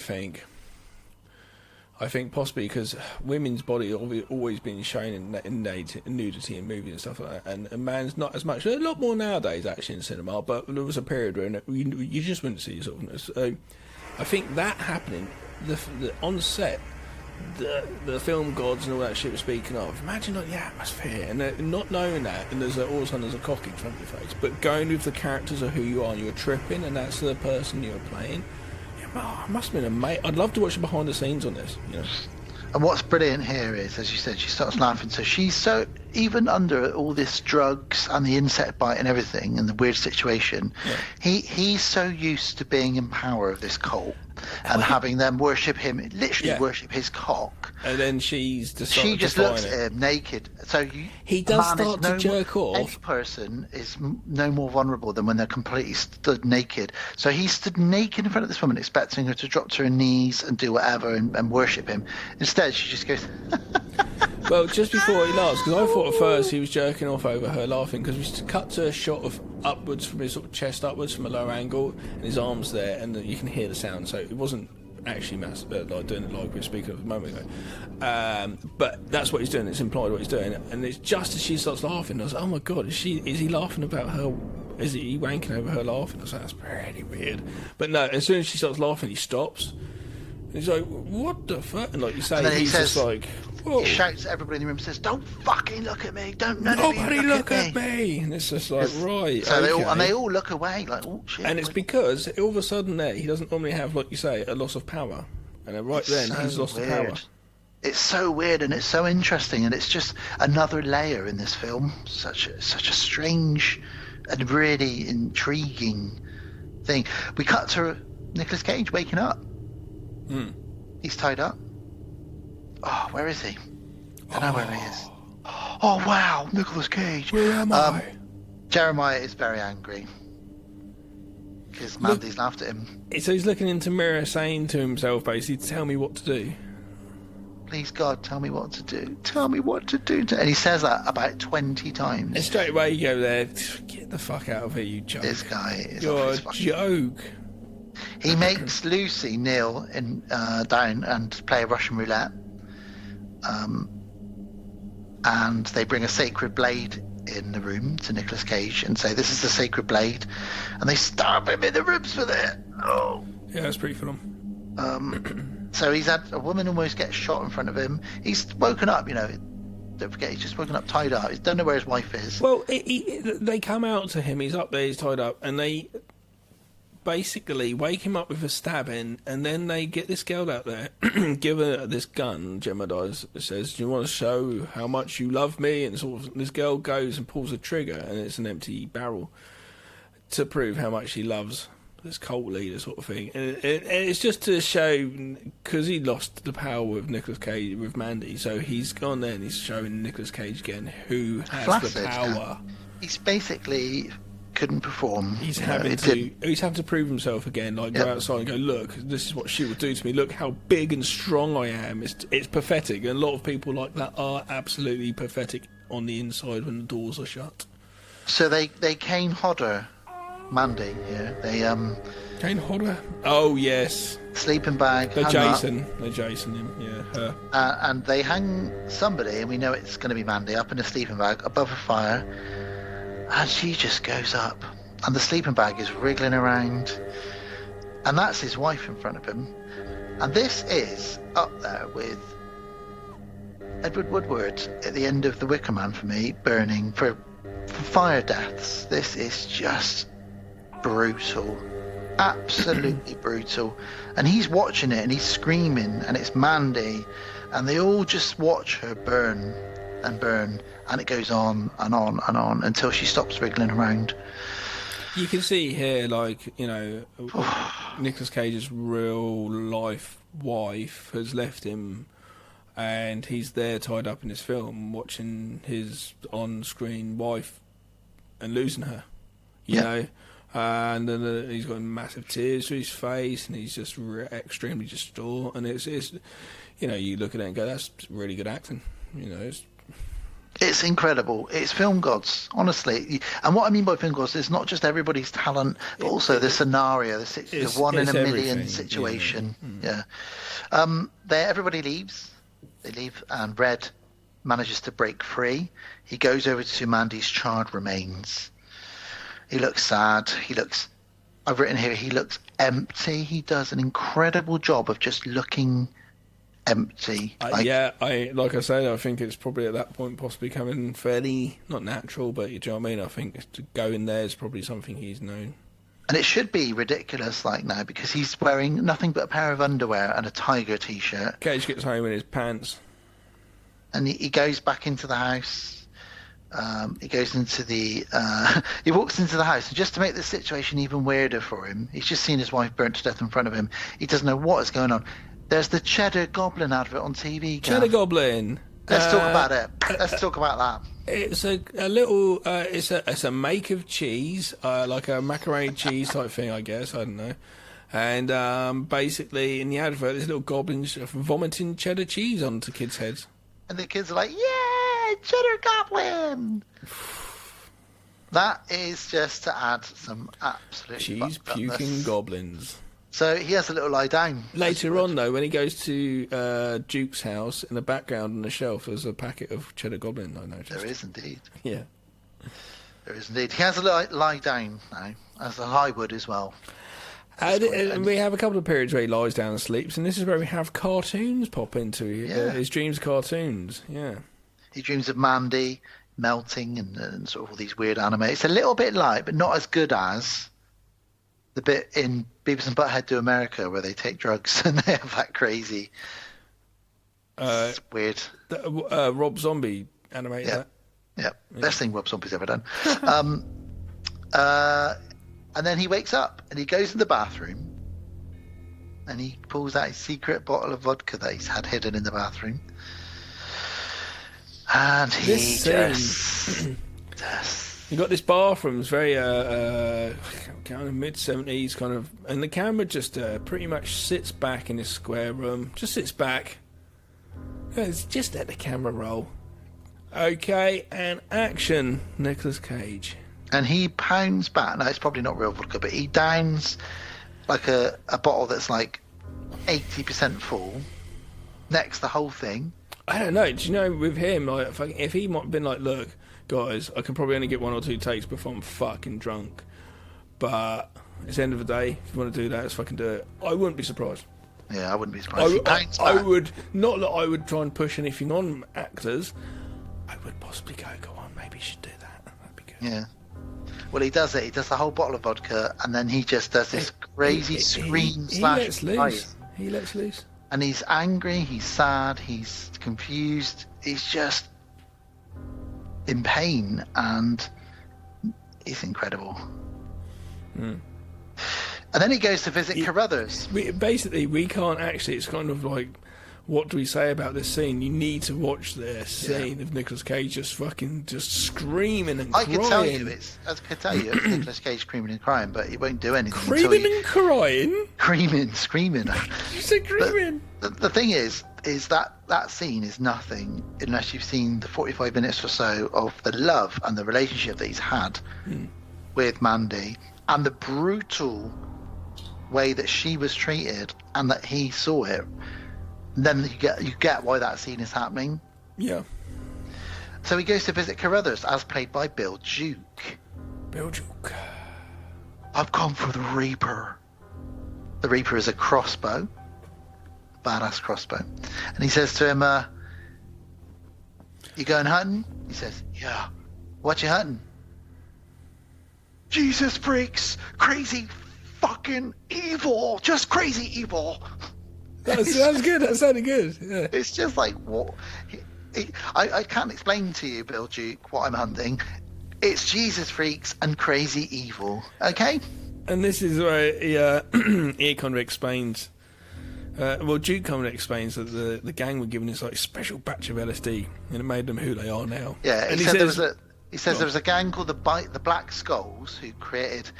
I think possibly because women's body have always been shown in nudity in movies and stuff like that, and a man's not as much. A lot more nowadays, actually, in cinema. But there was a period where you just wouldn't see sort of. So I think that happening, the on set, the film gods and all that shit we're speaking of. Imagine like the atmosphere and not knowing that, and all of a sudden there's a cock in front of your face, but going with the characters of who you are, and you're tripping, and that's the person you're playing. Oh, it must have been amazing. I'd love to watch the behind the scenes on this. And what's brilliant here is, as you said, she starts laughing. So she's so, even under all this drugs and the insect bite and everything and the weird situation, he's so used to being in power of this cult and having them worship him, literally worship his cock. And then she just looks at him naked. So he does start to jerk off. Any person is no more vulnerable than when they're completely stood naked. So he stood naked in front of this woman, expecting her to drop to her knees and do whatever and worship him. Instead, she just goes... Well, just before he laughs, because I thought at first he was jerking off over her laughing, because we cut to a shot of upwards from his sort of chest upwards from a lower angle, and his arms there, and you can hear the sound. So it wasn't actually like doing it like we were speaking of a moment ago. But that's what he's doing. It's implied what he's doing, and it's just as she starts laughing, I was like, oh my god, is he laughing about her? Is he wanking over her laughing? I was like, that's pretty weird. But no, as soon as she starts laughing, he stops. And he's like, what the fuck? And like you say, he's just like, whoa. He shouts at everybody in the room and says, don't fucking look at me. Nobody look at me. And it's just like, right. So they all look away like, oh shit. And it's because all of a sudden there, he doesn't normally have, like you say, a loss of power. And then he's lost the power. It's so weird and it's so interesting, and it's just another layer in this film. Such a strange and really intriguing thing. We cut to Nicolas Cage waking up. He's tied up. Oh, where is he? I don't know where he is. Oh, wow, Nicolas Cage. Where am I? Jeremiah is very angry because Mandy's laughed at him. So he's looking into the mirror saying to himself, basically, tell me what to do. Please, God, tell me what to do. Tell me what to do. And he says that about 20 times. And straight away you go there, get the fuck out of here, you joke. This guy is You're a joke. He makes Lucy kneel down and play Russian roulette. And they bring a sacred blade in the room to Nicolas Cage and say, this is the sacred blade. And they stab him in the ribs with it. Oh. Yeah, that's pretty fun. So he's had a woman almost get shot in front of him. He's woken up, don't forget, he's just woken up tied up. He don't know where his wife is. Well, they come out to him. He's up there, he's tied up, and they basically wake him up with a stabbing, and then they get this girl out there, give her this gun. Gemma dies, says, "Do you want to show how much you love me?" And sort of, this girl goes and pulls a trigger, and it's an empty barrel to prove how much she loves this cult leader sort of thing. And it's just to show, because he lost the power with Nicolas Cage, with Mandy, so he's gone there and he's showing Nicolas Cage again who has Flaccid, the power. He's basically couldn't perform. He's having to prove himself again. Like, go outside and go, look, this is what she would do to me. Look how big and strong I am. It's pathetic. And a lot of people like that are absolutely pathetic on the inside when the doors are shut. So they Kane Hodder Mandy. Yeah, they Kane Hodder. Oh yes. Sleeping bag. They Jason him. Yeah, her. And they hang somebody, and we know it's going to be Mandy, up in a sleeping bag above a fire. And she just goes up, and the sleeping bag is wriggling around, and that's his wife in front of him. And this is up there with Edward Woodward at the end of The Wicker Man for me, burning for fire deaths. This is just brutal, absolutely brutal. And he's watching it, and he's screaming, and it's Mandy, and they all just watch her burn and burn, and it goes on and on and on until she stops wriggling around. You can see here, like, you know, Nicolas Cage's real life wife has left him, and he's there tied up in his film watching his on-screen wife and losing her, you know. And then he's got massive tears to his face, and he's just extremely distraught. And it's, you know, you look at it and go, that's really good acting, you know. It's incredible. It's film gods, honestly. And what I mean by film gods is not just everybody's talent, but also the scenario, the one in a million situation. Yeah. Everybody leaves. They leave, and Red manages to break free. He goes over to Mandy's charred remains. He looks sad. I've written here, he looks empty. He does an incredible job of just looking empty. Like I said, I think it's probably at that point possibly coming fairly, not natural, but you know what I mean? I think to go in there is probably something he's known. And it should be ridiculous like now, because he's wearing nothing but a pair of underwear and a Tiger t-shirt. Cage gets home in his pants. And he goes back into the house. He goes into the... he walks into the house, and just to make the situation even weirder for him, he's just seen his wife burnt to death in front of him. He doesn't know what is going on. There's the Cheddar Goblin advert on TV. Cheddar Goblin. Let's talk about it. Let's talk about that. It's a little. It's a make of cheese, like a macaroni cheese type thing, I guess. I don't know. And basically, in the advert, there's little goblins vomiting cheddar cheese onto kids' heads. And the kids are like, "Yeah, Cheddar Goblin." That is just to add some absolute cheese puking goblins. So he has a little lie down. Later on, though, when he goes to Duke's house, in the background on the shelf, there's a packet of Cheddar Goblin, I noticed. There is indeed. Yeah. There is indeed. He has a lie down now, as I would as well. And we have a couple of periods where he lies down and sleeps, and this is where we have cartoons pop into his dreams cartoons. Yeah. He dreams of Mandy melting and sort of all these weird anime. It's a little bit light, but not as good as the bit in Beavis and Butthead Do America where they take drugs and they have that crazy it's weird Rob Zombie animated that. Yeah, best thing Rob Zombie's ever done. And then he wakes up and he goes in the bathroom and he pulls out his secret bottle of vodka that he's had hidden in the bathroom, and he just you got this bathroom, it's very kind of mid-70s kind of, and the camera just pretty much sits back in this square room, just sits back. It's just let the camera roll. Okay, and action, Nicolas Cage. And he pounds back. Now, it's probably not real vodka, but he downs like a bottle that's like 80% full, necks the whole thing. I don't know. Do you know, with him, like, if he might have been like, look, guys, I can probably only get 1 or 2 takes before I'm fucking drunk. But it's the end of the day. If you want to do that, let's fucking do it. I wouldn't be surprised. Yeah, I wouldn't be surprised. I would, not that I would try and push anything on actors. I would possibly go on, maybe you should do that. That'd be good. Yeah. Well, he does it. He does the whole bottle of vodka, and then he just does this crazy scream He slash lets loose. cry. He lets loose. And he's angry, he's sad, he's confused, he's just in pain, and it's incredible. And then he goes to visit Carruthers. We can't actually. It's kind of like, what do we say about this scene? You need to watch this scene of Nicolas Cage just screaming and crying. I could tell you it's Nicolas Cage screaming and crying, but he won't do anything. Screaming and crying? Screaming. You said screaming. The thing is that scene is nothing unless you've seen the 45 minutes or so of the love and the relationship that he's had with Mandy, and the brutal way that she was treated and that he saw it. Then you get why that scene is happening. Yeah. So he goes to visit Carruthers, as played by Bill Duke. Bill Duke. I've gone for the Reaper. The Reaper is a crossbow. Badass crossbow. And he says to him, you going hunting? He says, yeah. What you hunting? Jesus freaks. Crazy fucking evil. Just crazy evil. That sounds good. That sounded good. Yeah. It's just like, what? I can't explain to you, Bill Duke, what I'm hunting. It's Jesus freaks and crazy evil. Okay? And this is where he kind of explains. Duke kind of explains that the gang were given this like special batch of LSD, and it made them who they are now. Yeah, and he says there was a gang called the Black Skulls who created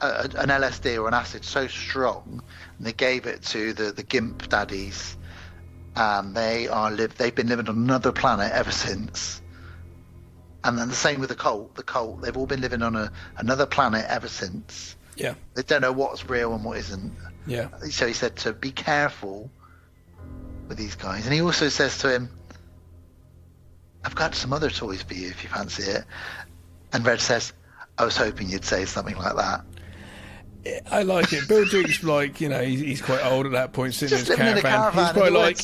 an LSD or an acid so strong, and they gave it to the Gimp daddies, and they've been living on another planet ever since. And then the same with the cult. The cult, they've all been living on another planet ever since. Yeah. They don't know what's real and what isn't. Yeah. So he said to be careful with these guys. And he also says to him, I've got some other toys for you if you fancy it. And Red says, I was hoping you'd say something like that. I like it. Bill Duke's like, he's quite old at that point, sitting Just in his living in a caravan. He's quite like,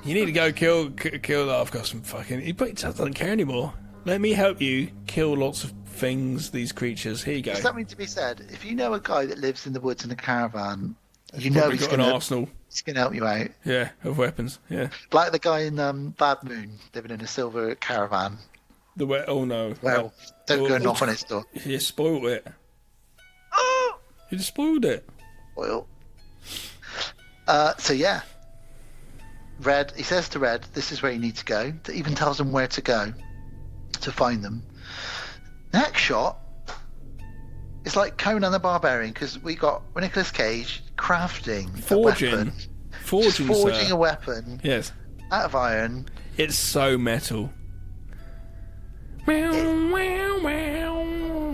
you need to go kill that. I've got some fucking... He doesn't care anymore. Let me help you kill lots of things, these creatures. Here you go. There's something to be said. If you know a guy that lives in the woods in a caravan, he's going to help you out. Yeah, of weapons. Yeah. Like the guy in Bad Moon, living in a silver caravan. Oh no. Well, don't go knock on his door. You spoiled it. Oh! You just spoiled it. Well. So yeah. Red, he says to Red, this is where you need to go. That even tells him where to go to find them. Next shot, it's like Conan the Barbarian, because we got Nicolas Cage crafting a weapon. Forging a weapon. Yes. Out of iron. It's so metal.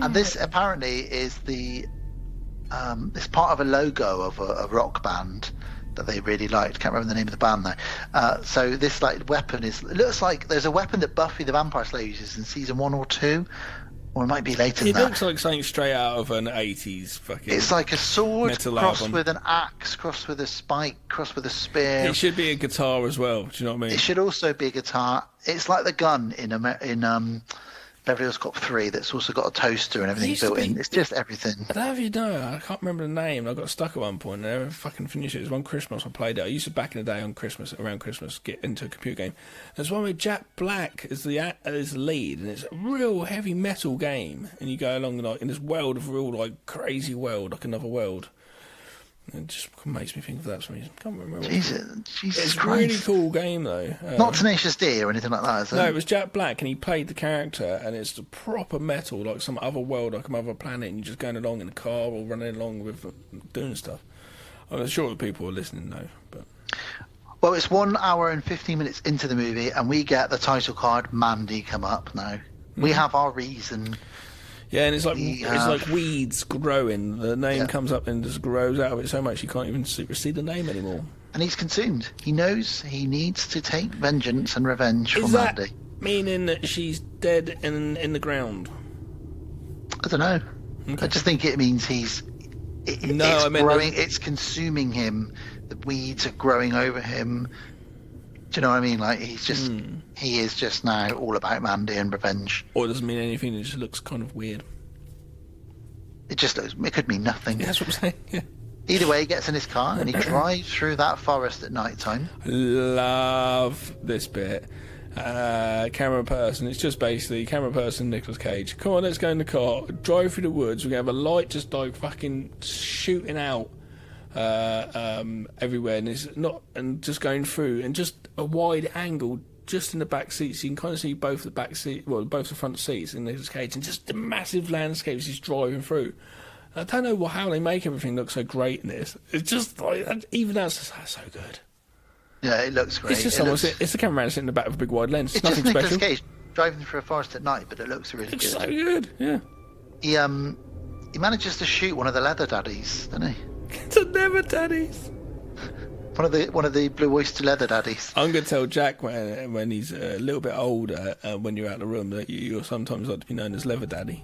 And this apparently is it's part of a logo of a rock band that they really liked. Can't remember the name of the band though. So this weapon it looks like there's a weapon that Buffy the Vampire Slayer uses in season 1 or 2, or it might be later than that. It looks like something straight out of an 80s fucking... It's like a sword crossed album. with an axe, crossed with a spike, crossed with a spear. It should be a guitar as well, do you know what I mean? It should also be a guitar. It's like the gun in Beverly Hills Cop 3 that's also got a toaster and everything built in. It's just everything. I don't know if you know, I can't remember the name. I got stuck at one point and I never fucking finished it. It was one Christmas I played it. I used to back in the day around Christmas, get into a computer game. There's one with Jack Black as the lead, and it's a real heavy metal game. And you go along in this world of real crazy world, like another world. It just makes me think of that for some reason. Can't remember. Jesus it's Christ. a really cool game though. Not Tenacious D or anything like that, is it? No, it was Jack Black, and he played the character, and it's the proper metal, like some other world, like some other planet, and you're just going along in a car or running along with doing stuff. I'm sure the people are listening though, but. Well, it's 1 hour and 15 minutes into the movie, and we get the title card Mandy come up now. We have our reason. Yeah, and it's like weeds growing. The name comes up and just grows out of it so much you can't even see the name anymore. And he's consumed. He knows he needs to take vengeance and revenge for Mandy. Meaning that she's dead in the ground? I don't know. Okay. I just think it means it's consuming him. The weeds are growing over him. Do you know what I mean? Like he is just now all about Mandy and revenge. Or it doesn't mean anything. It just looks kind of weird. It could mean nothing. Yeah, that's what I'm saying. Yeah. Either way, he gets in his car and he drives through that forest at night time. Love this bit. Camera person. It's just basically camera person, Nicolas Cage. Come on, let's go in the car. Drive through the woods. We're gonna have a light just like fucking shooting out everywhere, and just going through, and just a wide angle. Just in the back seats, so you can kind of see both the front seats in Nicolas Cage, and just the massive landscapes he's driving through. I don't know how they make everything look so great in this. It's just like, even that's so good. Yeah, it looks great. It's just it's the cameraman sitting in the back of a big wide lens. It's nothing just special. Nicolas Cage driving through a forest at night, but it looks really good. It's so good, yeah. He manages to shoot one of the leather daddies, doesn't he? It's a leather daddies. One of the blue oyster leather daddies. I'm going to tell Jack when he's a little bit older, when you're out of the room, that you'll sometimes like to be known as leather daddy.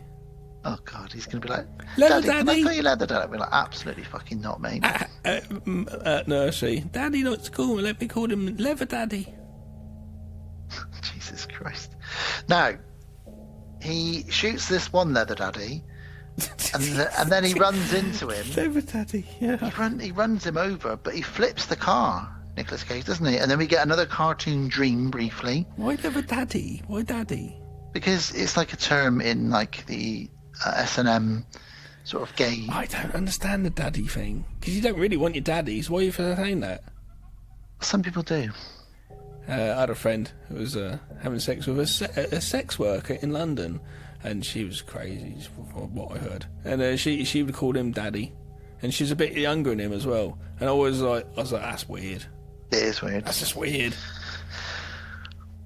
Oh God, he's going to be like, leather daddy. Can I daddy? call you leather daddy? I'll be like, absolutely fucking not, mate. Nursery, Daddy likes to call me. Let me call him leather daddy. Jesus Christ! Now he shoots this one leather daddy. And then he runs into him. Leather daddy, yeah. He runs him over, but he flips the car, Nicolas Cage, doesn't he? And then we get another cartoon dream briefly. Why leather daddy? Why daddy? Because it's like a term in like the S&M sort of gay. I don't understand the daddy thing, because you don't really want your daddies. Why are you saying that? Some people do. I had a friend who was having sex with a sex worker in London. And she was crazy, from what I heard. And she would call him daddy, and she's a bit younger than him as well. And I was like, that's weird. It is weird. That's just weird.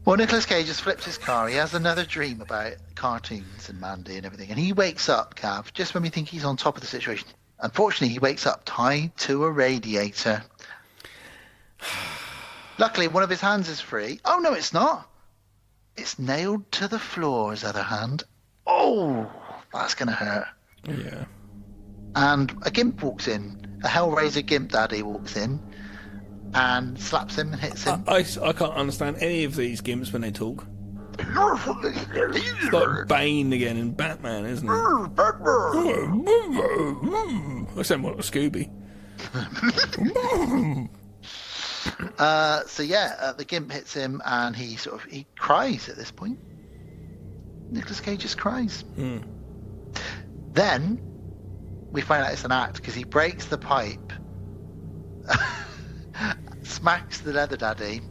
Well, Nicolas Cage just flips his car. He has another dream about cartoons and Mandy and everything. And he wakes up, Cav, just when we think he's on top of the situation. Unfortunately, he wakes up tied to a radiator. Luckily, one of his hands is free. Oh, no, it's not. It's nailed to the floor, his other hand. Oh, that's going to hurt. Yeah. And a gimp walks in. A Hellraiser gimp daddy walks in and slaps him and hits him. I can't understand any of these gimps when they talk. It's like Bane again in Batman, isn't it? I sound like Scooby. The gimp hits him and he cries at this point. Nicolas Cage just cries. Then we find out it's an act because he breaks the pipe, smacks the leather daddy,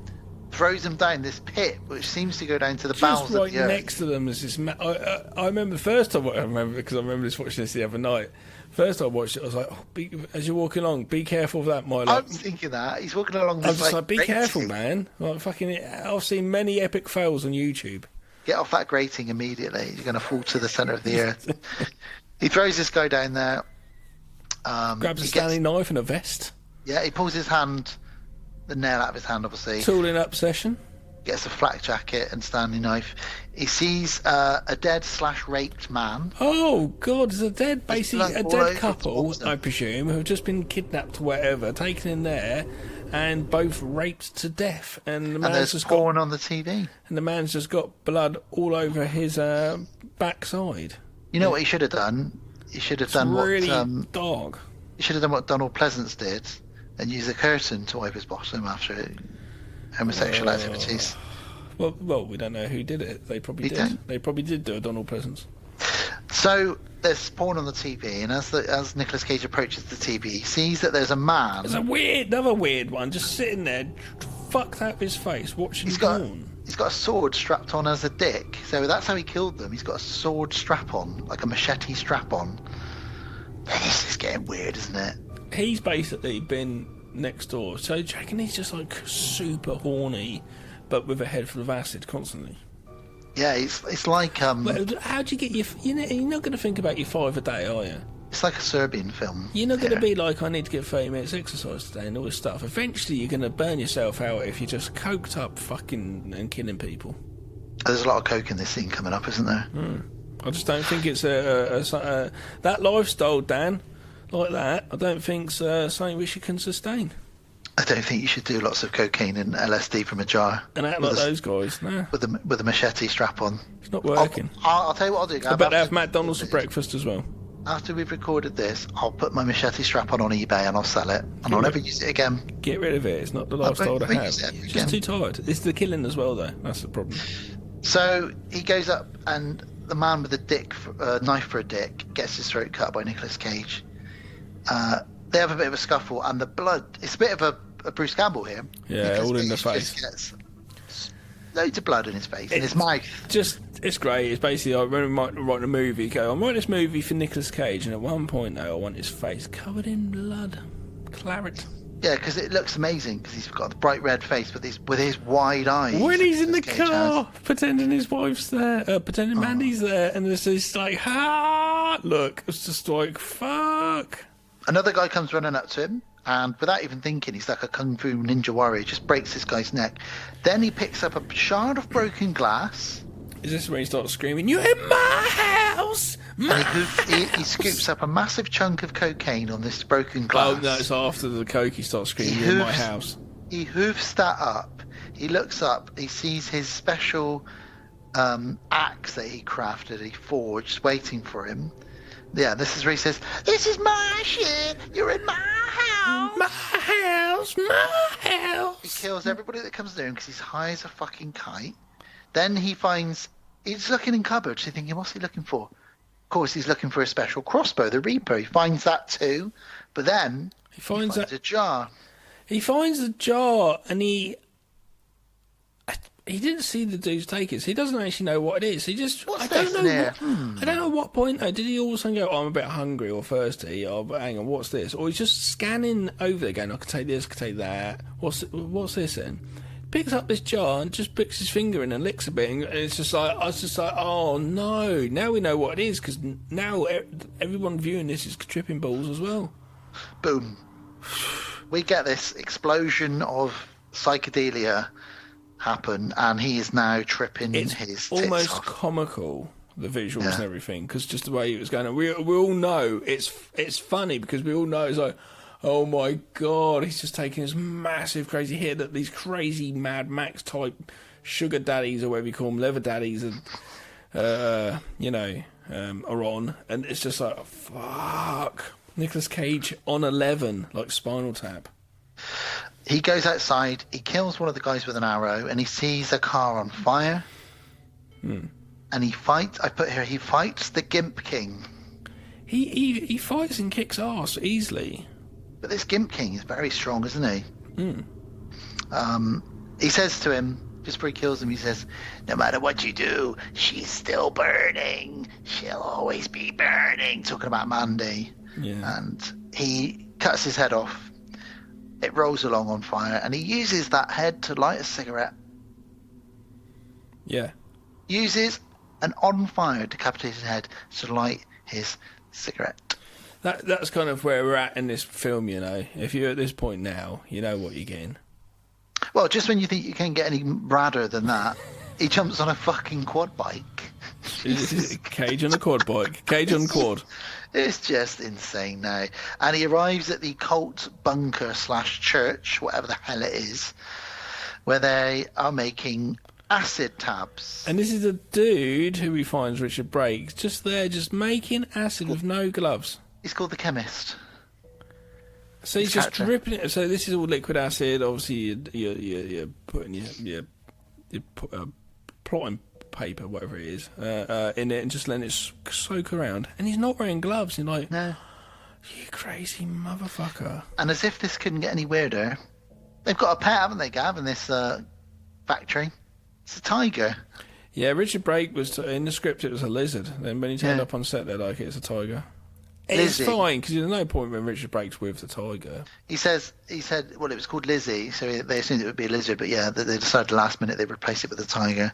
throws him down this pit which seems to go down to the bowels of the earth. Just right next to them is this. I remember the first time because I remember watching this the other night. First time I watched it, I was like, as you're walking along, be careful of that, my love. I was thinking that. He's walking along this I was just like, be careful, man. Like, I've seen many epic fails on YouTube. Get off that grating immediately. You're going to fall to the centre of the earth. He throws this guy down there. Grabs a Stanley knife and a vest. Yeah, he pulls his hand, the nail out of his hand, obviously. Tooling up session. Gets a flak jacket and Stanley knife. He sees a dead/raped man. Oh God! It's a dead couple, I presume, who have just been kidnapped or whatever, taken in there, and both raped to death. And the man's just porn on the TV. And the man's just got blood all over his backside. You know what he should have done? He should have done really what dog. He should have done what Donald Pleasance did, and used a curtain to wipe his bottom after homosexual activities. Well, we don't know who did it. They probably did. They probably did do a Donald Pleasance. So there's porn on the TV, and as Nicolas Cage approaches the TV, he sees that there's a man. There's another weird one, just sitting there, fucked out of his face, watching porn. He's got a sword strapped on as a dick, so that's how he killed them. He's got a sword strap on, like a machete strap on. This is getting weird, isn't it? He's basically been next door. So do you reckon he's just like super horny, but with a head full of acid constantly? Yeah, it's like Well, how do you get you're not going to think about your 5 a day, are you? It's like a Serbian film. You're not going to be like, I need to get 30 minutes exercise today and all this stuff. Eventually you're going to burn yourself out if you're just coked up fucking and killing people. There's a lot of coke in this scene coming up, isn't there? I just don't think it's that lifestyle, Dan, like that, I don't think's something we can sustain. I don't think you should do lots of cocaine and LSD from a jar. And act like those guys, no. With a machete strap on. It's not working. I'll tell you what I'll do. I bet they have McDonald's for breakfast as well. After we've recorded this, I'll put my machete strap on eBay and I'll sell it, and I'll never use it again. Get rid of it. It's not the lifestyle to have. It's just too tired. It's the killing as well, though. That's the problem. So he goes up, and the man with the knife for a dick gets his throat cut by Nicolas Cage. They have a bit of a scuffle, and the blood. It's a bit of a Bruce Campbell here. Yeah, all in the face. Gets loads of blood in his face, in his mouth. It's great. It's basically, I remember writing a movie. I'm writing this movie for Nicolas Cage, and at one point, though, I want his face covered in blood, claret. Yeah, because it looks amazing, because he's got the bright red face with his wide eyes. When he's in the car, pretending his wife's there, pretending Mandy's there, and there's this like, look, it's just like, fuck. Another guy comes running up to him, and without even thinking, he's like a kung fu ninja warrior, just breaks this guy's neck. Then he picks up a shard of broken glass. Is this when he starts screaming, "You're in my house!" And he scoops up a massive chunk of cocaine on this broken glass. Oh, no, it's after the coke he starts screaming, "You're in my house." He hoofs that up. He looks up. He sees his special axe that he crafted, he forged, waiting for him. Yeah, this is where he says, "This is my shit. You're in my house. My house. My house." He kills everybody that comes near him because he's high as a fucking kite. Then he's looking in cupboards, he's thinking, what's he looking for? Of course, he's looking for a special crossbow, the Reaper. He finds that too, but then he finds a jar. He finds the jar, and he didn't see the dudes take it, so he doesn't actually know what it is. He just, I don't know what point though. Did he all of a sudden go, "I'm a bit hungry or thirsty"? Oh, but hang on, what's this? Or he's just scanning over there, going, "I can take this, I can take that. What's this then?" Picks up this jar and just puts his finger in and licks a bit, and it's just like, I was just like, oh no, now we know what it is, because now everyone viewing this is tripping balls as well. Boom. We get this explosion of psychedelia happen, and he is now tripping his tits almost off. Comical, the visuals and everything, because just the way it was going on. We all know it's funny, because we all know it's like, oh my god, he's just taking this massive crazy hit that these crazy Mad Max type sugar daddies, or whatever you call them, leather daddies, are on, and it's just like, fuck. Nicolas Cage on 11, like Spinal Tap. He goes outside, he kills one of the guys with an arrow, and he sees a car on fire. And he fights, he fights the Gimp King. He fights and kicks ass easily. But this Gimp King is very strong, isn't he? He says to him, just before he kills him, he says, "No matter what you do, she's still burning. She'll always be burning." Talking about Mandy. Yeah. And he cuts his head off. It rolls along on fire, and he uses that head to light a cigarette. Yeah. Uses an on-fire decapitated head to light his cigarette. That's kind of where we're at in this film, you know. If you're at this point now, you know what you're getting. Well, just when you think you can't get any radder than that, he jumps on a fucking quad bike. Cage on a quad bike. Cage on quad. It's just insane now. And he arrives at the cult bunker / church, whatever the hell it is, where they are making acid tabs. And this is a dude who he finds, Richard Brake, just there, just making acid with no gloves. He's called the chemist. So he's just dripping it. So this is all liquid acid. Obviously, you're putting your plotting paper, whatever it is, in it, and just letting it soak around. And he's not wearing gloves. You're like, no, you crazy motherfucker. And as if this couldn't get any weirder, they've got a pet, haven't they, Gav, in this factory? It's a tiger. Yeah, Richard Brake was in the script. It was a lizard. Then when he turned up on set, they're like, it's a tiger. Lizzie. It's fine, because there's no point when Richard Brake's with the tiger. He said, well, it was called Lizzie, so they assumed it would be a lizard, but yeah, they decided last minute they replaced it with a tiger.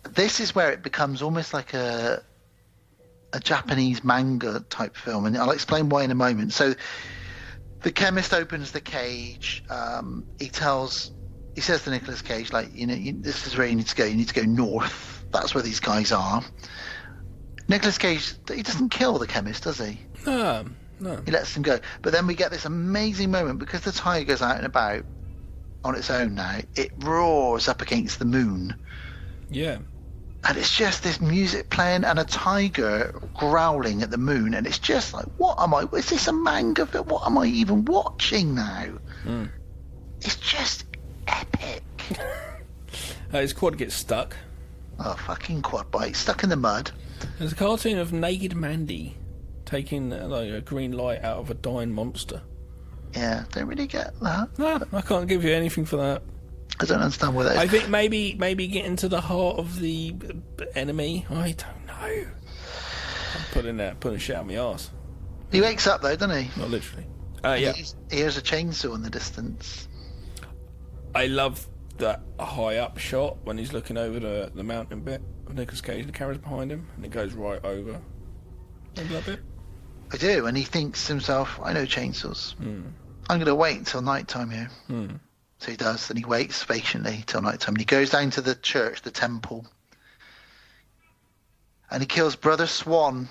This is where it becomes almost like a Japanese manga type film, and I'll explain why in a moment. So the chemist opens the cage. He says to Nicolas Cage, like, this is where you need to go. You need to go north. That's where these guys are. Nicolas Cage, he doesn't kill the chemist, does he? No. He lets him go. But then we get this amazing moment, because the tiger's out and about on its own now. It roars up against the moon. Yeah. And it's just this music playing and a tiger growling at the moon, and it's just like, what am I? Is this a manga film? What am I even watching now? It's just epic. His quad gets stuck. Oh, fucking quad bike stuck in the mud. There's a cartoon of naked Mandy taking like a green light out of a dying monster. Yeah, don't really get that. No, I can't give you anything for that. I don't understand what that is. I think maybe getting to the heart of the enemy. I don't know. I'm putting shit out my arse. He wakes up though, doesn't he? Not literally. Yeah. He hears a chainsaw in the distance. I love that high up shot when he's looking over the mountain bit of Nicolas Cage. The camera's behind him and it goes right over. Remember that bit? I do, and he thinks to himself, I know chainsaws. I'm going to wait until night time here. So he does, and he waits patiently till night time. And he goes down to the church, the temple, and he kills Brother Swan.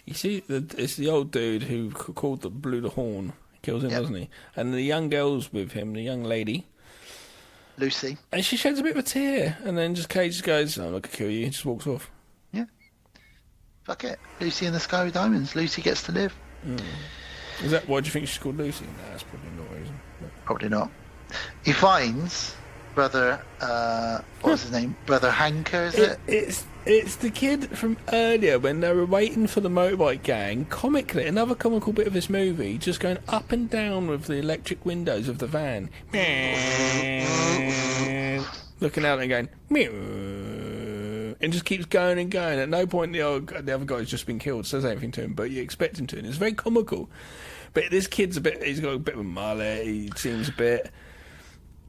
You see, it's the old dude who blew the horn. He kills him, doesn't he? And the young girl's with him, the young lady. Lucy. And she sheds a bit of a tear, and then Cage just goes, I'm not going to kill you, and just walks off. Yeah. Fuck it. Lucy in the Sky with Diamonds. Lucy gets to live. Is that why do you think she's called Lucy? No, that's probably not the reason. Probably not. He finds Brother, what's his name? Brother Hanker, is it? It's the kid from earlier when they were waiting for the motorbike gang. Comically, another comical bit of this movie, just going up and down with the electric windows of the van. Looking out and going, and just keeps going and going. At no point the other guy's just been killed, says anything to him, but you expect him to, and it's very comical. But this kid's he's got a bit of a mullet, he seems a bit...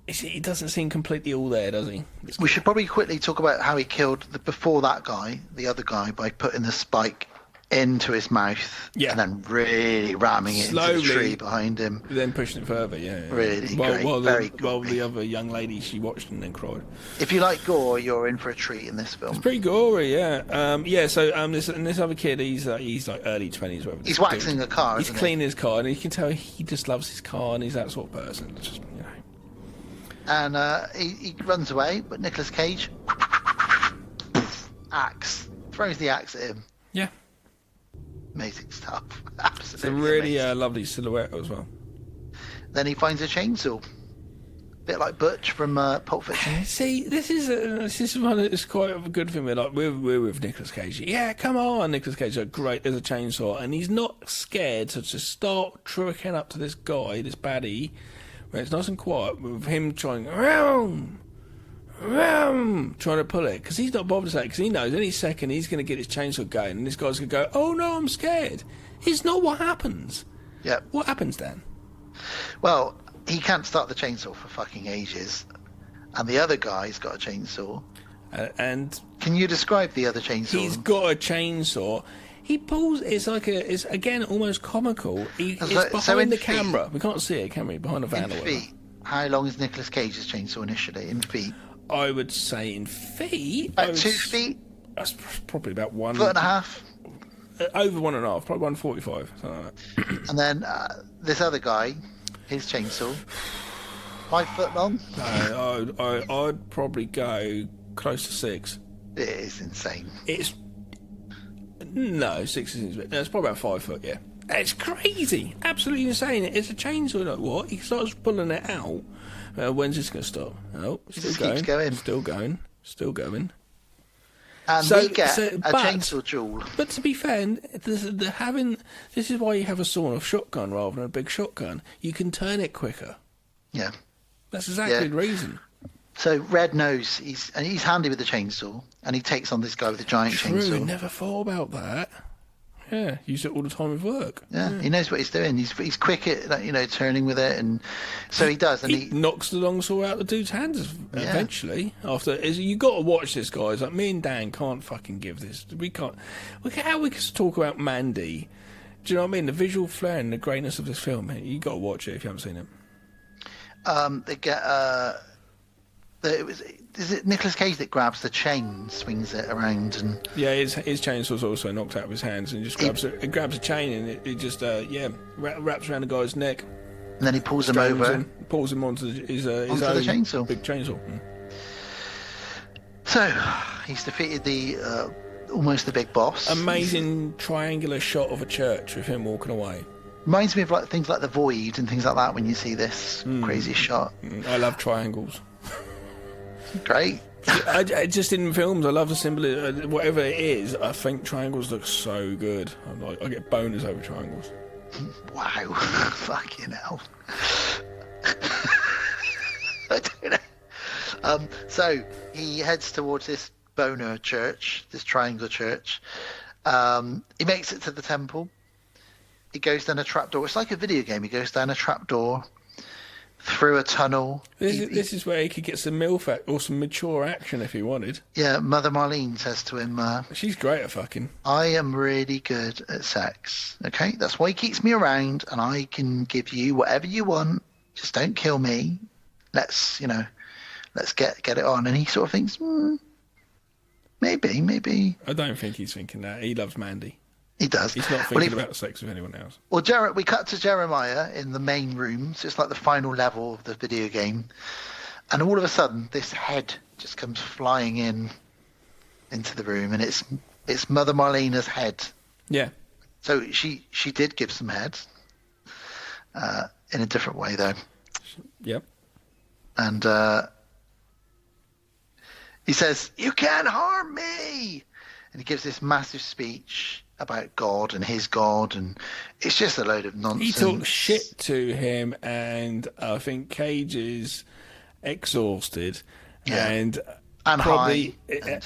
He doesn't seem completely all there, does he? We should probably quickly talk about how he killed before that guy, the other guy, by putting the spike into his mouth and then really ramming it into the tree behind him. Then pushing it further, Really great. While the other young lady, she watched and then cried. If you like gore, you're in for a treat in this film. It's pretty gory, yeah. So this other kid, he's like early 20s, whatever. He's waxing a car, He's cleaning his car, and you can tell he just loves his car, and he's that sort of person. It's just, And he runs away, but Nicolas Cage throws the axe at him. Yeah. Amazing stuff. Absolutely. It's a really lovely silhouette as well. Then he finds a chainsaw. A bit like Butch from Pulp Fiction. See, this is one that's quite a good thing. We're with Nicolas Cage. Yeah, come on, Nicolas Cage. Great, there's a chainsaw, and he's not scared to just start trucking up to this guy, this baddie. Where it's nice and quiet, with him trying to pull it, because he's not bothered to say it, because he knows any second he's going to get his chainsaw going, and this guy's going to go, oh no, I'm scared. It's not what happens. Yeah. What happens then? Well, he can't start the chainsaw for fucking ages, and the other guy's got a chainsaw. And can you describe the other chainsaw? He's got a chainsaw. He pulls. It's again almost comical. It's behind the camera. We can't see it, can we? Behind the van. In feet. How long is Nicolas Cage's chainsaw initially? In feet. I would say in feet. About 2 feet. That's probably about 1 foot and a half. Over 1.5, probably 145. Something like that. And then this other guy, his chainsaw, 5 foot long. No, I'd probably go close to 6. It is insane. No, 6 is... It's probably about 5 foot, yeah. It's crazy. Absolutely insane. It's a chainsaw. Like, what? He starts pulling it out. When's this going to stop? Oh, still going. Keeps going. Still going. Still going. And we get a chainsaw duel. But to be fair, this is why you have a sawn-off shotgun rather than a big shotgun. You can turn it quicker. Yeah. That's exactly the reason. So Red knows he's handy with the chainsaw, and he takes on this guy with a giant chainsaw. True, never thought about that. Yeah, use it all the time with work. Yeah, he knows what he's doing. He's quick at turning with it, and so he does. And he knocks the long saw out the dude's hands eventually. You got to watch this, guys. Like me and Dan can't fucking give this. We can't. Look at how we can talk about Mandy. Do you know what I mean? The visual flair and the greatness of this film. You got to watch it if you haven't seen it. They get is it Nicolas Cage that grabs the chain, swings it around, and his chainsaw's also knocked out of his hands, and just grabs a chain, and it just wraps around the guy's neck, and then he pulls him over, pulls him onto his onto the chainsaw, big chainsaw. So he's defeated the almost the big boss. Amazing triangular shot of a church with him walking away. Reminds me of like things like the Void and things like that when you see this crazy shot. I love triangles. Great. I just in films, I love the symbol. Whatever it is, I think triangles look so good. I get boners over triangles. Wow. Fucking hell. I don't know. So he heads towards this boner church, this triangle church. He makes it to the temple. He goes down a trapdoor. It's like a video game. He goes down a trapdoor, through a tunnel. This is where he could get some MILF or some mature action if he wanted. Yeah, Mother Marlene says to him, she's great at fucking. I am really good at sex. Okay, that's why he keeps me around, and I can give you whatever you want. Just don't kill me. Let's get it on. And he sort of thinks, maybe. I don't think he's thinking that. He loves Mandy. He does. He's not thinking about sex with anyone else. Well, we cut to Jeremiah in the main room, so it's like the final level of the video game. And all of a sudden, this head just comes flying into the room, and it's Mother Marlena's head. Yeah. So she did give some head, in a different way though. Yep. And he says, "You can't harm me," and he gives this massive speech about God and his God, and it's just a load of nonsense. He talks shit to him, and I think Cage is exhausted, and probably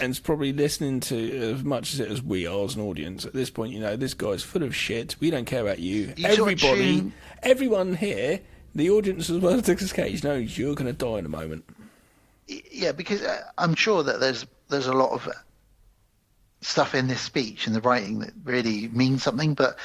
and's probably listening to as much as we are as an audience at this point. You know, this guy's full of shit. We don't care about you. Everyone here, the audience as well as Nicolas Cage, knows you're going to die in a moment. Yeah, because I'm sure that there's a lot of stuff in this speech and the writing that really means something, but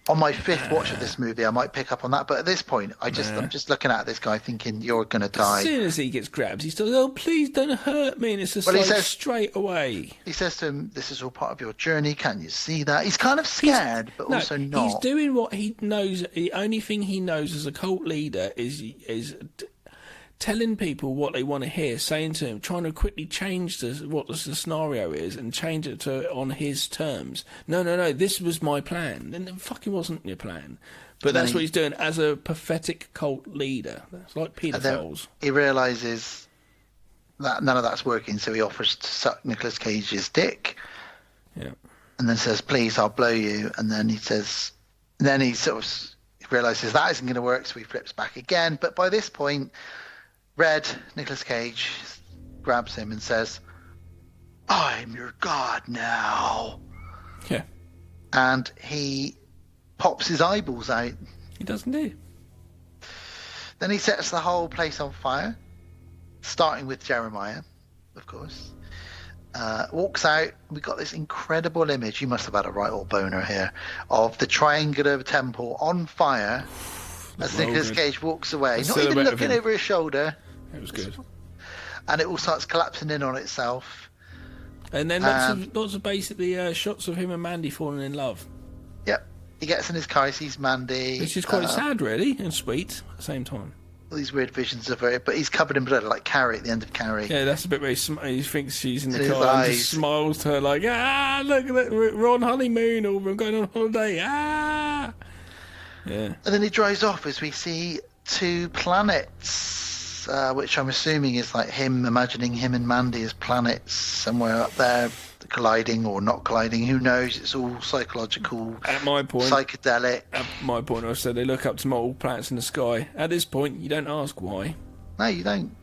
on my fifth watch of this movie I might pick up on that, but at this point I'm just looking at this guy thinking you're gonna die. As soon as he gets grabbed he still, oh please don't hurt me, and it's just he says, straight away he says to him, this is all part of your journey, can't you see that? He's kind of scared, but also not. He's doing what he knows. The only thing he knows as a cult leader is telling people what they want to hear, saying to him, trying to quickly change what the scenario is and change it to on his terms. No, this was my plan. And it fucking wasn't your plan. But that's what he's doing as a pathetic cult leader. That's like paedophiles. He realises that none of that's working, so he offers to suck Nicolas Cage's dick. Yeah. And then says, please, I'll blow you. And then he says, he sort of realises that isn't going to work, so he flips back again. But by this point, Nicolas Cage grabs him and says, I'm your god now. Yeah. And he pops his eyeballs out. He does indeed. Then he sets the whole place on fire, starting with Jeremiah, of course. Walks out. We got this incredible image. You must have had a right old boner here, of the triangular temple on fire as Nicolas Cage walks away, not even looking over his shoulder. It was good. And it all starts collapsing in on itself. And then lots of basically shots of him and Mandy falling in love. Yep. He gets in his car, he sees Mandy. Which is quite sad, really, and sweet at the same time. All these weird visions of her, but he's covered in blood, like Carrie at the end of Carrie. Yeah, that's a bit where he thinks she's in the car and just smiles to her like, look, we're on honeymoon, or we're going on holiday, Yeah. And then he drives off as we see two planets. Which I'm assuming is like him imagining him and Mandy as planets somewhere up there, colliding or not colliding. Who knows? It's all psychological. At my point, psychedelic. At my point, I said they look up to multiple planets in the sky. At this point, you don't ask why. No, you don't.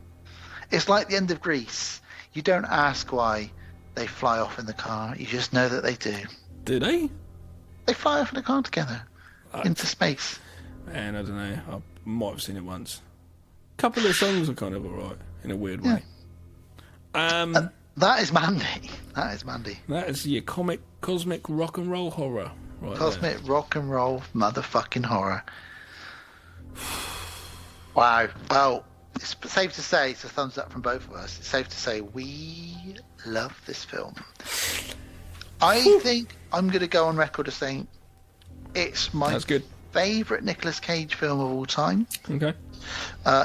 It's like the end of Grease. You don't ask why they fly off in the car. You just know that they do. Do they? They fly off in the car together into space. Man, I don't know. I might have seen it once. Couple of songs are kind of alright in a weird way. That is Mandy. That is your cosmic rock and roll horror. Right, cosmic rock and roll motherfucking horror. Wow. Well, it's safe to say, it's a thumbs up from both of us. It's safe to say we love this film. I think I'm going to go on record as saying it's my favourite Nicolas Cage film of all time. Okay.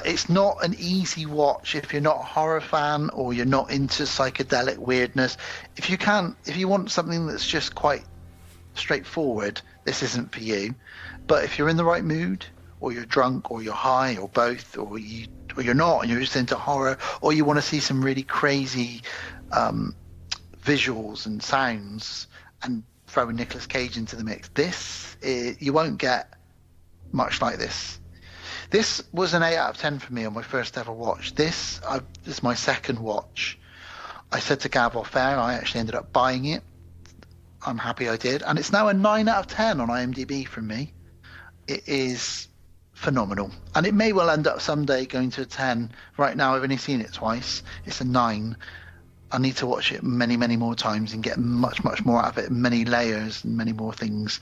It's not an easy watch if you're not a horror fan or you're not into psychedelic weirdness. If you want something that's just quite straightforward, this isn't for you. But if you're in the right mood, or you're drunk, or you're high, or both, or you're not, and you're just into horror, or you want to see some really crazy visuals and sounds, and throwing Nicolas Cage into the mix, you won't get much like this. This was an 8 out of 10 for me on my first ever watch. This is my second watch. I said to Gav off air, I actually ended up buying it. I'm happy I did. And it's now a 9 out of 10 on IMDb from me. It is phenomenal. And it may well end up someday going to a 10. Right now, I've only seen it twice. It's a 9. I need to watch it many, many more times and get much, much more out of it. Many layers and many more things.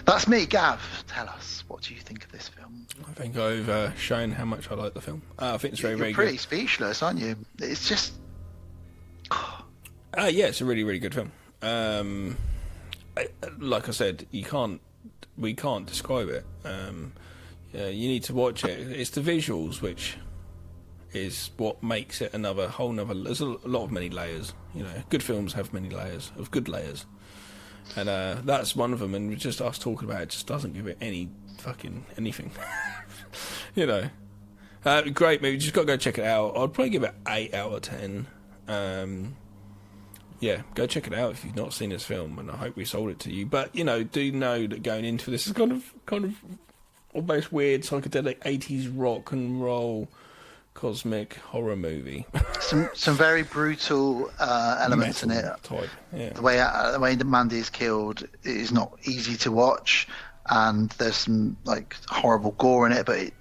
That's me. Gav, tell us, what do you think of this film? I think I've shown how much I like the film. I think it's very, very good. You're pretty speechless, aren't you? It's just... yeah, it's a really, really good film. Like I said, we can't describe it. You need to watch it. It's the visuals which is what makes it there's a lot of many layers. Good films have many layers of good layers, and that's one of them. And just us talking about it just doesn't give it any fucking anything. Great movie. Just got to go check it out. I'd probably give it 8 out of 10. Yeah, go check it out if you've not seen this film, and I hope we sold it to you. But do know that going into this is kind of almost weird psychedelic 80s rock and roll cosmic horror movie. some very brutal elements in it. Type, yeah. The way that Mandy is killed is not easy to watch, and there's some horrible gore in it. But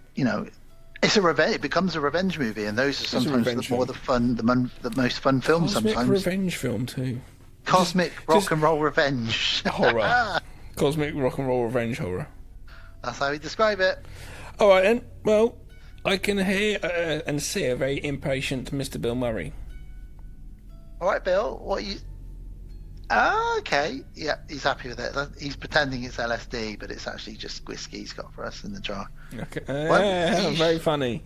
it's a revenge. It becomes a revenge movie, and those are sometimes the most fun films. Cosmic sometimes revenge film too. Cosmic rock and roll revenge horror. Cosmic rock and roll revenge horror. That's how we describe it. All right then. Well, I can hear and see a very impatient Mr. Bill Murray. All right, Bill. What you? Okay. Yeah, he's happy with it. He's pretending it's LSD, but it's actually just whiskey he's got for us in the jar. Okay. Very funny.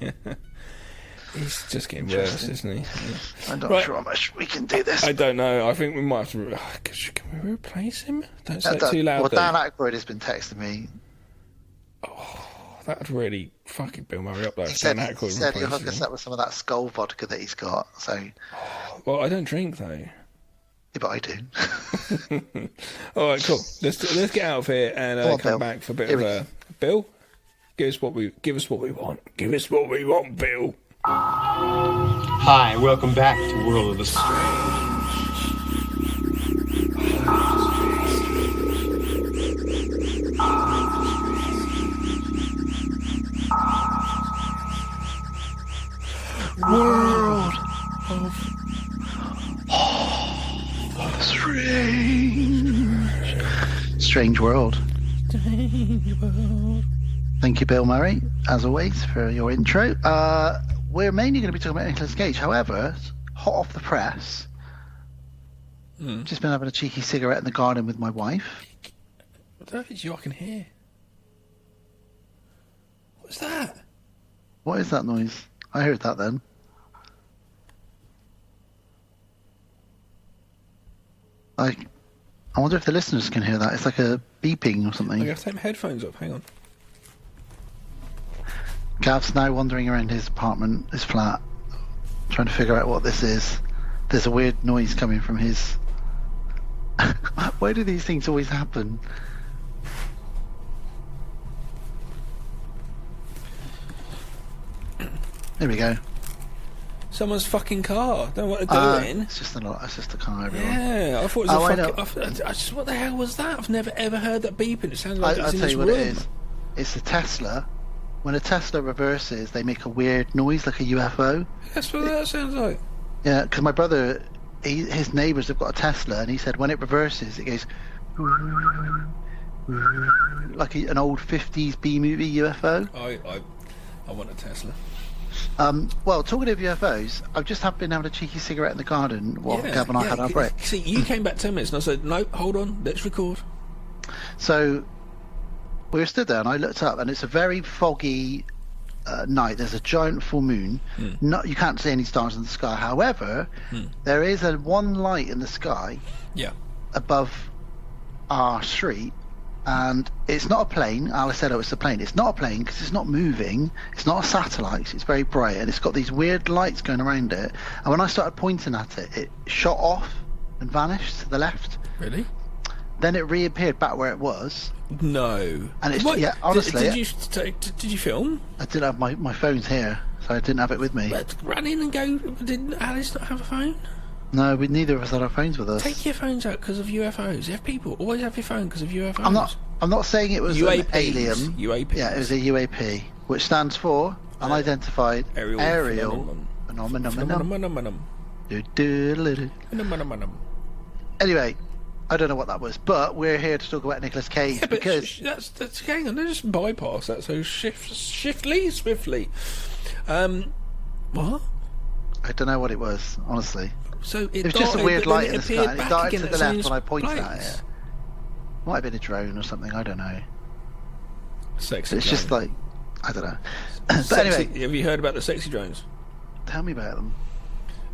He's just getting worse, isn't he? Yeah. I'm not sure how much we can do this. I don't know. I think we might have to... Can we replace him? Don't say it too loud. Well, Dan Aykroyd has been texting me. Oh, that would really fucking Bill Murray up, though. He said he'll hook us up with some of that Skull vodka that he's got. So. Well, I don't drink, though. Yeah, but I do. All right, cool. Let's get out of here and come back for a bit of Bill. Give us what we want. Give us what we want, Bill. Hi, welcome back to World of the Strange. World of Strange World. Thank you, Bill Murray, as always, for your intro. We're mainly going to be talking about Nicolas Cage. However, hot off the press, just been having a cheeky cigarette in the garden with my wife. That is you I can hear. What's that? What is that noise? I heard that then. I wonder if the listeners can hear that. It's like a beeping or something. I have to take my headphones off. Hang on. Gav's now wandering around his apartment, his flat, trying to figure out what this is. There's a weird noise coming from his... Why do these things always happen? There we go. Someone's fucking car. Don't know what they're doing. It's just a car, everyone. Yeah, I thought it was a fucking... what the hell was that? I've never ever heard that beeping. It sounds like it's in this room. I'll tell you what it is. It's a Tesla. When a Tesla reverses, they make a weird noise like a UFO. That's what that sounds like. Yeah, because my brother, his neighbours have got a Tesla, and he said when it reverses, it goes like an old 50s B-movie UFO. I want a Tesla. Well, talking of UFOs, I've just been having a cheeky cigarette in the garden while Gav and I had our break. See, you came back 10 minutes, and I said, no, hold on, let's record. So... we were stood there and I looked up and it's a very foggy night. There's a giant full moon. You can't see any stars in the sky. However, there is one light in the sky above our street, and it's not a plane. Alice said, it's a plane. It's not a plane because it's not moving. It's not a satellite. It's very bright, and it's got these weird lights going around it. And when I started pointing at it, it shot off and vanished to the left. Really? Then it reappeared back where it was. No. And it's honestly. Did you film? I didn't have my phone's here, so I didn't have it with me. Let's run in and go. Didn't Alice not have a phone? No, neither of us had our phones with us. Take your phones out because of UFOs. You have people always have your phone because of UFOs. I'm not saying it was an alien. UAPs. Yeah, it was a UAP, which stands for unidentified aerial phenomenon. Anyway, I don't know what that was, but we're here to talk about Nicolas Cage because that's hang on. Let's just bypass that. So swiftly. What? I don't know what it was, honestly. So it was just a weird light in the sky. It darted to the left when I pointed at it. Might have been a drone or something. I don't know. Sexy. It's drone. just like I don't know. But anyway, anyway, have you heard about the sexy drones? Tell me about them.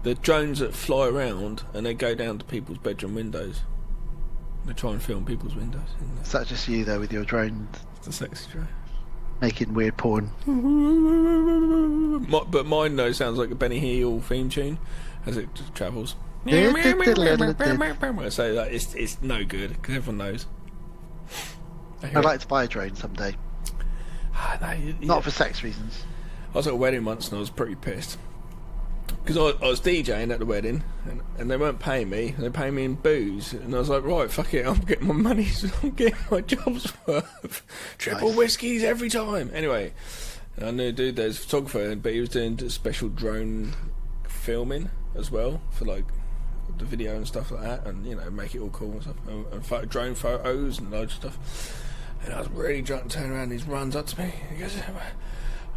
The drones that fly around and they go down to people's bedroom windows. They try and film people's windows. Is that just you though with your drone? It's a sexy drone. Making weird porn. But mine though sounds like a Benny Hill theme tune as it just travels. So that it's no good because everyone knows. I'd like to buy a drone someday. Not for sex reasons. I was at a wedding once and I was pretty pissed because I was DJing at the wedding and they weren't paying me. They paid me in booze, and I was like, right, fuck it, I'm getting my money. I'm getting my job's worth. Triple whiskeys every time. Anyway, I knew a dude there's a photographer, but he was doing special drone filming as well for like the video and stuff like that, and make it all cool and stuff, and drone photos and loads of stuff. And I was really drunk and turned around and he runs up to me. He goes,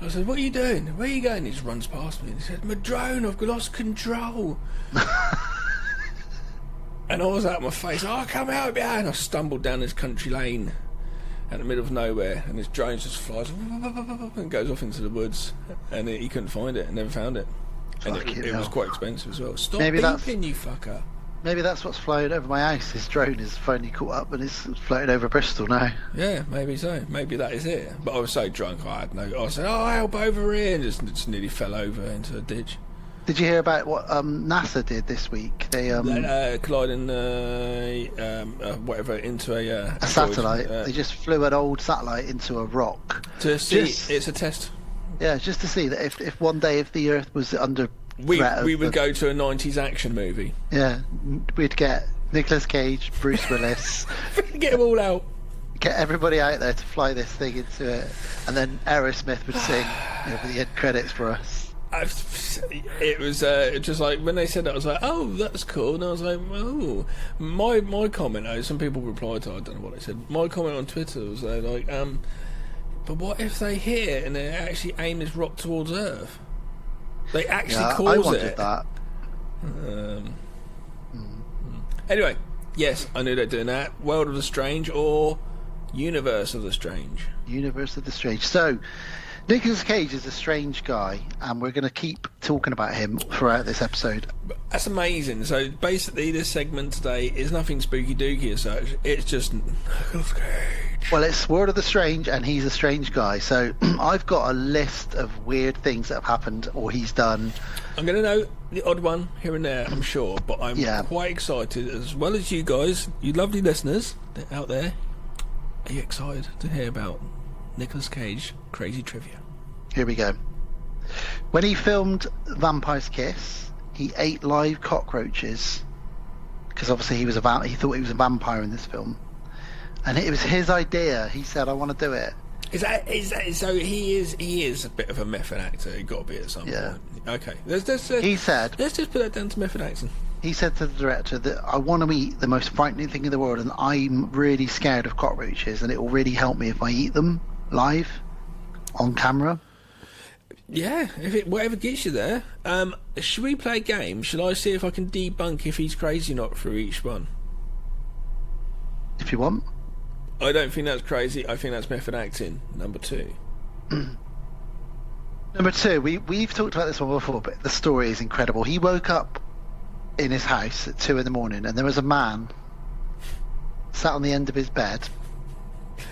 I said, what are you doing? Where are you going? He just runs past me and he said, my drone, I've lost control. And I was out of my face, come out behind. I stumbled down this country lane in the middle of nowhere, and this drone just flies and goes off into the woods, and he couldn't find it and never found it. And it was quite expensive as well. Stop beeping, you fucker. Maybe that's what's flying over my house. This drone is finally caught up and it's floating over Bristol now. Yeah, maybe so. Maybe that is it. But I was so drunk, I said, help over here, and just nearly fell over into a ditch. Did you hear about what NASA did this week? They colliding whatever into a satellite. They just flew an old satellite into a rock. To see, it's a test. Yeah, just to see that if one day if the Earth was under threat, we would go to a 90s action movie. Yeah, we'd get Nicolas Cage, Bruce Willis, get them all out, get everybody out there to fly this thing into it, and then Aerosmith would sing the end credits for us. It was just like when they said that, I was like, oh, that's cool, and I was like, oh, my comment. Some people replied to, I don't know what they said. My comment on Twitter was like, but what if they hit it and they actually aim this rock towards Earth? They actually cause it. I wanted that. Anyway, yes, I knew they're doing that. World of the Strange or Universe of the Strange. Universe of the Strange. So, Nicolas Cage is a strange guy, and we're going to keep talking about him throughout this episode. That's amazing. So basically, this segment today is nothing spooky dooky as such. It's just Nicolas Cage. Well, it's World of the Strange, and he's a strange guy. So I've got a list of weird things that have happened or he's done. I'm going to know the odd one here and there, I'm sure, but I'm quite excited, as well as you guys, you lovely listeners out there. Are you excited to hear about Nicolas Cage crazy trivia? Here we go. When he filmed Vampire's Kiss, he ate live cockroaches because obviously he thought he was a vampire in this film, and it was his idea. He said, "I want to do it." Is that so? He is a bit of a method actor. He got to be at some point. Okay, he said, let's just put that down to method acting. He said to the director that I want to eat the most frightening thing in the world, and I'm really scared of cockroaches, and it will really help me if I eat them live on camera. Yeah, whatever gets you there. Should we play a game? Should I see if I can debunk if he's crazy or not through each one? If you want. I don't think that's crazy. I think that's method acting. Number 2. Number 2, we've talked about this one before, but the story is incredible. He woke up in his house at 2 a.m, and there was a man sat on the end of his bed.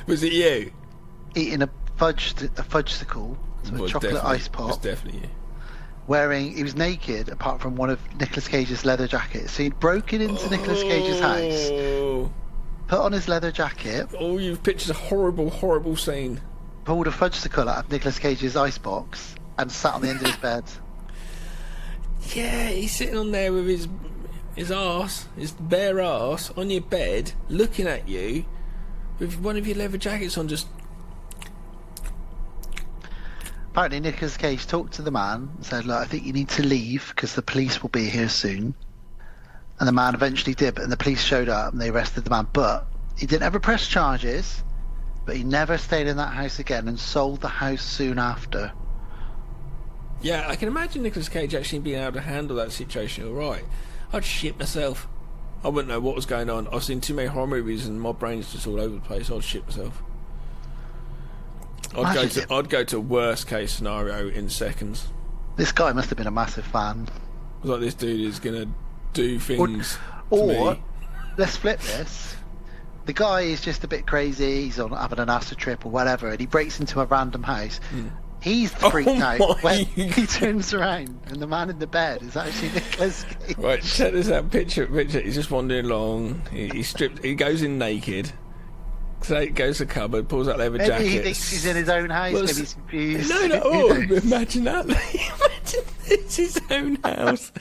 Was it you? Eating a fudgesicle, so a chocolate ice pop. It was definitely you. He was naked apart from one of Nicolas Cage's leather jackets. So he'd broken into Nicolas Cage's house, put on his leather jacket. Oh, you've pictured a horrible, horrible scene. Pulled a fudgesicle out of Nicolas Cage's icebox and sat on the end of his bed. Yeah, he's sitting on there with his arse, his bare arse, on your bed, looking at you, with one of your leather jackets on, just... Apparently Nicolas Cage talked to the man and said, look, I think you need to leave because the police will be here soon. And the man eventually did, and the police showed up and they arrested the man. But he didn't ever press charges, but he never stayed in that house again and sold the house soon after. Yeah, I can imagine Nicolas Cage actually being able to handle that situation all right. I'd shit myself. I wouldn't know what was going on. I've seen too many horror movies and my brain's just all over the place. I'd shit myself. I'd go to worst case scenario in seconds. This guy must have been a massive fan. Like, this dude is gonna do things or to me. Let's flip this. The guy is just a bit crazy. He's on having an acid trip or whatever, and he breaks into a random house. He's freaked out when he turns around, and the man in the bed is actually Nicolas Cage. Right, check this out. Picture. He's just wandering along. He's stripped. He goes in naked. So he goes to the cupboard, pulls out leather jackets. He thinks he's in his own house. Maybe he's confused. No. Oh, imagine that. Imagine it's his own house,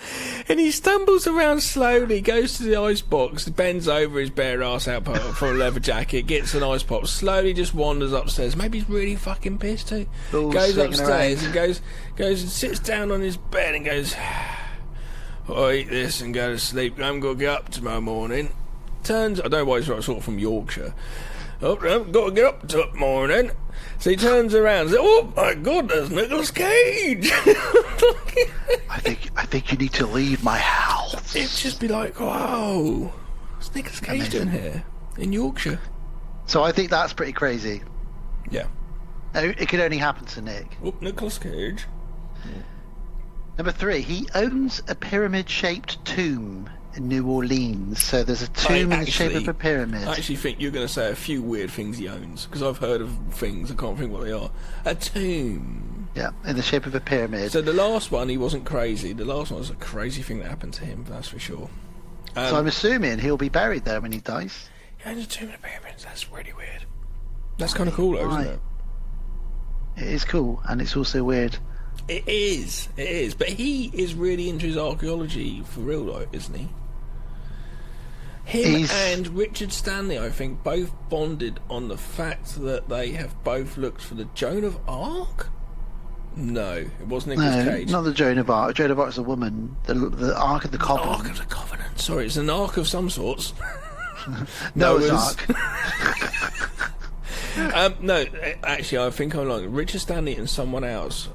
and he stumbles around slowly. Goes to the ice box, bends over his bare ass out for a leather jacket, gets an ice pop, slowly just wanders upstairs. Maybe he's really fucking pissed too. Goes upstairs and goes and sits down on his bed and goes, I'll eat this and go to sleep. I'm gonna get up tomorrow morning. I don't know why he's sort of from Yorkshire. Oh, I've got to get up to morning. So he turns around and says, oh my God, there's Nicolas Cage. I think you need to leave my house. It'd just be like, wow, what's Nicolas Cage doing here in Yorkshire? So I think that's pretty crazy. Yeah. It could only happen to Nick. Oh, Nicolas Cage. Number 3, he owns a pyramid-shaped tomb in New Orleans. So there's a tomb in the shape of a pyramid. I actually think you're going to say a few weird things he owns, because I've heard of things, I can't think what they are. A tomb. Yeah, in the shape of a pyramid. So the last one, he wasn't crazy. The last one was a crazy thing that happened to him, that's for sure. So I'm assuming he'll be buried there when he dies. He owns a tomb in a pyramid. That's really weird. That's kind of cool, though, isn't it? It is cool, and it's also weird. It is. But he is really into his archaeology for real, though, isn't he? Him and Richard Stanley, I think, both bonded on the fact that they have both looked for the Joan of Arc. No, it wasn't Nicolas Cage. Not the Joan of Arc. Joan of Arc is a woman. The Ark of the Covenant. Ark of the Covenant. Sorry, it's an ark of some sorts. Noah's Ark. No, actually, I think I'm wrong. Richard Stanley and someone else,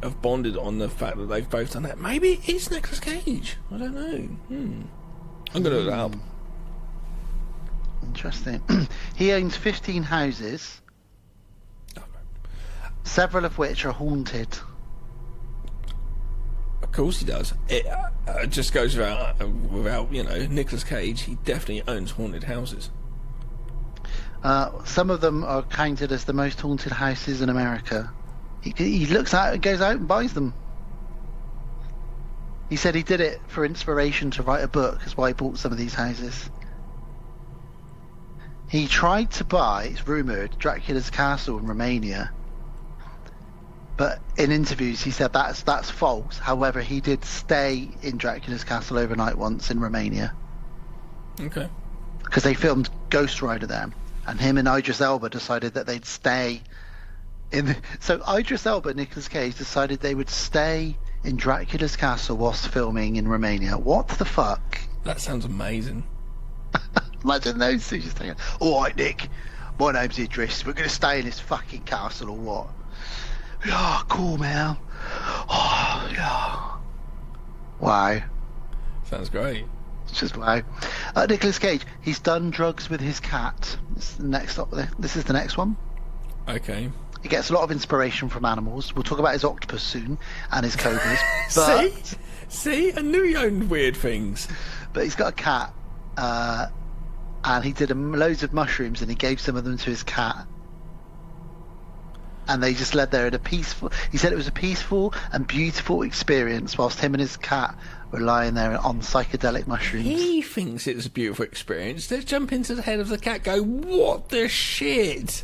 have bonded on the fact that they've both done that. Maybe it's Nicolas Cage. I don't know. I'm going to look that up. Interesting. He owns 15 houses, several of which are haunted. Of course he does. It just goes without, Nicolas Cage, he definitely owns haunted houses. Some of them are counted as the most haunted houses in America. He looks out, goes out and buys them. He said he did it for inspiration to write a book. That's why he bought some of these houses. He tried to buy, it's rumoured, Dracula's castle in Romania. But in interviews he said that's false. However, he did stay in Dracula's castle overnight once in Romania. Okay. Because they filmed Ghost Rider there. And him and Idris Elba decided that they'd stay in... So Idris Elba and Nicolas Cage decided they would stay in Dracula's castle whilst filming in Romania. What the fuck? That sounds amazing. Imagine those two just thinking, alright Nick, my name's Idris, we're going to stay in this fucking castle or what? Yeah, cool man. Oh, yeah. Wow. Sounds great. It's just wow. Nicolas Cage, he's done drugs with his cat. This is the next up there. This is the next one. Okay. He gets a lot of inspiration from animals. We'll talk about his octopus soon and his cobras. But, See, I knew he owned weird things. But he's got a cat, and he did loads of mushrooms, and he gave some of them to his cat. And they just led there in a peaceful. He said it was a peaceful and beautiful experience, whilst him and his cat were lying there on psychedelic mushrooms. He thinks it was a beautiful experience. They jump into the head of the cat, go, "What the shit?"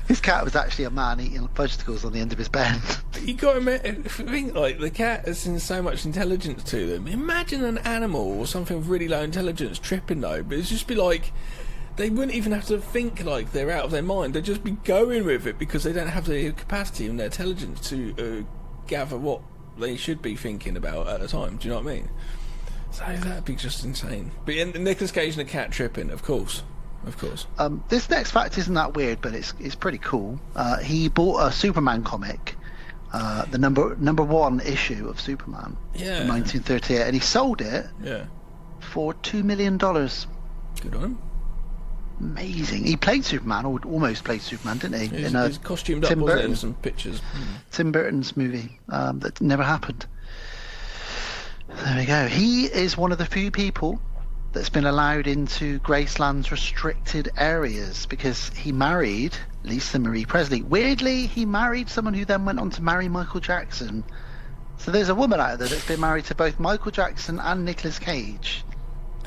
His cat was actually a man eating vegetables on the end of his bed. You got to think, like, the cat has so much intelligence to them. Imagine an animal or something with really low intelligence tripping though, but it'd just be like, they wouldn't even have to think like they're out of their mind. They'd just be going with it because they don't have the capacity and their intelligence to gather what they should be thinking about at the time. Do you know what I mean? So that'd be just insane. But Nicolas Cage and the cat tripping, of course. This next fact isn't that weird, but it's pretty cool. He bought a Superman comic, the number one issue of Superman, in 1938, and he sold it for $2 million. Good on him. Amazing. He played Superman, or almost played Superman, didn't he? He's costumed up, wasn't he, in some pictures. Tim Burton's movie that never happened. There we go. He is one of the few people that's been allowed into Graceland's restricted areas because he married Lisa Marie Presley. Weirdly, he married someone who then went on to marry Michael Jackson. So there's a woman out there that's been married to both Michael Jackson and Nicolas Cage.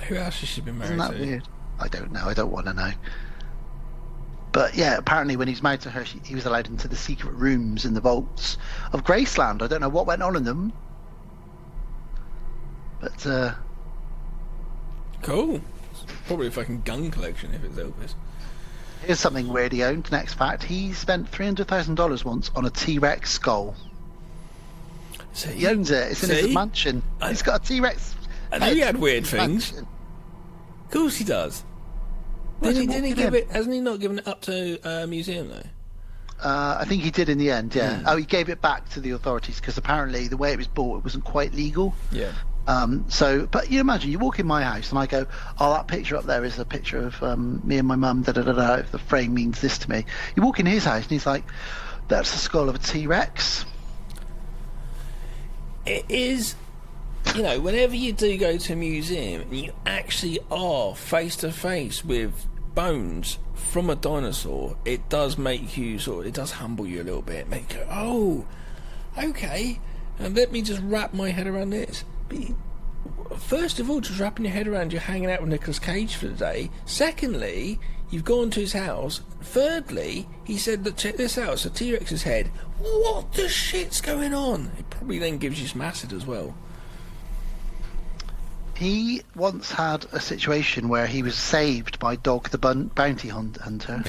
Who else has she been married to? Isn't that weird? I don't know. I don't want to know. But yeah, apparently when he was married to her, he was allowed into the secret rooms in the vaults of Graceland. I don't know what went on in them. But, cool. Probably a fucking gun collection if it's Elvis. Here's something weird he owned. Next fact. He spent $300,000 once on a T-Rex skull. He owns it. It's in his mansion. He's got a T-Rex. I know he had weird things. Mansion. Of course he does. Didn't he give it? Hasn't he not given it up to a museum though? I think he did in the end. Yeah. Oh, he gave it back to the authorities because apparently the way it was bought, it wasn't quite legal. Yeah. But you imagine you walk in my house and I go, "Oh, that picture up there is a picture of me and my mum. Da da da da. If the frame means this to me." You walk in his house and he's like, "That's the skull of a T-Rex." It is. You know, whenever you do go to a museum and you actually are face to face with bones from a dinosaur, it does make you it does humble you a little bit. Make you go, "Oh, okay, and let me just wrap my head around this." But first of all, just wrapping your head around you're hanging out with Nicolas Cage for the day. Secondly, you've gone to his house. Thirdly, he said, "Look, check this out, it's a T-Rex's head." What the shit's going on? It probably then gives you some acid as well. He once had a situation where he was saved by Dog the Bounty Hunter.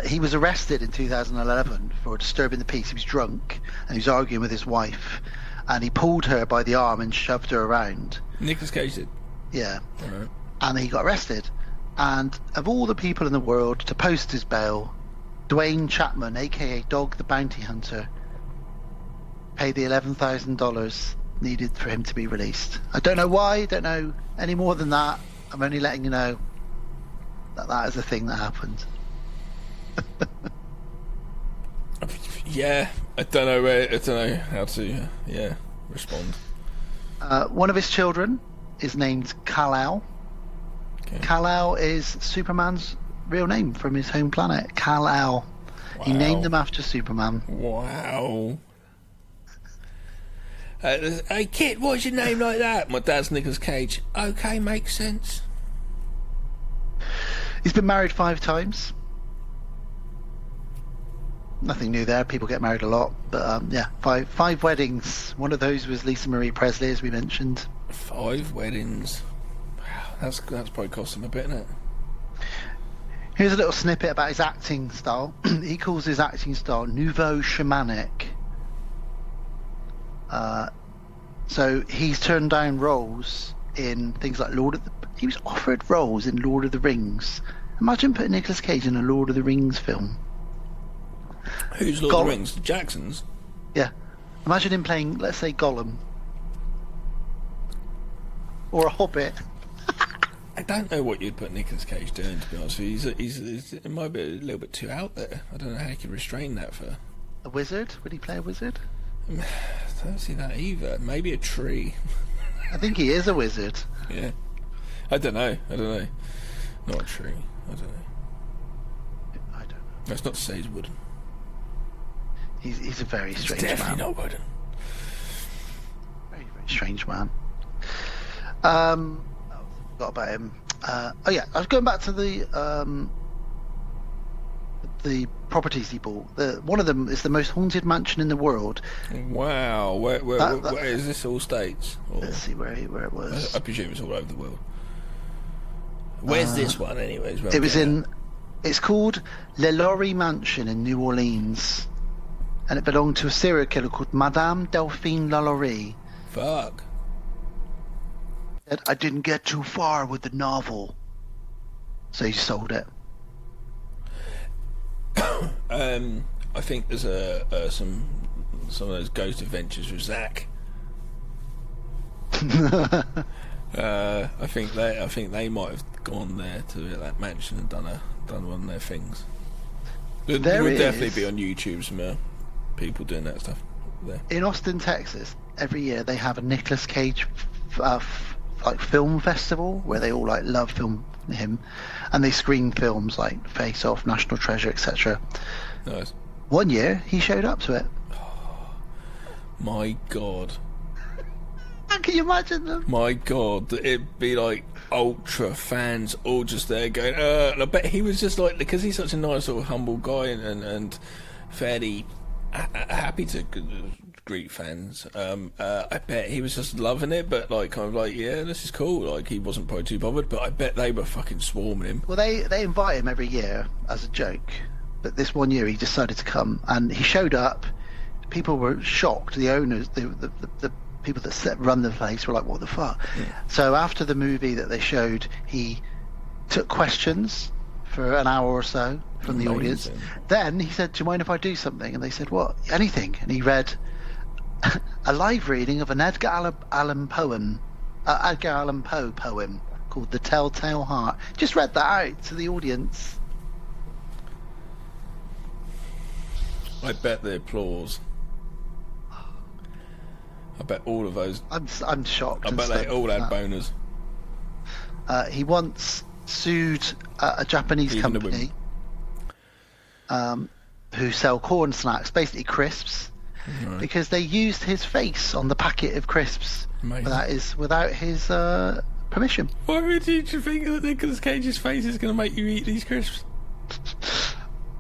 He was arrested in 2011 for disturbing the peace. He was drunk and he was arguing with his wife, and he pulled her by the arm and shoved her around. Nicolas Cage did? Yeah. Right. And he got arrested. And of all the people in the world to post his bail, Dwayne Chapman, aka Dog the Bounty Hunter, paid the $11,000 needed for him to be released. I don't know why, don't know any more than that. I'm only letting you know that is a thing that happened. Yeah, I don't know how to respond. One of his children is named Kal-El. Okay. Kal-El is Superman's real name from his home planet, Kal-El. Wow. He named him after Superman. Wow. Hey kid, what's your name like that? My dad's Nicolas Cage. Okay, makes sense. He's been married 5 times. Nothing new there. People get married a lot, but yeah, five weddings. One of those was Lisa Marie Presley, as we mentioned. 5 weddings. Wow, that's probably cost him a bit, isn't it? Here's a little snippet about his acting style. He calls his acting style nouveau shamanic. So he's turned down roles in things like he was offered roles in Lord of the Rings. Imagine putting Nicolas Cage in a Lord of the Rings film. Who's Lord of the Rings? The Jacksons? Yeah. Imagine him playing, let's say, Gollum. or a hobbit. I don't know what you'd put Nicolas Cage doing, to be honest with you. It might be a little bit too out there. I don't know how you can restrain that for... A wizard? Would he play a wizard? I don't see that either. Maybe a tree. I think he is a wizard. Yeah. I don't know. Not a tree. I don't know. That's not to say he's wooden. He's a very strange man. Definitely not wooden. Very, very strange man. Forgot about him. I was going back to the properties he bought. One of them is the most haunted mansion in the world. Wow. Where is this? All states? Or... Let's see where it was. I presume it's all over the world. Where's this one, anyways? It was in... It's called Le Laurie Mansion in New Orleans. And it belonged to a serial killer called Madame Delphine Lalaurie. Fuck. Said, I didn't get too far with the novel. So he sold it. I think there's some of those ghost adventures with Zach. I think they might have gone there to that mansion and done one of their things. There would definitely be on YouTube some people doing that stuff there. In Austin, Texas, every year they have a Nicolas Cage film festival where they all love film him, and they screen films like Face Off, National Treasure, etc. Nice. One year he showed up to it. Oh, my God. Can you imagine them? My God, it'd be like ultra fans all just there going, and I bet he was just like, because he's such a nice sort of humble guy and fairly happy to greet fans. I bet he was just loving it, but kind of yeah, this is cool. He wasn't probably too bothered, but I bet they were fucking swarming him. Well, they invite him every year as a joke, but this one year he decided to come, and he showed up. People were shocked. The owners, the people that run the place were like, what the fuck? Yeah. So after the movie that they showed, he took questions for an hour or so from the audience. Then he said, do you mind if I do something? And they said, what? Anything. And he read a live reading of an Edgar Allan Poe poem called The Telltale Heart. Just read that out to the audience. I bet the applause. I bet all of those. I'm shocked. I bet they all had boners. He once sued a Japanese company who sell corn snacks, basically crisps, because they used his face on the packet of crisps without his permission. Why would you think that Nicolas Cage's face is going to make you eat these crisps?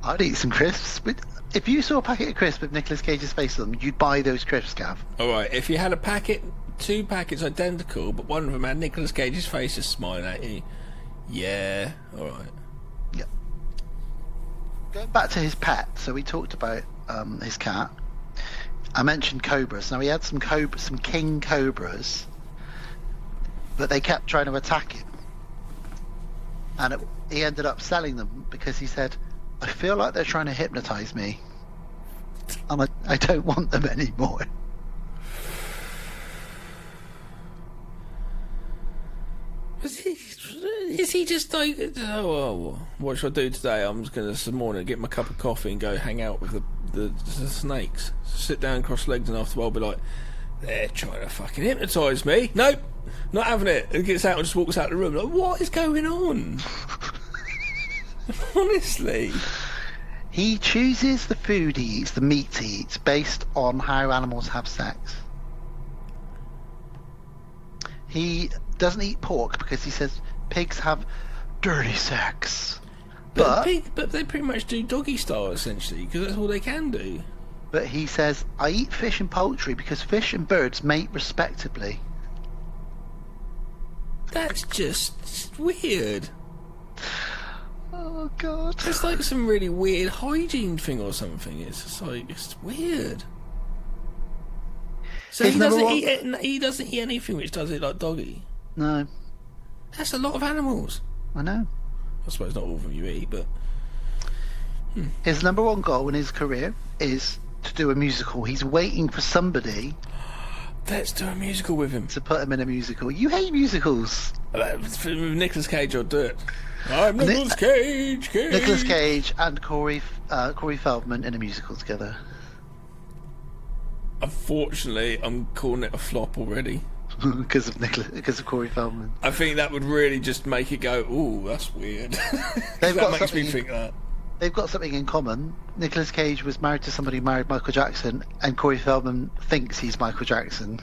I'd eat some crisps, but if you saw a packet of crisps with Nicolas Cage's face on them, you'd buy those crisps, Gav. Alright, if you had two packets identical, but one of them had Nicolas Cage's face just smiling at you, yeah, alright. Yeah. Going back to his pet, so we talked about his cat. I mentioned cobras. Now he had some king cobras, but they kept trying to attack him. And he ended up selling them because he said, I feel like they're trying to hypnotise me, and I don't want them anymore. Is he just like, what should I do today? I'm just going to this morning get my cup of coffee and go hang out with the snakes. Sit down, cross legs, and after a while be like, they're trying to fucking hypnotise me. Nope, not having it. And gets out and just walks out the room like, what is going on? Honestly. He chooses the food he eats, the meat he eats, based on how animals have sex. He doesn't eat pork because he says pigs have dirty sex. But they pretty much do doggy style, essentially, because that's all they can do. But he says, I eat fish and poultry because fish and birds mate respectably. That's just weird. Oh God! It's like some really weird hygiene thing or something. It's just like, it's weird. So he doesn't eat anything which does it like doggy. No. That's a lot of animals. I know. I suppose not all of them you eat, but his number one goal in his career is to do a musical. He's waiting for somebody Let's do a musical with him. To put him in a musical. You hate musicals. With Nicolas Cage, I'll do it. I'm Nicolas Cage. Nicolas Cage and Corey Feldman in a musical together. Unfortunately, I'm calling it a flop already. because of Corey Feldman. I think that would really just make it go, ooh, that's weird. That makes me think that. They've got something in common. Nicolas Cage was married to somebody who married Michael Jackson, and Corey Feldman thinks he's Michael Jackson.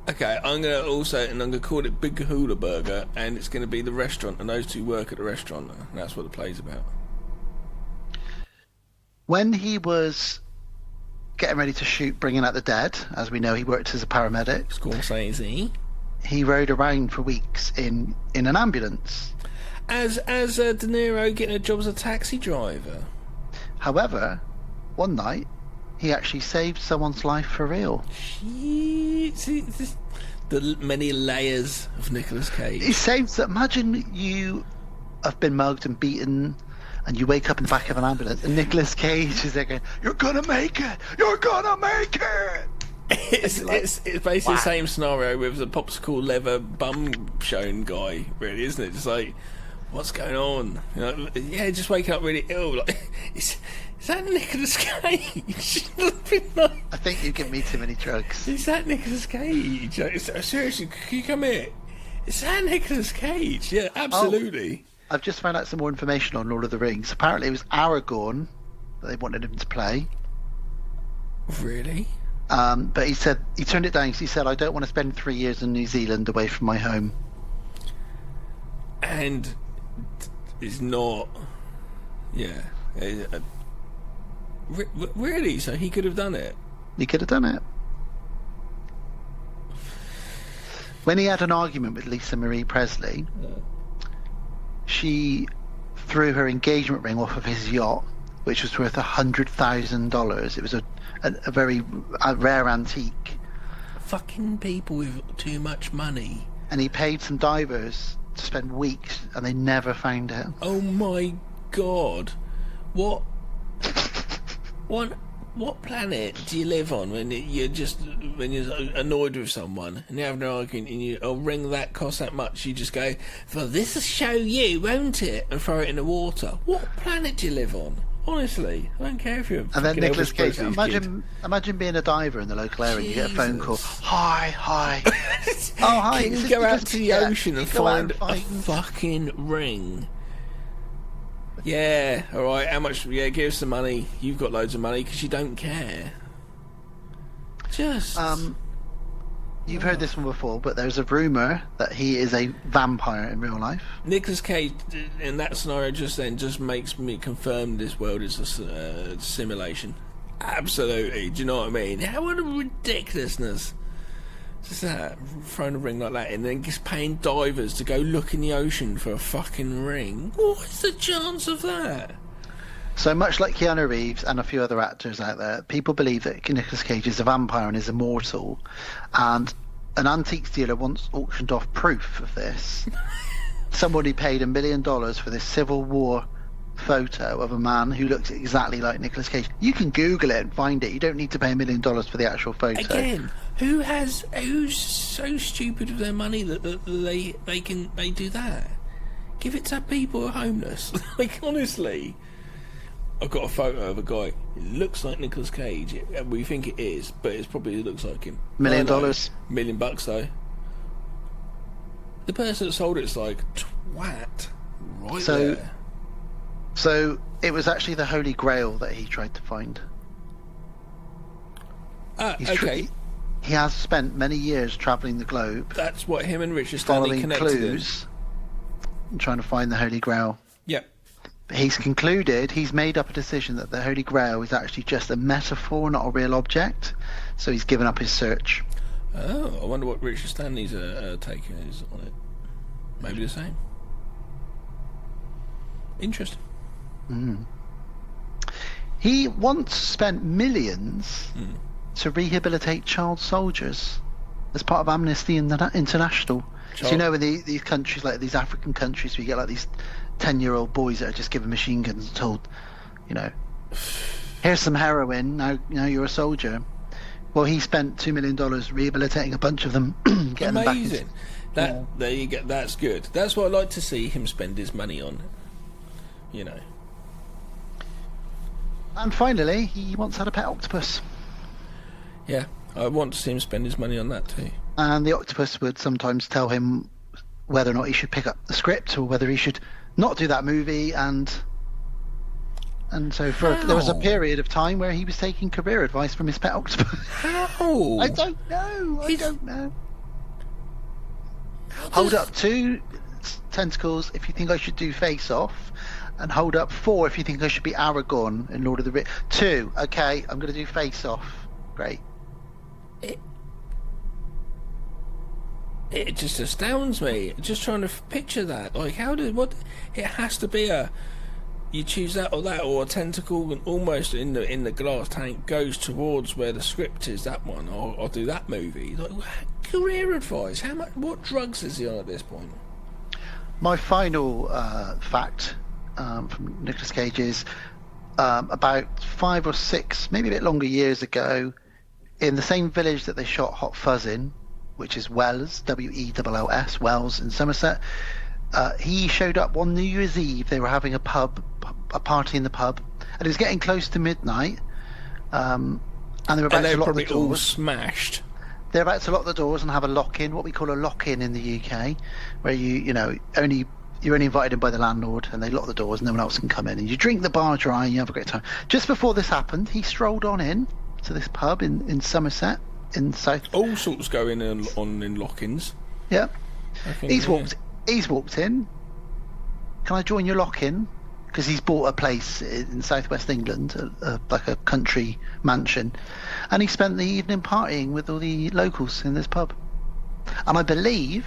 Okay, I'm going to call it Big Hula Burger, and it's going to be the restaurant, and those two work at the restaurant, and that's what the play's about. When he was getting ready to shoot Bringing Out the Dead, as we know, he worked as a paramedic. Scorsese. He rode around for weeks in an ambulance. As De Niro getting a job as a taxi driver. However, one night, he actually saved someone's life for real. See, the many layers of Nicolas Cage. He saved... Imagine you have been mugged and beaten, and you wake up in the back of an ambulance, and Nicolas Cage is there going, "You're gonna make it! You're gonna make it!" It's basically the same scenario with the popsicle leather bum shown guy, really, isn't it? Just like, what's going on? You know, yeah, just waking up really ill. Like, is that Nicolas Cage? I think you give me too many drugs. Is that Nicolas Cage? Seriously, can you come here? Is that Nicolas Cage? Yeah, absolutely. Oh, I've just found out some more information on Lord of the Rings. Apparently it was Aragorn that they wanted him to play. Really? But he said he turned it down because he said, "I don't want to spend 3 years in New Zealand away from my home." And it's not... Yeah. Really? So he could have done it? He could have done it. When he had an argument with Lisa Marie Presley, she threw her engagement ring off of his yacht, which was worth $100,000. It was a very rare antique. Fucking people with too much money. And he paid some divers to spend weeks, and they never found it. Oh my god! What planet do you live on when you're annoyed with someone and you're having an argument and a ring that costs that much? You just go, "Well, this'll show you, won't it?" and throw it in the water. What planet do you live on? Honestly, I don't care if you're... And then Nicolas Cage, imagine being a diver in the local area and you get a phone call. Hi. Oh, hi. Can you go out to the ocean and find a fucking ring? Yeah, alright, how much... Yeah, give us the money. You've got loads of money because you don't care. Just... You've heard this one before, but there's a rumour that he is a vampire in real life. Nicolas Cage, in that scenario just makes me confirm this world is a simulation. Absolutely, do you know what I mean? What a ridiculousness. Just that, throwing a ring like that in and then just paying divers to go look in the ocean for a fucking ring. What's the chance of that? So much like Keanu Reeves and a few other actors out there, people believe that Nicolas Cage is a vampire and is immortal. And an antiques dealer once auctioned off proof of this. Somebody paid $1 million for this Civil War photo of a man who looks exactly like Nicolas Cage. You can Google it and find it. You don't need to pay $1 million for the actual photo. Again, who's so stupid with their money that they do that? Give it to people who are homeless. Like, honestly. I've got a photo of a guy. It looks like Nicolas Cage. We think it is, but it probably looks like him. $1 million? $1 million though. The person that sold it's like, twat. Right there. So it was actually the Holy Grail that he tried to find. Okay. He has spent many years travelling the globe. That's what him and Richard Stanley connected clues and trying to find the Holy Grail. Yep. He's concluded, he's made up a decision that the Holy Grail is actually just a metaphor, not a real object. So he's given up his search. Oh, I wonder what Richard Stanley's take is on it. Maybe the same. Interesting. He once spent millions to rehabilitate child soldiers as part of Amnesty International. So you know, in these countries, like these African countries, we get like these 10-year-old boys that are just given machine guns and told, you know, here's some heroin, now you're a soldier. Well, he spent $2 million rehabilitating a bunch of them, getting them back. Amazing. There you go. That's good. That's what I like to see him spend his money on. You know. And finally, he once had a pet octopus. Yeah, I want to see him spend his money on that too. And the octopus would sometimes tell him whether or not he should pick up the script or whether he should not do that movie. And so there was a period of time where he was taking career advice from his pet octopus. How? I don't know. Hold up 2 tentacles if you think I should do Face Off, and hold up 4 if you think I should be Aragorn in Lord of the Rings. 2, okay, I'm going to do Face Off. Great. It just astounds me. Just trying to picture that. Like, it has to be you choose that, or a tentacle and almost in the glass tank goes towards where the script is. That one, or I'll do that movie. Like, career advice. What drugs is he on at this point? My final fact from Nicolas Cage is about 5 or 6, maybe a bit longer years ago, in the same village that they shot Hot Fuzz in, which is Wells, Wells, Wells in Somerset. He showed up one New Year's Eve. They were having a party in the pub, and it was getting close to midnight. And they were about to lock the doors. All smashed. They're about to lock the doors and have a lock-in, what we call a lock-in in the UK, where you're only invited in by the landlord, and they lock the doors and no one else can come in. And you drink the bar dry and you have a great time. Just before this happened, he strolled on in to this pub in Somerset, in South. All sorts going on in lock-ins. Yeah. He's walked in. Can I join your lock-in? Because he's bought a place in southwest England, like a country mansion, and he spent the evening partying with all the locals in this pub. And I believe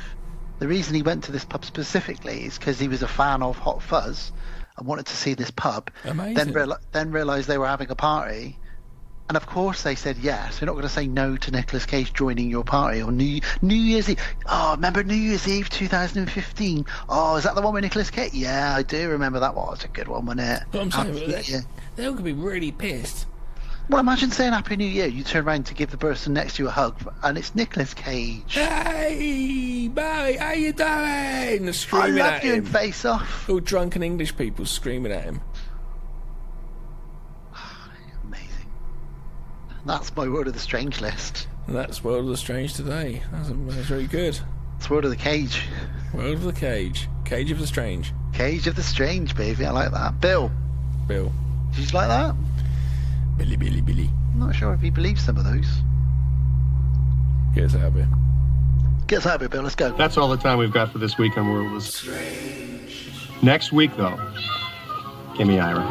the reason he went to this pub specifically is because he was a fan of Hot Fuzz and wanted to see this pub. Amazing. Then realised they were having a party. And of course they said yes. We're not going to say no to Nicolas Cage joining your party on New Year's Eve. Oh, remember New Year's Eve 2015? Oh, is that the one with Nicolas Cage? Yeah, I do remember that one. It's a good one, wasn't it? But I'm saying, they all could be really pissed. Well, imagine saying Happy New Year. You turn around to give the person next to you a hug, and it's Nicolas Cage. Hey, mate, how you doing? Screaming I love at you him. in Face Off. All drunken English people screaming at him. That's my World of the Strange list. And that's World of the Strange today. That's very good. It's World of the Cage. World of the Cage. Cage of the Strange. Cage of the Strange, baby. I like that. Bill. Did you like that? Billy. I'm not sure if he believes some of those. Get us out of here. Get us out of here, Bill. Let's go. That's all the time we've got for this week on World of the Strange. Next week, though, give me Ira.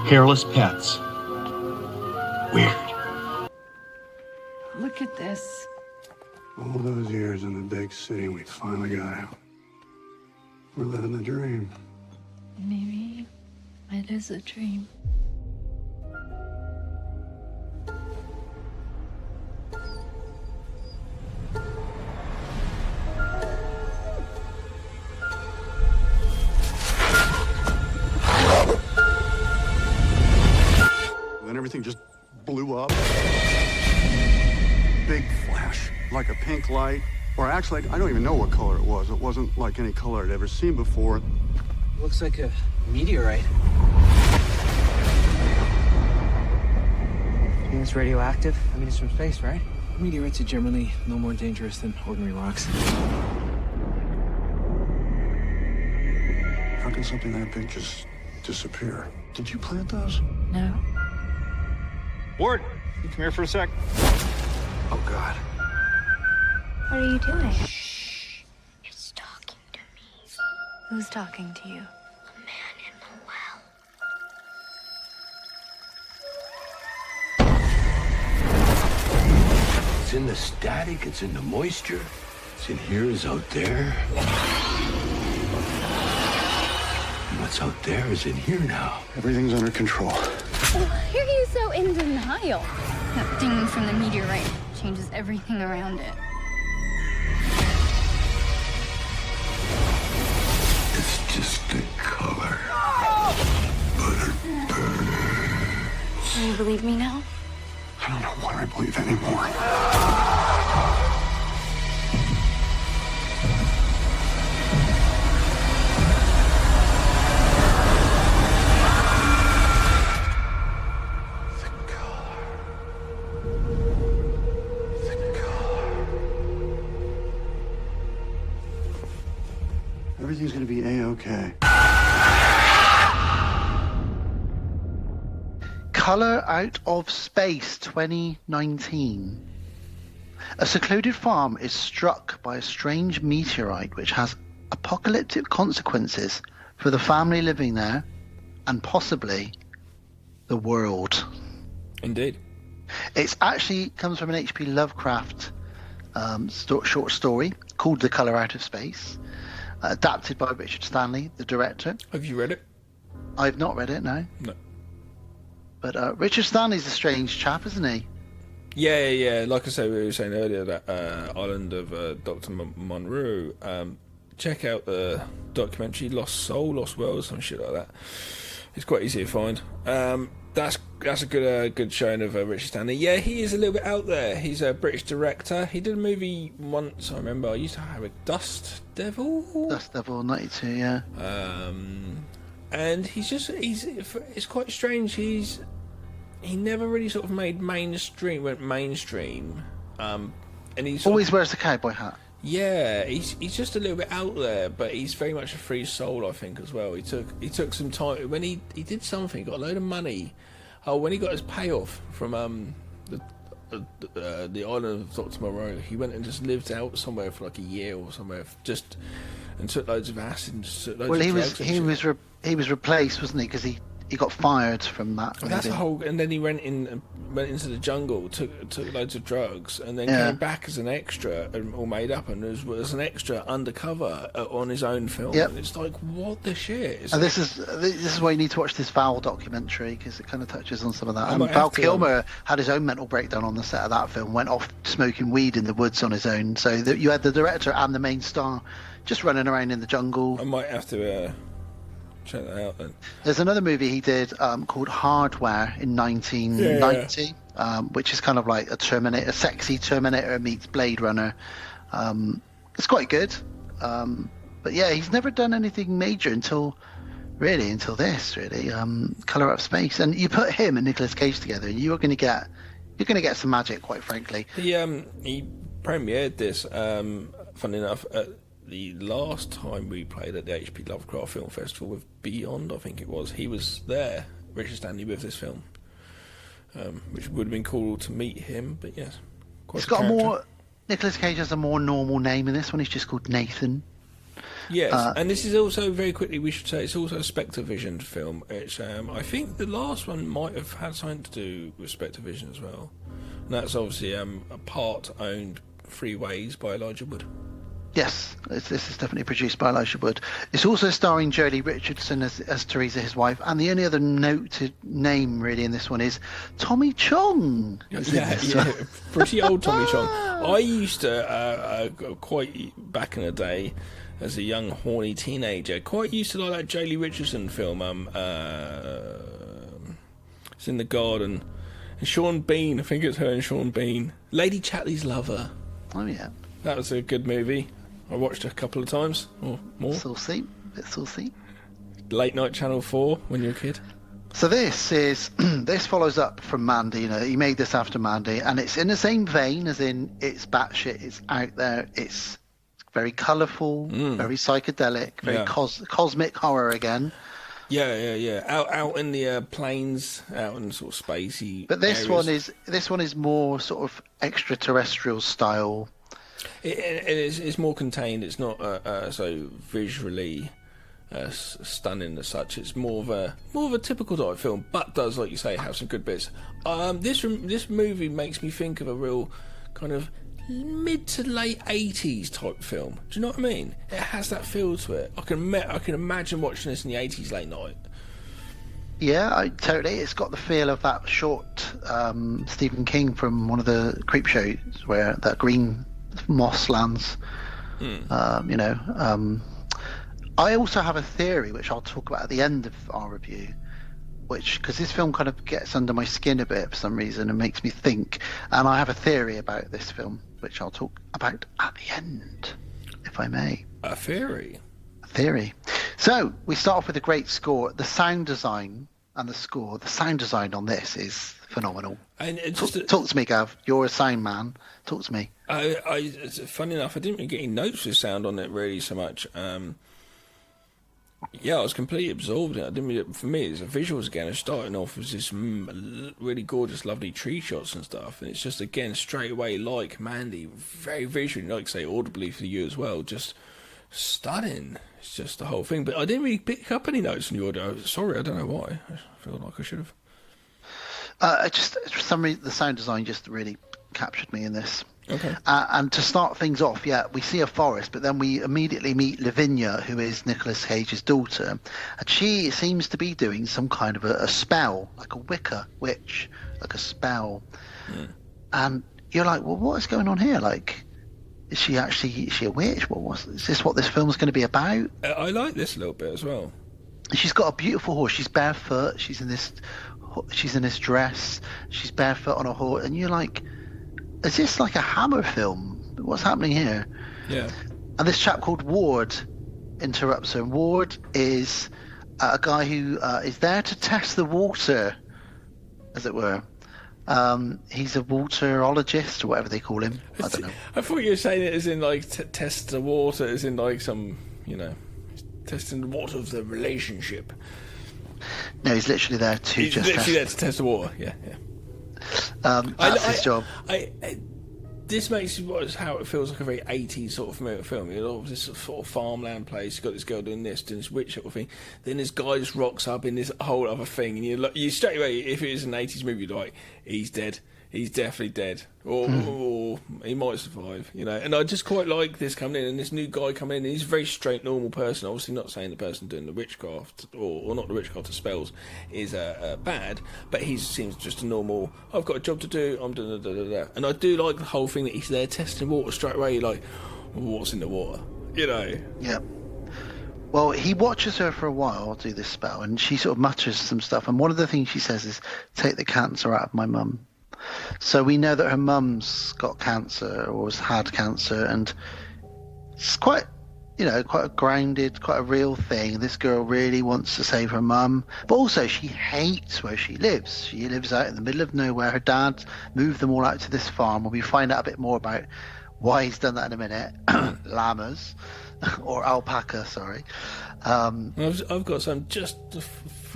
Hairless pets. Weird. Look at this. All those years in the big city, we finally got out. We're living the dream. Maybe it is a dream. Then everything just blew up. Big flash, like a pink light. Or actually, I don't even know what color it was. It wasn't like any color I'd ever seen before. Looks like a meteorite. You think it's radioactive? I mean, it's from space, right? Meteorites are generally no more dangerous than ordinary rocks. How can something that big just disappear? Did you plant those? No. Ward, you come here for a sec. Oh, God. What are you doing? Shh. It's talking to me. Who's talking to you? A man in the well. It's in the static, it's in the moisture. It's in here, is out there. And what's out there is in here now. Everything's under control. Why are you so in denial? That thing from the meteorite changes everything around it. It's just the color. But it burns. Do you believe me now? I don't know what I believe anymore. Everything's gonna be A-okay. Color Out of Space 2019. A secluded farm is struck by a strange meteorite which has apocalyptic consequences for the family living there and possibly the world. Indeed. It's actually comes from an H.P. Lovecraft short story called The Color Out of Space, adapted by Richard Stanley, the director. Have you read it? I've not read it, no. No. But Richard Stanley's a strange chap, isn't he? Yeah. Like I said, we were saying earlier, that Island of Dr. Monroe. Check out the documentary Lost Soul, Lost World, some shit like that. It's quite easy to find. That's a good showing of Richard Stanley. Yeah, he is a little bit out there. He's a British director. He did a movie once, I remember. I used to have a Dust Devil. Dust Devil, 92, yeah. And it's quite strange. He never really sort of went mainstream. And he's always wears a cowboy hat. Yeah, he's just a little bit out there, but he's very much a free soul, I think, as well. He took some time when he did something, got a load of money. Oh, when he got his payoff from the island of Dr. Moreau, he went and just lived out somewhere for like a year or somewhere, and took loads of acid and just took loads of drugs. He was replaced, wasn't he? Because he got fired from that. That's a whole. And then he went into the jungle, took loads of drugs, and then came back as an extra, all made up, and was an extra undercover on his own film. Yep. And it's like, what the shit? And this is why you need to watch this Val documentary, because it kind of touches on some of that. And Val Kilmer had his own mental breakdown on the set of that film, went off smoking weed in the woods on his own. So you had the director and the main star just running around in the jungle. I might have to check that out then. There's another movie he did called Hardware in 1990, which is kind of like a sexy Terminator meets Blade Runner. It's quite good, but yeah, he's never done anything major until this. Color Out of Space, and you put him and Nicolas Cage together, and you're going to get some magic, quite frankly. He premiered this, funny enough, the last time we played at the H.P. Lovecraft Film Festival with Beyond, I think it was. He was there, Richard Stanley, with this film, which would have been cool to meet him. But yes, it's got Nicolas Cage has a more normal name in this one. He's just called Nathan. Yes, and this is also, very quickly, we should say, it's also a Spectre Vision film. It's I think the last one might have had something to do with Spectre Vision as well. And that's obviously a part owned Freeways by Elijah Wood. Yes, this is definitely produced by Elijah Wood. It's also starring Jodie Richardson as Teresa, his wife, and the only other noted name really in this one is Tommy Chong. Yeah, pretty old Tommy Chong. I used to, quite back in the day, as a young horny teenager, quite used to like that Jodie Richardson film, it's in the garden. And Sean Bean, I think it's her and Sean Bean. Lady Chatley's Lover. Oh yeah. That was a good movie. I watched it a couple of times or more. Saucy. Bit saucy. Late night Channel 4 when you're a kid. So this follows up from Mandy. You know, he made this after Mandy, and it's in the same vein as in it's batshit, it's out there, it's very colourful, very psychedelic, very cosmic horror again. Yeah. Out in the plains, out in sort of spacey. But this areas. one is more sort of extraterrestrial style. It's more contained. It's not so visually stunning as such. It's more of a typical type film, but does, like you say, have some good bits. This movie makes me think of a real kind of mid to late 80s type film. Do you know what I mean? It has that feel to it. I can imagine watching this in the 80s late night. Yeah, totally. It's got the feel of that short Stephen King from one of the creep shows where that green moss lands. I also have a theory which I'll talk about at the end of our review, which, because this film kind of gets under my skin a bit for some reason and makes me think. And I have a theory about this film, which I'll talk about at the end, if I may. A theory? A theory. So, we start off with a great score. The sound design and the score, the sound design on this is phenomenal. And talk to me, Gav. You're a sound man. Talk to me. Funny enough, I didn't really get any notes of sound on it really so much. Yeah, I was completely absorbed in it. I didn't really, for me, it's the visuals again. It's starting off with this really gorgeous, lovely tree shots and stuff, and it's just again straight away like Mandy, very visually, like say audibly for you as well, just stunning. It's just the whole thing. But I didn't really pick up any notes in the audio. Sorry, I don't know why. I feel like I should have. Just for some reason, the sound design just really captured me in this. Okay. And to start things off, we see a forest, but then we immediately meet Lavinia, who is Nicolas Cage's daughter, and she seems to be doing some kind of a spell, like a Wicca witch, like a spell. And you're like, well, what is going on here? Like, is she a witch? Is this what this film's going to be about? I like this a little bit as well. She's got a beautiful horse. She's barefoot. She's in this dress. She's barefoot on a horse, and you're like, is this like a Hammer film? What's happening here? Yeah. And this chap called Ward interrupts her. And Ward is a guy who is there to test the water, as it were. He's a waterologist or whatever they call him. I don't know. I thought you were saying it as in like test the water, as in like some, testing the water of the relationship. No, he's literally there to He's just literally test. there to test the water. Yeah. That's his job. This makes how it feels like a very 80s sort of film. You know, this sort of farmland place. You've got this girl doing this witch sort of thing. Then this guy just rocks up in this whole other thing, and you straight away, if it is an 80s movie, you're like, he's dead. He's definitely dead, or he might survive, And I just quite like this coming in, and this new guy coming in. And he's a very straight, normal person. Obviously, not saying the person doing the witchcraft or not the witchcraft, the spells is bad, but he seems just a normal. I've got a job to do. I'm doing da. And I do like the whole thing that he's there testing water straight away. You're like, what's in the water, Yeah. Well, he watches her for a while do this spell, and she sort of mutters some stuff. And one of the things she says is, "Take the cancer out of my mum." So we know that her mum's got cancer or has had cancer, and it's quite a grounded, quite a real thing. This girl really wants to save her mum, but also she hates where she lives. She lives out in the middle of nowhere. Her dad moved them all out to this farm, and we find out a bit more about why he's done that in a minute. Llamas, or alpaca, sorry. I've got some just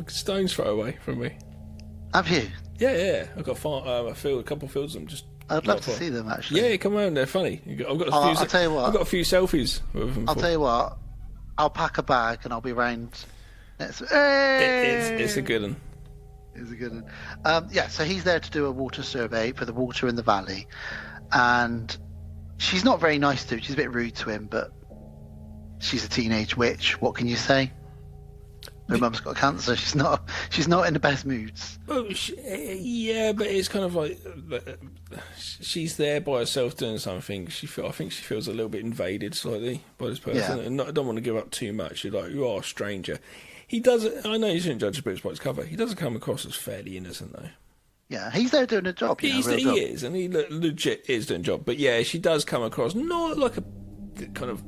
stones throw away from me. Have you? Yeah. I've got a couple of fields of them. Just I'd love to see them, actually. Yeah, come around. They're funny. I've got I'll tell you what. I've got a few selfies with them. I'll tell you what. I'll pack a bag and I'll be round next. It's a good one. It's a good one. So he's there to do a water survey for the water in the valley, and she's not very nice to him. She's a bit rude to him, but she's a teenage witch. What can you say? Her mum's got cancer. She's not in the best moods. Oh, yeah, but it's kind of like she's there by herself doing something. I think she feels a little bit invaded slightly by this person, and I don't want to give up too much. You're like, you are a stranger. He doesn't. I know you shouldn't judge a book by its cover. He doesn't come across as fairly innocent, though. Yeah, he's there doing a job. He is, and he legit is doing a job. But yeah, she does come across not like a kind of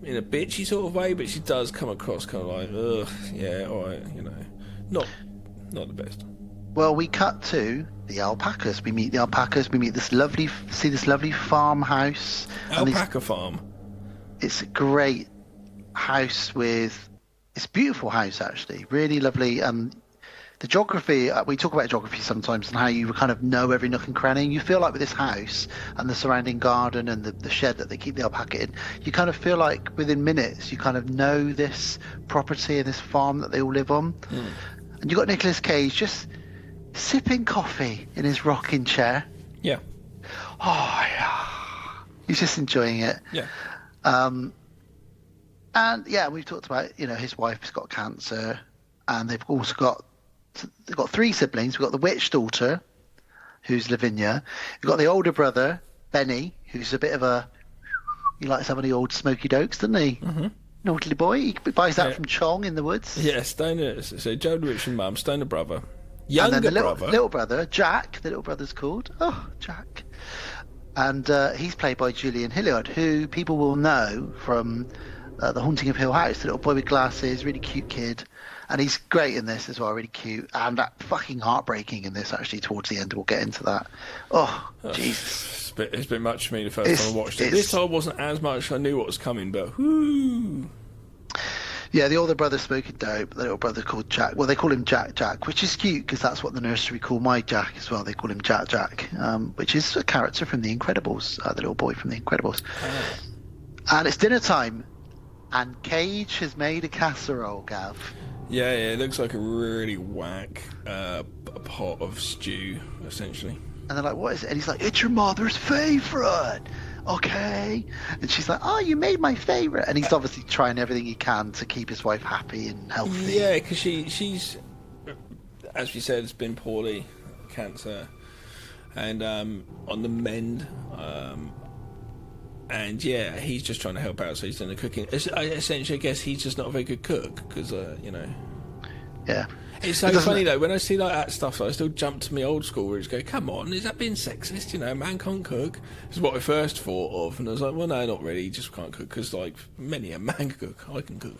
in a bitchy sort of way, but she does come across kind of like, ugh, yeah, all right, not the best. Well, we cut to the alpacas. We meet the alpacas. We meet this lovely farmhouse. Alpaca farm. It's a great house it's a beautiful house, actually, really lovely. The geography, we talk about geography sometimes and how you kind of know every nook and cranny. You feel like with this house and the surrounding garden and the shed that they keep the alpaca in, you kind of feel like within minutes you kind of know this property and this farm that they all live on. And you've got Nicolas Cage just sipping coffee in his rocking chair. Yeah. Oh, yeah. He's just enjoying it. Yeah. And, yeah, we've talked about, his wife's got cancer, and they've also got three siblings. We've got the witch daughter, who's Lavinia. We've got the older brother, Benny, who's a bit of he likes having the old smoky dokes, doesn't he? Mm-hmm. Naughty boy. He buys that from Chong in the woods. Yeah, Stoner. So Joe Rich and Mum, Stoner brother, And younger then the brother. little brother, Jack. The little brother's called. Oh, Jack. And he's played by Julian Hilliard, who people will know from The Haunting of Hill House. The little boy with glasses, really cute kid. And he's great in this as well, really cute. And fucking heartbreaking in this, actually, towards the end. We'll get into that. Oh, Jesus. It's been much for me the first time I watched it. This time wasn't as much. I knew what was coming, but whoo. Yeah, the older brother's smoking dope. The little brother called Jack. Well, they call him Jack, which is cute because that's what the nursery call my Jack as well. They call him Jack, which is a character from The Incredibles, the little boy from The Incredibles. And it's dinner time, and Cage has made a casserole, Gav. Yeah, it looks like a really whack pot of stew, essentially. And they're like, what is it? And he's like, it's your mother's favourite. Okay. And she's like, oh, you made my favourite. And he's obviously trying everything he can to keep his wife happy and healthy. Yeah, because she's, as we said, has been poorly, cancer, and on the mend. And yeah, he's just trying to help out, so he's doing the cooking. Essentially, I guess he's just not a very good cook, because, Yeah. It's so funny though, when I see like that stuff, I still jump to my old school roots, go, come on, is that being sexist? Man can't cook. This is what I first thought of, and I was like, well, no, not really, he just can't cook, because like, many a man can cook, I can cook,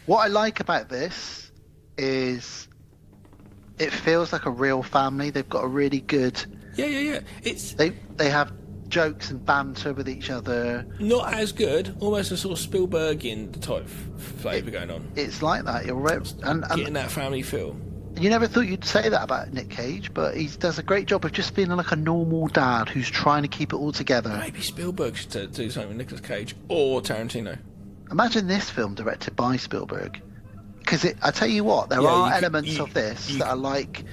What I like about this is it feels like a real family. They've got a really good... Yeah. It's They have jokes and banter with each other. Not as good, almost a sort of Spielbergian type flavour going on. It's like that, you're right. And getting that family feel. You never thought you'd say that about Nick Cage, but he does a great job of just being like a normal dad who's trying to keep it all together. Maybe Spielberg should do something with Nicolas Cage or Tarantino. Imagine this film directed by Spielberg. Because I tell you what, there are elements of this that are like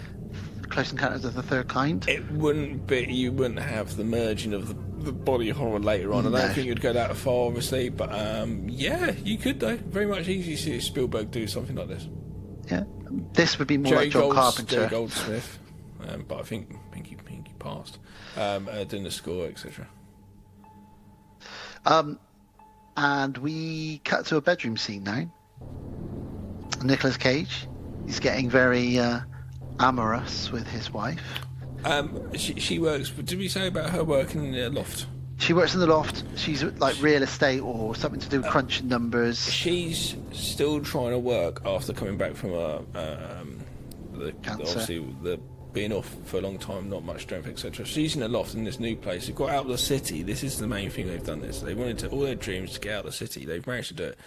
Close Encounters of the Third Kind. It wouldn't be. You wouldn't have the merging of the body horror later on. I don't think you'd go that far, obviously, but yeah, you could though. Very much easy to see Spielberg do something like this. Yeah, this would be more like John Carpenter. Jerry Goldsmith, but I think he passed doing the score, etc. And we cut to a bedroom scene now. Nicolas Cage, he's getting very amorous with his wife. She works. Did we say about her working in the loft? She works in the loft. She's like real estate or something to do with crunching numbers. She's still trying to work after coming back from obviously the being off for a long time, not much strength, etc. She's in a loft in this new place. They've got out of the city. This is the main thing they've done. They wanted to all their dreams to get out of the city. They've managed to do it.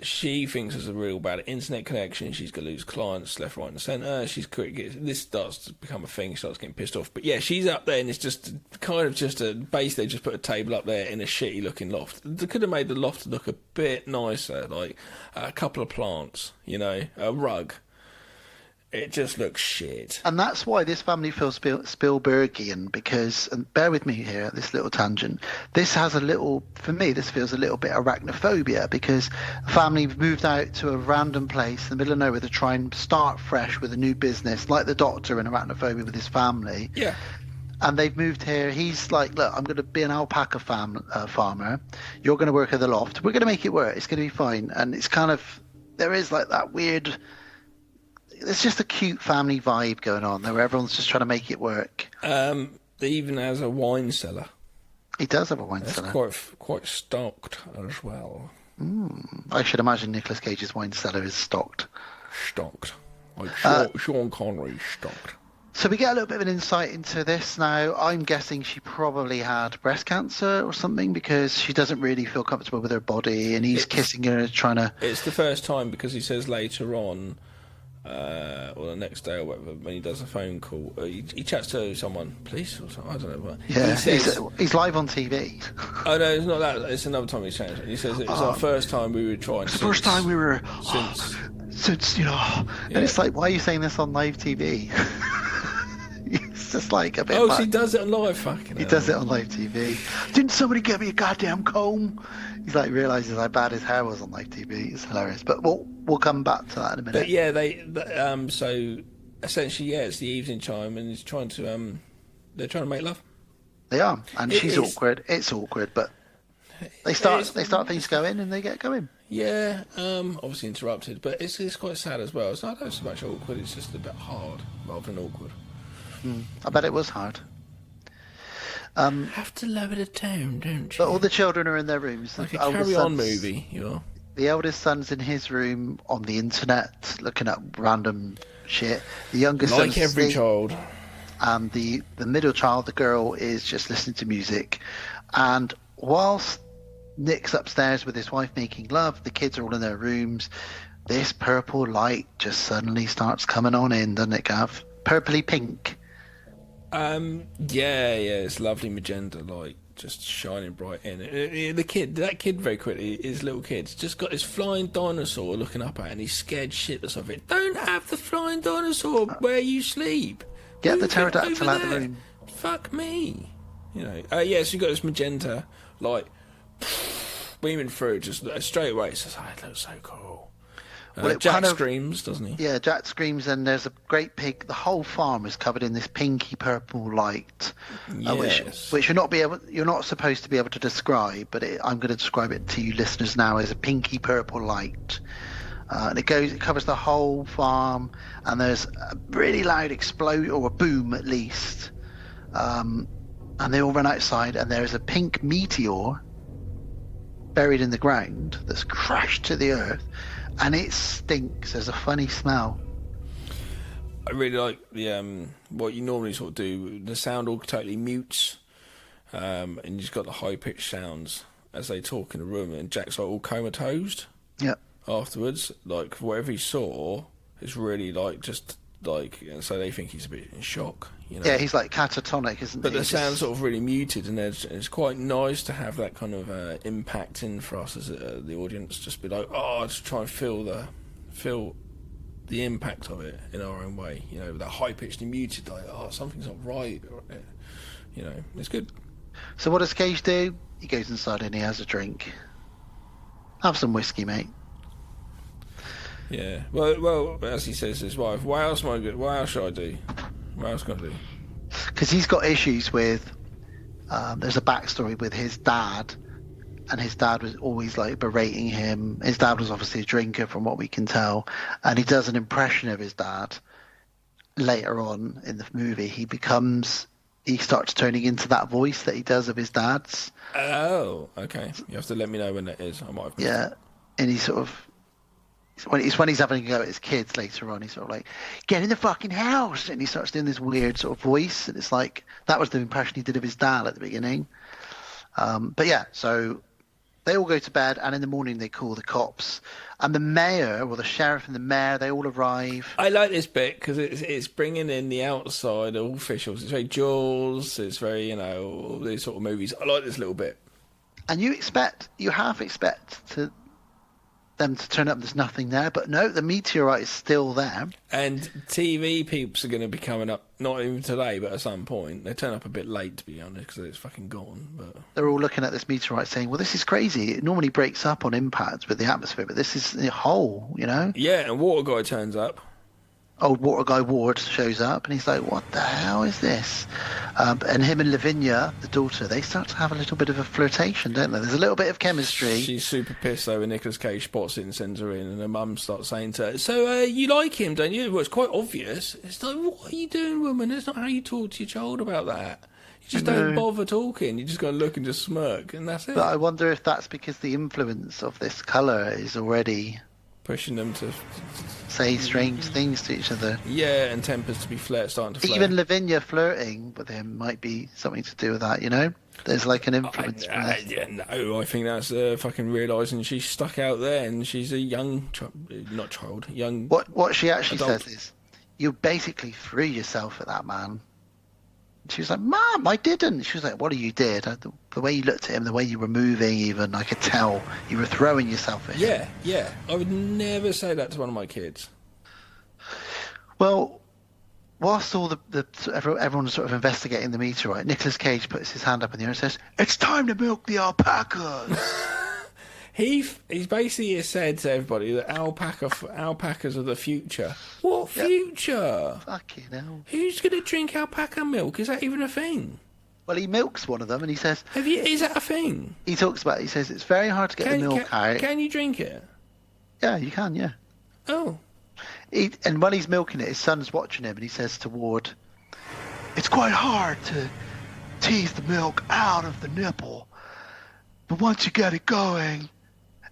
She thinks there's a real bad internet connection. She's going to lose clients left, right, and centre. This starts to become a thing. She starts getting pissed off. But yeah, she's up there, and it's just kind of just basically just put a table up there in a shitty looking loft. They could have made the loft look a bit nicer, like a couple of plants, a rug. It just looks shit. And that's why this family feels Spielbergian, because, and bear with me here, this little tangent, this feels a little bit arachnophobia, because a family moved out to a random place in the middle of nowhere to try and start fresh with a new business, like the Doctor in Arachnophobia with his family. Yeah. And they've moved here. He's like, look, I'm going to be an alpaca farmer. You're going to work at the loft. We're going to make it work. It's going to be fine. And it's kind of, there is like that weird... It's just a cute family vibe going on there where everyone's just trying to make it work. He even has a wine cellar. He does have a wine cellar. Quite stocked as well. I should imagine Nicolas Cage's wine cellar is stocked. Like Sean Connery stocked. So we get a little bit of an insight into this now. I'm guessing she probably had breast cancer or something, because she doesn't really feel comfortable with her body, and he's kissing her, trying to... It's the first time, because he says later on... or the next day or whatever, when he does a phone call, he chats to someone, police or something, I don't know what. Yeah, he's live on TV. Oh no, it's not that. It's another time he's changed. He says it was our first time we were trying. It's the first time we were since and it's like, why are you saying this on live TV? It's just like a bit. Oh, so he does it on live. Fucking. He does it on live TV. Didn't somebody get me a goddamn comb? He's like realizes how bad his hair was on live TV. It's hilarious. But we'll come back to that in a minute. But yeah, so essentially, yeah, it's the evening chime, and he's trying to they're trying to make love. They are, and she's awkward. It's awkward, but They start things going and they get going. Yeah, obviously interrupted, but it's quite sad as well. It's not so much awkward, it's just a bit hard rather than awkward. I bet it was hard. Have to lower the tone, don't you? But all the children are in their rooms. Like a carry-on movie, you know. The eldest son's in his room on the internet looking at random shit. The youngest like son's every asleep, child. and the middle child, the girl, is just listening to music. And whilst Nick's upstairs with his wife making love, the kids are all in their rooms. This purple light just suddenly starts coming on in, doesn't it, Gav? Purpley pink. Yeah, it's lovely magenta light just shining bright in. That kid very quickly, his little kid's just got this flying dinosaur looking up at it, and he's scared shitless of it. Don't have the flying dinosaur where you sleep. Get the pterodactyl out of the room. Fuck me. You know. Yeah, so you got this magenta light beaming through just straight away. It says, it looks so cool. Jack screams, doesn't he? Yeah, Jack screams, and there's a great pig. The whole farm is covered in this pinky purple light, which you're not supposed to be able to describe, but I'm going to describe it to you listeners now as a pinky purple light. And it covers the whole farm, and there's a really loud explosion, or a boom at least. And they all run outside, and there is a pink meteor buried in the ground that's crashed to the earth. And it stinks. There's a funny smell. I really like the what you normally sort of do. The sound all totally mutes, and you just got the high pitched sounds as they talk in the room. And Jack's like all comatose. Yeah. Afterwards, like whatever he saw is really like just like, so they think he's a bit in shock. You know? Yeah, he's like catatonic, isn't he? But the sound's sort of really muted, and it's quite nice to have that kind of impact in for us as the audience. Just be like, just try and feel the impact of it in our own way. You know, that high pitched and muted, like, something's not right. You know, it's good. So what does Cage do? He goes inside and he has a drink. Have some whiskey, mate. Yeah. Well, as he says to his wife, what else should I do? What else can I do? Because he's got issues with. There's a backstory with his dad, and his dad was always like berating him. His dad was obviously a drinker, from what we can tell, and he does an impression of his dad. Later on in the movie, he starts turning into that voice that he does of his dad's. Oh, okay. You have to let me know when that is. I might have missed it. And he sort of. When he's having a go at his kids later on, he's sort of like, get in the fucking house, and he starts doing this weird sort of voice, and it's like that was the impression he did of his dad at the beginning. But yeah, so they all go to bed, and in the morning they call the cops, and the mayor, or the sheriff and the mayor, they all arrive. I like this bit because it's bringing in the outside all officials. It's very Jaws. It's very, all these sort of movies. I like this little bit. And you half expect them to turn up, there's nothing there, but no, the meteorite is still there. And TV peeps are going to be coming up, not even today, but at some point. They turn up a bit late, to be honest, because it's fucking gone. But they're all looking at this meteorite saying, well, this is crazy. It normally breaks up on impact with the atmosphere, but this is a hole, Yeah, and Water Guy turns up. Old Water Guy Ward shows up, and he's like, what the hell is this? And him and Lavinia, the daughter, they start to have a little bit of a flirtation, don't they? There's a little bit of chemistry. She's super pissed, though, when Nicolas Cage spots it and sends her in, and her mum starts saying to her, so, you like him, don't you? Well, it's quite obvious. It's like, what are you doing, woman? That's not how you talk to your child about that. You just don't bother talking. You just go and look and just smirk, and that's it. But I wonder if that's because the influence of this colour is already pushing them to say strange things to each other. Yeah, and tempers to be starting to flare. Even Lavinia flirting with him might be something to do with that, There's like an influence. I think that's fucking realising she's stuck out there and she's a young, young. What she actually adult. says is, you basically threw yourself at that man. She was like, Mom, I didn't. She was like, what you did? The way you looked at him, the way you were moving even, I could tell you were throwing yourself at him. Yeah. I would never say that to one of my kids. Well, whilst all everyone's sort of investigating the meteorite, Nicolas Cage puts his hand up in the air and says, it's time to milk the alpacas. He's basically said to everybody that alpacas are the future. What future? Fucking hell. Who's going to drink alpaca milk? Is that even a thing? Well, he milks one of them, and he says, Is that a thing? He talks about. He says it's very hard to get the milk out. Can you drink it? Yeah, you can. Yeah. Oh. And when he's milking it, his son's watching him, and he says to Ward, "It's quite hard to tease the milk out of the nipple, but once you get it going,"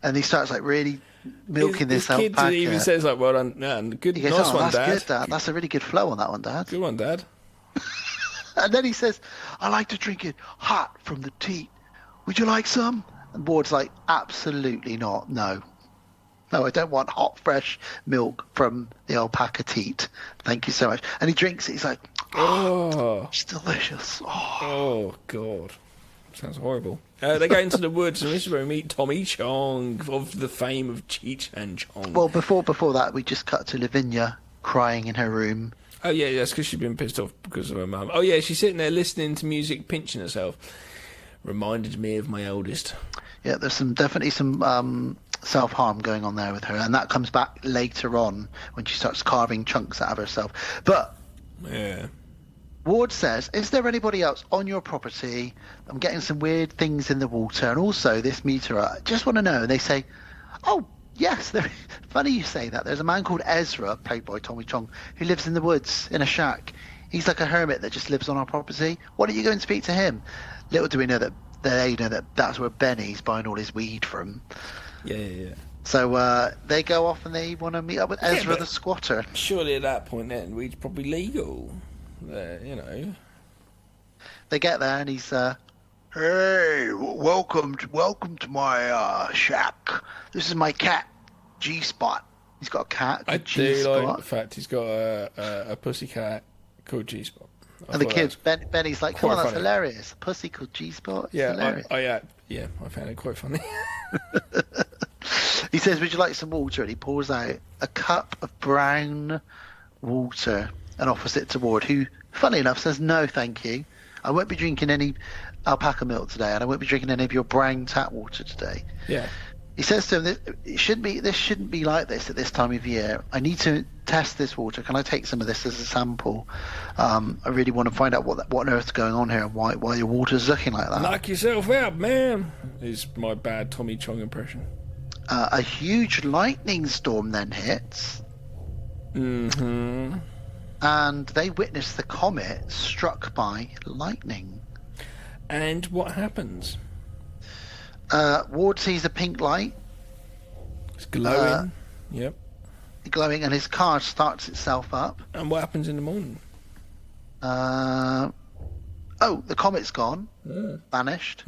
and he starts like really milking this alpaca. He even says like, "Well done, man. Good, he goes, nice one, that's Dad. Good, Dad. That's a really good flow on that one, Dad. Good one, Dad." And then he says, "I like to drink it hot from the teat. Would you like some?" And Ward's like, "Absolutely not. No, I don't want hot, fresh milk from the alpaca teat. Thank you so much." And he drinks it. He's like, "Oh, it's delicious." Oh God, sounds horrible. They go into the woods, and this is where we meet Tommy Chong of the fame of Cheech and Chong. Well, before that, we just cut to Lavinia crying in her room. Oh yeah, that's because she's been pissed off because of her mum. Oh yeah, she's sitting there listening to music, pinching herself. Reminded me of my eldest. Yeah, there's definitely some self-harm going on there with her, and that comes back later on when she starts carving chunks out of herself. But yeah, Ward says, "Is there anybody else on your property? I'm getting some weird things in the water, and also this meteor. I just want to know." And they say, "Oh, yes." Funny you say that. There's a man called Ezra, played by Tommy Chong, who lives in the woods in a shack. He's like a hermit that just lives on our property. Why don't you go and speak to him? Little do we know that that's where Benny's buying all his weed from. Yeah. So they go off and they want to meet up with Ezra the squatter. Surely at that point then, weed's probably legal. You know. They get there and he's, "Hey, welcome to my shack. This is my cat, G-Spot." He's got a cat. I G-Spot. do like the fact he's got a pussy cat called G-Spot. And the kids, Benny's like, "Come on, that's hilarious. A pussy called G-Spot. Yeah, hilarious." I found it quite funny. He says, "Would you like some water?" And he pours out a cup of brown water and offers it to Ward, who, funny enough, says, "No, thank you. I won't be drinking any alpaca milk today, and I won't be drinking any of your brown tap water today." Yeah. He says to him, this shouldn't be like this at this time of year. I need to test this water. Can I take some of this as a sample? I really want to find out what on earth's going on here and why your water's looking like that. Knock yourself out, man, is my bad Tommy Chong impression. A huge lightning storm then hits. Mm-hmm. And they witness the comet struck by lightning. And what happens? Ward sees a pink light. It's glowing. Yep. Glowing, and his car starts itself up. And what happens in the morning? The comet's gone. Vanished.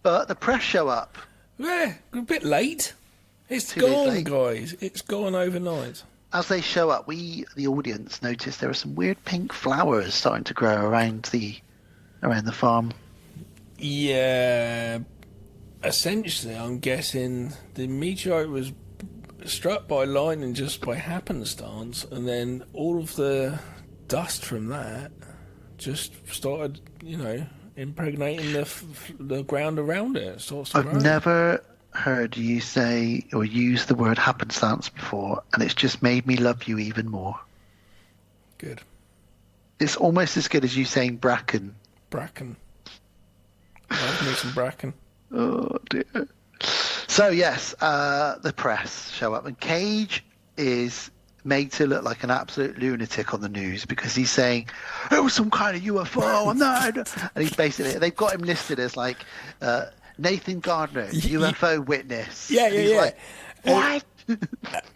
But the press show up. Yeah, a bit late. It's gone, guys. It's gone overnight. As they show up, we, the audience, notice there are some weird pink flowers starting to grow around the farm. Yeah. Essentially, I'm guessing the meteorite was struck by lightning just by happenstance, and then all of the dust from that just started, impregnating the ground around it. I've never heard you say or use the word happenstance before, and it's just made me love you even more. Good. It's almost as good as you saying bracken. Bracken. Love me some bracken. Oh dear. So yes, the press show up, and Cage is made to look like an absolute lunatic on the news because he's saying it was some kind of UFO. I'm not, and he's basically, they've got him listed as like Nathan Gardner, UFO witness. Yeah. Like, what?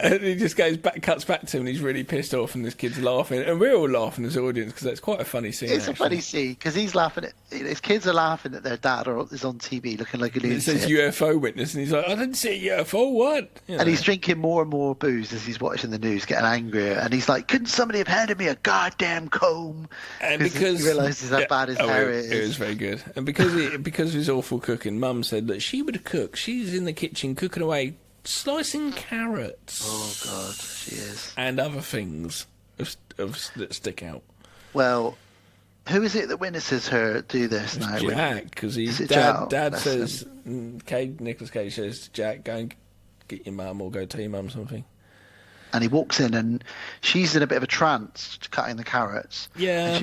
And he just cuts back to him, and he's really pissed off, and this kid's laughing, and we're all laughing as an audience because that's quite a funny scene. It's a funny scene because he's laughing at his kids are laughing at their dad is on TV looking like a lunatic. It says UFO witness, and he's like, "I didn't see a UFO. What?" And he's drinking more and more booze as he's watching the news, getting angrier, and he's like, "Couldn't somebody have handed me a goddamn comb?" And because he realises how bad his hair is. It was very good, and because of his awful cooking, Mum said that she would cook. She's in the kitchen cooking away, slicing carrots. Oh God, she is. And other things that stick out. Well, who is it that witnesses her do this now? Jack, because Dad says, Nicolas Cage says to Jack, "Go and get your mum, or go tell your mum something." And he walks in, and she's in a bit of a trance, cutting the carrots. Yeah.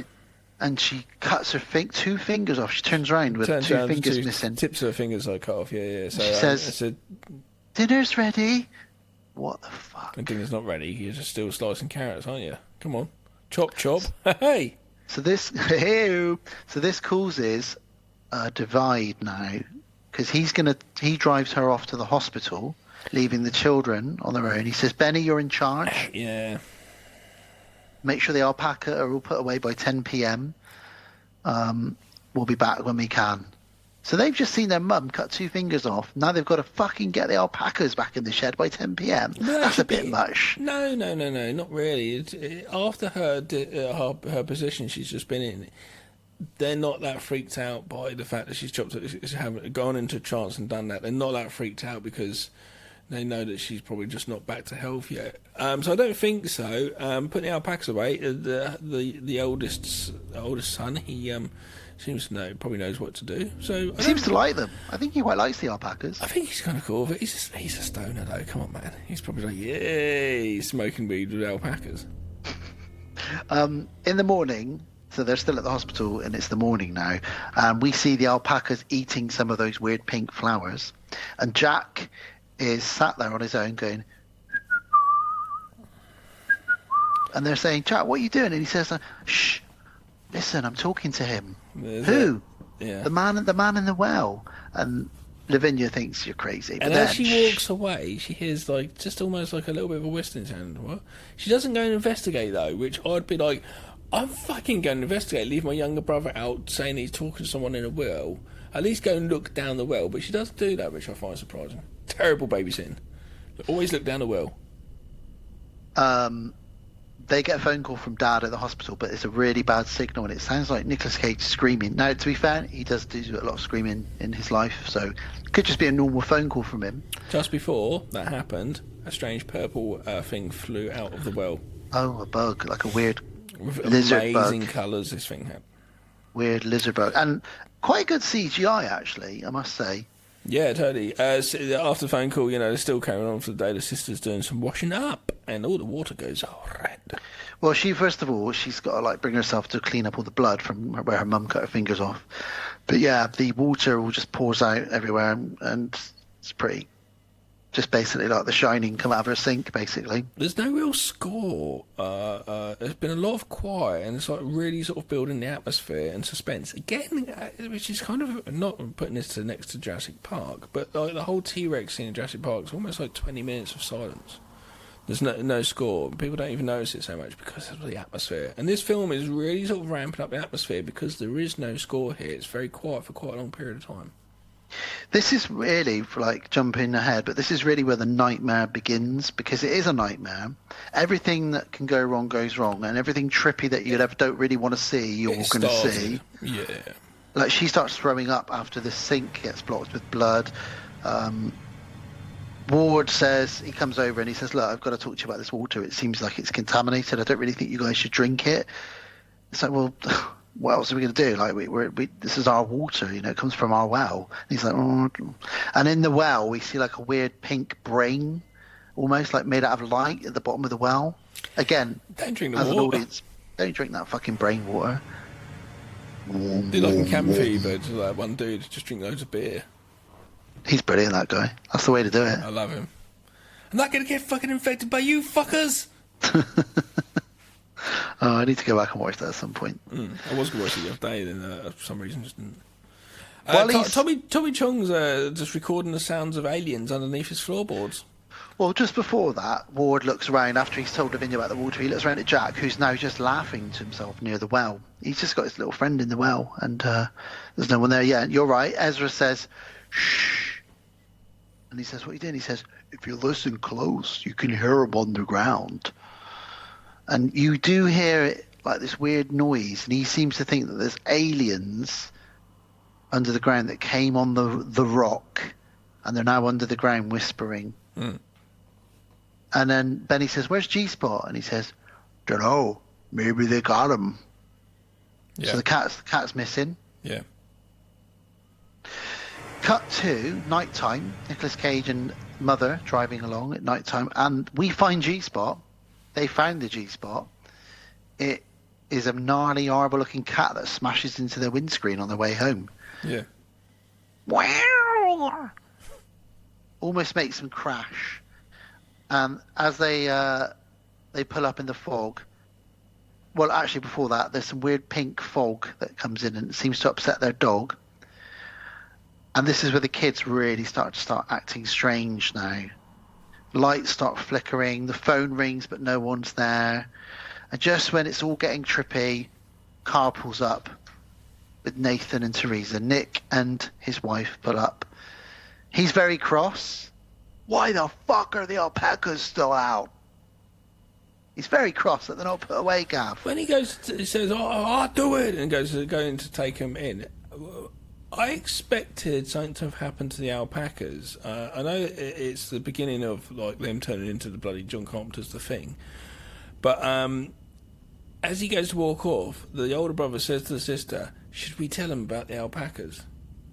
and she cuts her 2 fingers off. She turns around with Turns 2 around, fingers missing. Tips of her fingers I cut off. Yeah. So She says, "Dinner's ready." What the fuck? And dinner's not ready. You're just still slicing carrots, aren't you? Come on, chop. Hey. So this causes a divide now, because he drives her off to the hospital, leaving the children on their own. He says, "Benny, you're in charge. Yeah. Make sure the alpaca are all put away by 10 p.m. We'll be back when we can." So they've just seen their mum cut 2 fingers off. Now they've got to fucking get the alpacas back in the shed by 10 p.m. That's a bit much. No, not really. After her position she's just been in, they're not that freaked out by the fact that she's haven't gone into trance and done that. They're not that freaked out because they know that she's probably just not back to health yet. So I don't think so. Putting the alpacas away, the oldest son, he seems to probably knows what to do. So he seems to like them. I think he quite likes the alpacas. I think he's kind of cool with it. He's a stoner though. Come on, man. He's probably like, yay, smoking weed with alpacas. In the morning, so they're still at the hospital, and it's the morning now. We see the alpacas eating some of those weird pink flowers, and Jack is sat there on his own going, and they're saying, "Jack, what are you doing?" And he says, "Shh, listen, I'm talking to him." Who? Yeah. The man in the well. And Lavinia thinks you're crazy. And as she walks away, she hears just almost like a little bit of a whistling sound. What? She doesn't go and investigate though, which I'd be like, I'm fucking going to investigate. Leave my younger brother out saying he's talking to someone in a well. At least go and look down the well. But she doesn't do that, which I find surprising. Terrible babysitting. Always look down the well. They get a phone call from Dad at the hospital, but it's a really bad signal, and it sounds like Nicolas Cage screaming. Now, to be fair, he does do a lot of screaming in his life, so it could just be a normal phone call from him. Just before that happened, a strange purple thing flew out of the well. Oh, a bug, like a weird with lizard bug. Amazing colours this thing had. Weird lizard bug. And quite good CGI, actually, I must say. Yeah, totally. After the phone call, they're still carrying on for the day. The sister's doing some washing up, and all the water goes all red. Well, first of all, she's got to bring herself to clean up all the blood from where her mum cut her fingers off. But yeah, the water all just pours out everywhere, and it's pretty. Just basically like The Shining come out of her sink, basically. There's no real score. There's been a lot of quiet, and it's really sort of building the atmosphere and suspense. Again, which is kind of not putting this next to Jurassic Park, but the whole T-Rex scene in Jurassic Park is almost like 20 minutes of silence. There's no score. People don't even notice it so much because of the atmosphere. And this film is really sort of ramping up the atmosphere because there is no score here. It's very quiet for quite a long period of time. This is really, jumping ahead, but this is really where the nightmare begins, because it is a nightmare. Everything that can go wrong goes wrong, and everything trippy that you don't really want to see, you're going to see. Yeah. She starts throwing up after the sink gets blocked with blood. Ward says, he comes over and he says, "Look, I've got to talk to you about this water. It seems like it's contaminated. I don't really think you guys should drink it." It's like, well, what else are we going to do? This is our water, it comes from our well. And he's like, "Oh." And in the well, we see a weird pink brain, almost made out of light at the bottom of the well. Again, don't drink the as water. An audience, don't drink that fucking brain water. Do like in Camp Fever, just like one dude just drink loads of beer. He's brilliant, that guy. That's the way to do it. I love him. I'm not going to get fucking infected by you fuckers. Oh, I need to go back and watch that at some point. I was going to watch it the other day, then for some reason just didn't. Tommy Chong's just recording the sounds of aliens underneath his floorboards. Well, just before that, Ward looks around after he's told Lavinia about the water. He looks around at Jack, who's now just laughing to himself near the well. He's just got his little friend in the well, and there's no one there yet. You're right. Ezra says, "Shh." And he says, "What are you doing?" He says, "If you listen close, you can hear him on the ground." And you do hear it this weird noise, and he seems to think that there's aliens under the ground that came on the rock, and they're now under the ground whispering. And then Benny says, "Where's G-Spot?" And he says, "Dunno, maybe they got him." Yeah. So the cat's missing. Yeah. Cut to nighttime. Nicolas Cage and Mother driving along at nighttime, and we find G-Spot. They found the G-Spot. It is a gnarly, horrible-looking cat that smashes into their windscreen on their way home. Yeah. Wow! Almost makes them crash. As they pull up in the fog. Well, actually, before that, there's some weird pink fog that comes in and seems to upset their dog. And this is where the kids really start acting strange now. Lights start flickering, the phone rings, but no one's there. And just when it's all getting trippy, car pulls up with Nathan and Teresa. Nick and his wife pull up. He's very cross. Why the fuck are the alpacas still out? He's very cross that they're not put away, Gav. When he says, I'll do it, and going to take him in, I expected something to have happened to the alpacas. I know it's the beginning of like them turning into the bloody John Carpenter's The Thing, but as he goes to walk off, the older brother says to the sister, "Should we tell him about the alpacas?"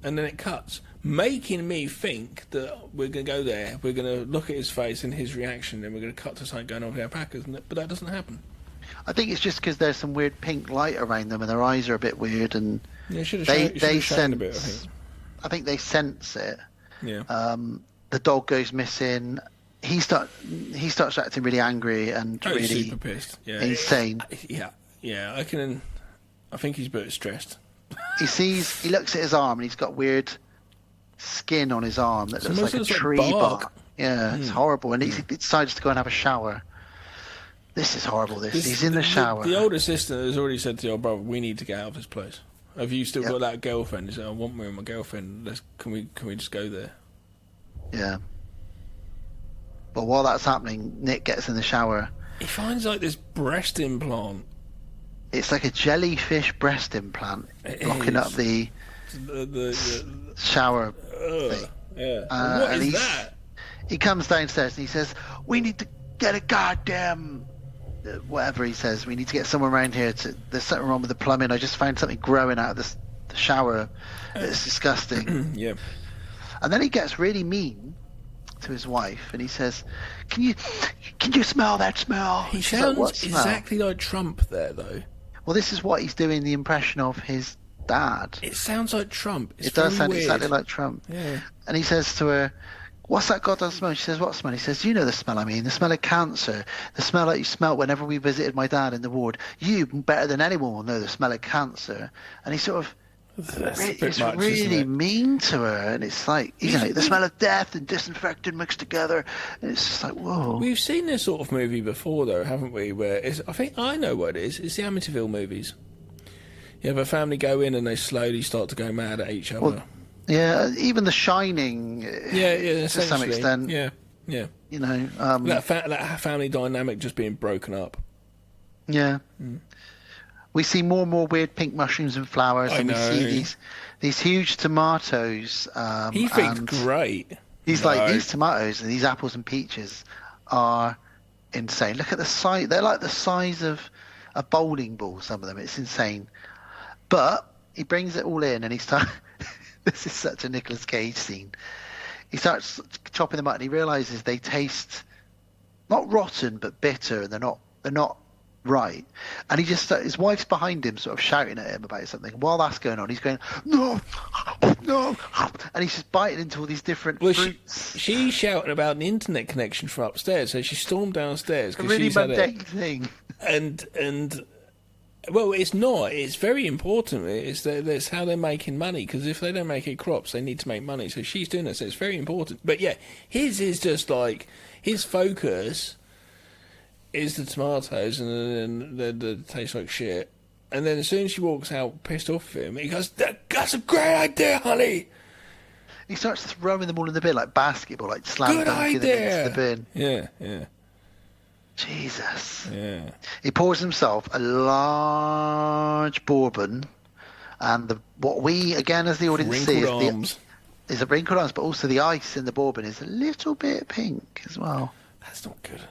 And then it cuts, making me think that we're going to go there, we're going to look at his face and his reaction, and we're going to cut to something going on with the alpacas, but that doesn't happen. I think it's just because there's some weird pink light around them and their eyes are a bit weird, and yeah, they sense a bit, I think they sense it. Yeah. The dog goes missing. He starts acting really angry and really super pissed. Yeah. Insane. Yeah. I think he's a bit stressed. He looks at his arm and he's got weird skin on his arm that looks like a tree bark. Yeah, it's horrible. And he decides to go and have a shower. This is horrible. He's in the shower. The older sister has already said to the old brother, "We need to get out of this place. Have you still got that girlfriend?" He said, "I want me and my girlfriend. Can we just go there?" Yeah. But while that's happening, Nick gets in the shower. He finds like this breast implant. It's like a jellyfish breast implant blocking up the shower thing. Yeah. What is that? He comes downstairs and he says, "We need to get a goddamn..." whatever he says. "We need to get someone around here. There's something wrong with the plumbing. I just found something growing out of the shower. It's disgusting." Yeah. And then he gets really mean to his wife and he says, Can you smell that smell?" He sounds exactly like Trump there, though. Well, this is what he's doing the impression of his dad. It sounds like Trump. It does sound exactly like Trump. Yeah. And he says to her, "What's that goddamn smell?" She says, "What smell?" He says, "You know the smell I mean, the smell of cancer. The smell that you smelt whenever we visited my dad in the ward. You, better than anyone, will know the smell of cancer." And he sort of... It's really mean to her, and it's like, the smell of death and disinfectant mixed together. And it's just like, whoa. We've seen this sort of movie before, though, haven't we? Where I think I know what it is. It's the Amityville movies. You have a family go in and they slowly start to go mad at each other. Well, yeah, even The Shining. Yeah, to some extent. Yeah. You know, that family dynamic just being broken up. Yeah. Mm. We see more and more weird pink mushrooms and flowers, and we see these huge tomatoes. He thinks great. He's like, these tomatoes and these apples and peaches are insane. Look at the size; they're like the size of a bowling ball. Some of them, it's insane. But he brings it all in, and he starts. This is such a Nicolas Cage scene. He starts chopping them up, and he realizes they taste not rotten but bitter, and they're not right. And he just his wife's behind him sort of shouting at him about something. While that's going on, he's going, no, and he's just biting into all these different fruits. She's shouting about an internet connection from upstairs, so she stormed downstairs because really she's had mundane thing. And well, it's not. It's very important. That's how they're making money, because if they don't make it crops, they need to make money. So she's doing it. So it's very important. But yeah, his is just like his focus is the tomatoes, and then they taste like shit. And then as soon as she walks out pissed off of him, he goes, "That's a great idea, honey." He starts throwing them all in the bin like basketball, like slam dunking them into the bin. Yeah. Jesus. Yeah. He pours himself a large bourbon, and what we, again, as the audience see is a wrinkled arms, but also the ice in the bourbon is a little bit pink as well. That's not good.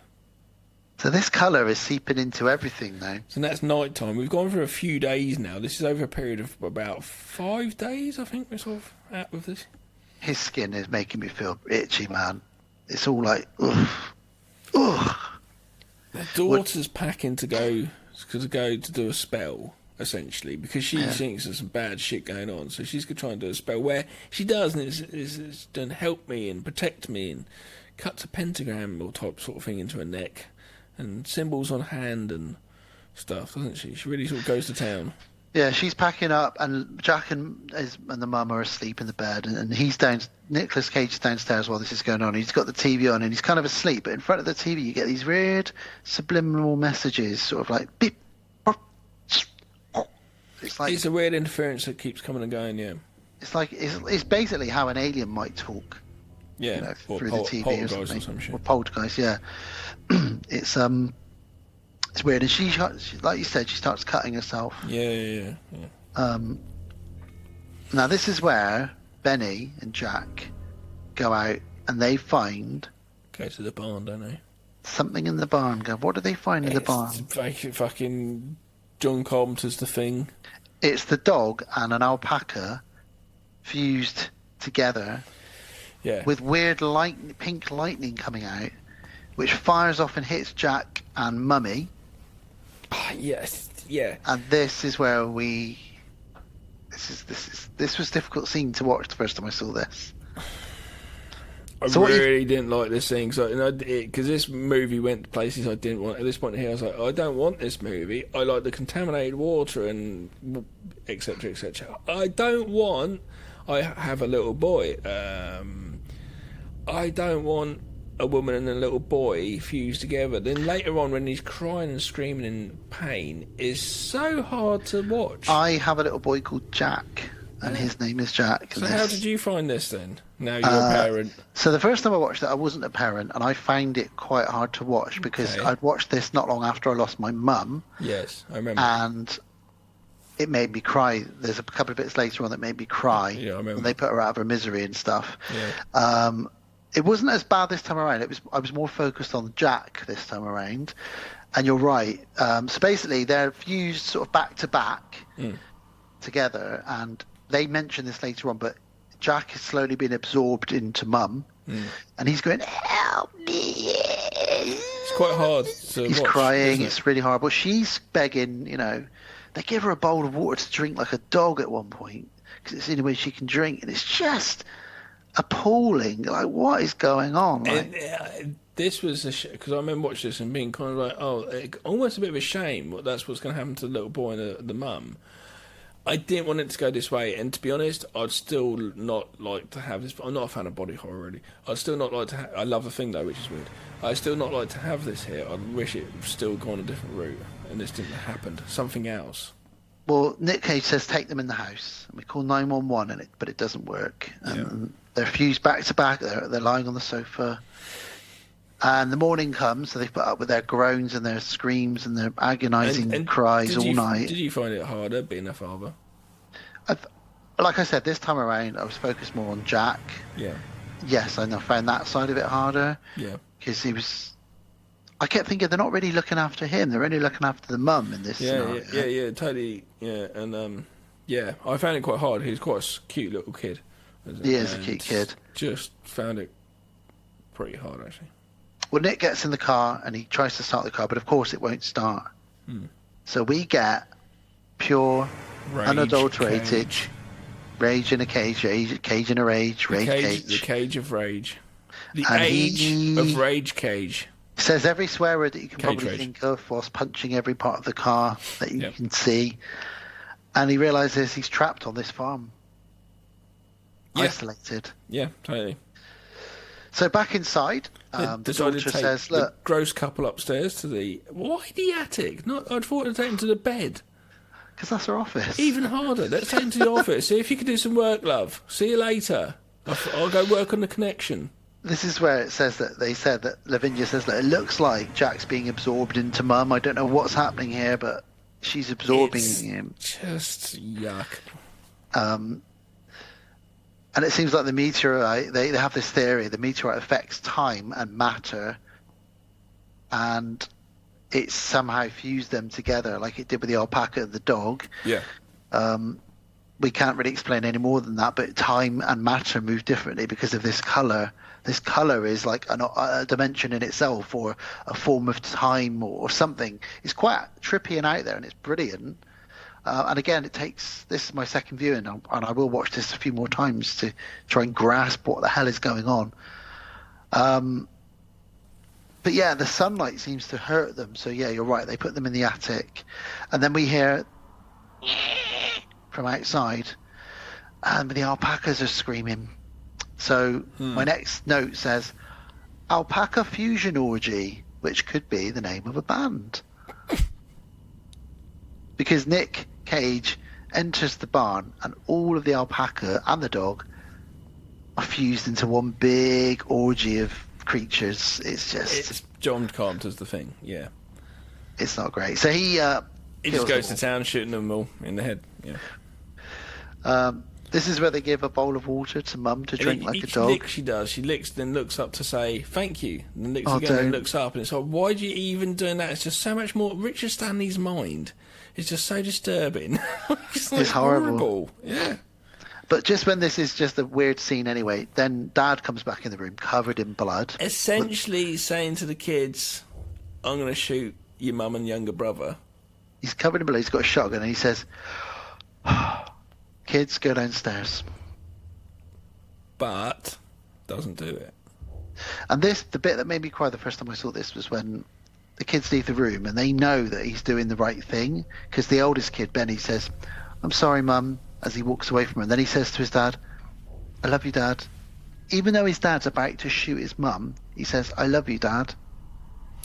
So this colour is seeping into everything now. So that's night time. We've gone for a few days now. This is over a period of about 5 days, I think we're sort of at with this. His skin is making me feel itchy, man. It's all like, ugh. Their daughter's packing to go to go to do a spell, essentially, because she thinks there's some bad shit going on. So she's going to try and do a spell where she does, and it's done help me and protect me, and cuts a pentagram or type sort of thing into her neck, and symbols on hand and stuff, doesn't she? She really sort of goes to town. Yeah, she's packing up, and Jack and the mum are asleep in the bed, and he's down. Nicolas Cage is downstairs while this is going on. He's got the TV on, and he's kind of asleep. But in front of the TV, you get these weird subliminal messages, sort of like beep. It's a weird interference that keeps coming and going. Yeah, it's like it's basically how an alien might talk. Yeah, or through the TV poltergeist or some shit. Or poltergeist, yeah. It's weird, and she, like you said, she starts cutting herself. Yeah. Now this is where Benny and Jack go out, and they find go to the barn, don't they? Something in the barn. What do they find in the barn? Fucking John Carpenter's The Thing. It's the dog and an alpaca fused together. Yeah. With weird pink lightning coming out, which fires off and hits Jack and Mummy. Yes, yeah. And this is where this was a difficult scene to watch the first time I saw this. I really didn't like this scene because this movie went to places I didn't want. At this point here, I was like, I don't want this movie. I like the contaminated water and etc. etc. I don't want. I have a little boy. I don't want a woman and a little boy fused together. Then later on, when he's crying and screaming in pain, is so hard to watch. I have a little boy called Jack, and his name is Jack. So how did you find this then? Now you're a parent. So the first time I watched it, I wasn't a parent, and I found it quite hard to watch because I'd watched this not long after I lost my mum. Yes, I remember. And it made me cry. There's a couple of bits later on that made me cry. Yeah, I remember. When they put her out of her misery and stuff. Yeah. It wasn't as bad this time around. I was more focused on Jack this time around. And you're right. So basically, they're fused sort of back to back together. And they mention this later on, but Jack is slowly being absorbed into Mum. And he's going, help me. It's quite hard to watch. He's crying. It's really hard. But she's begging, They give her a bowl of water to drink like a dog at one point because it's the only way she can drink. And it's just appalling. Like, what is going on? This was because I remember watching this and being kind of like, almost a bit of a shame. That's what's going to happen to the little boy and the mum. I didn't want it to go this way, and to be honest, I'd still not like to have this. I'm not a fan of body horror, really. I'd still not like to. I love The Thing though, which is weird. I'd still not like to have this here. I wish it still gone a different route, and this didn't happen. Something else. Well, Nick Cage says take them in the house, and we call 911, but it doesn't work. They're fused back to back. They're lying on the sofa. And the morning comes, so they put up with their groans and their screams and their agonising cries all night. Did you find it harder being a father? Like I said, this time around, I was focused more on Jack. Yeah. Yes, I found that side of it harder. Yeah. Because he was... I kept thinking they're not really looking after him. They're only looking after the mum in this scenario. Yeah, totally. Yeah, and I found it quite hard. He's quite a cute little kid. He is a cute kid. Just found it pretty hard, actually. Well, Nick gets in the car and he tries to start the car, but of course it won't start. So we get pure, unadulterated rage in a cage, cage in a rage, rage cage. The cage of rage. The age of rage cage. Says every swear word that you can probably think of whilst punching every part of the car that you can see. And he realises he's trapped on this farm. Isolated. Yeah, totally. So back inside, the daughter says, "Look, the gross couple upstairs to the why the attic? I'd thought to take them to the bed because that's her office. Even harder. Let's take them to the office. See if you can do some work, love. See you later. I'll go work on the connection." This is where it says that they said that Lavinia says that it looks like Jack's being absorbed into Mum. I don't know what's happening here, but she's absorbing him. Just yuck. And it seems like the meteorite, they have this theory, the meteorite affects time and matter, and it's somehow fused them together like it did with the alpaca and the dog. Yeah. we can't really explain any more than that, but time and matter move differently because of this color. This color is like a dimension in itself, or a form of time, or something. It's quite trippy and out there, and it's brilliant. And again, this is my second viewing, and I will watch this a few more times to try and grasp what the hell is going on. But yeah, the sunlight seems to hurt them. So yeah, you're right. They put them in the attic, and then we hear from outside, and the alpacas are screaming. So my next note says, "Alpaca Fusion Orgy," which could be the name of a band. Because Nick Cage enters the barn, and all of the alpaca and the dog are fused into one big orgy of creatures. It's John Carpenter's The Thing. Yeah, it's not great. So he just goes to town shooting them all in the head. Yeah. This is where they give a bowl of water to Mum to drink like a dog. Lick she does. She licks, then looks up to say thank you, and then licks again and looks up, and it's like, why do you even doing that? It's just so much more. Richard Stanley's mind is just so disturbing. It's horrible. Yeah. But just when this is just a weird scene anyway, then Dad comes back in the room covered in blood. Essentially saying to the kids, I'm going to shoot your mum and younger brother. He's covered in blood, he's got a shotgun, and he says, kids, go downstairs. But doesn't do it. And the bit that made me cry the first time I saw this was when the kids leave the room and they know that he's doing the right thing, because the oldest kid, Benny, says, I'm sorry, Mum, as he walks away from her. And then he says to his dad, I love you, Dad. Even though his dad's about to shoot his mum, he says, I love you, Dad.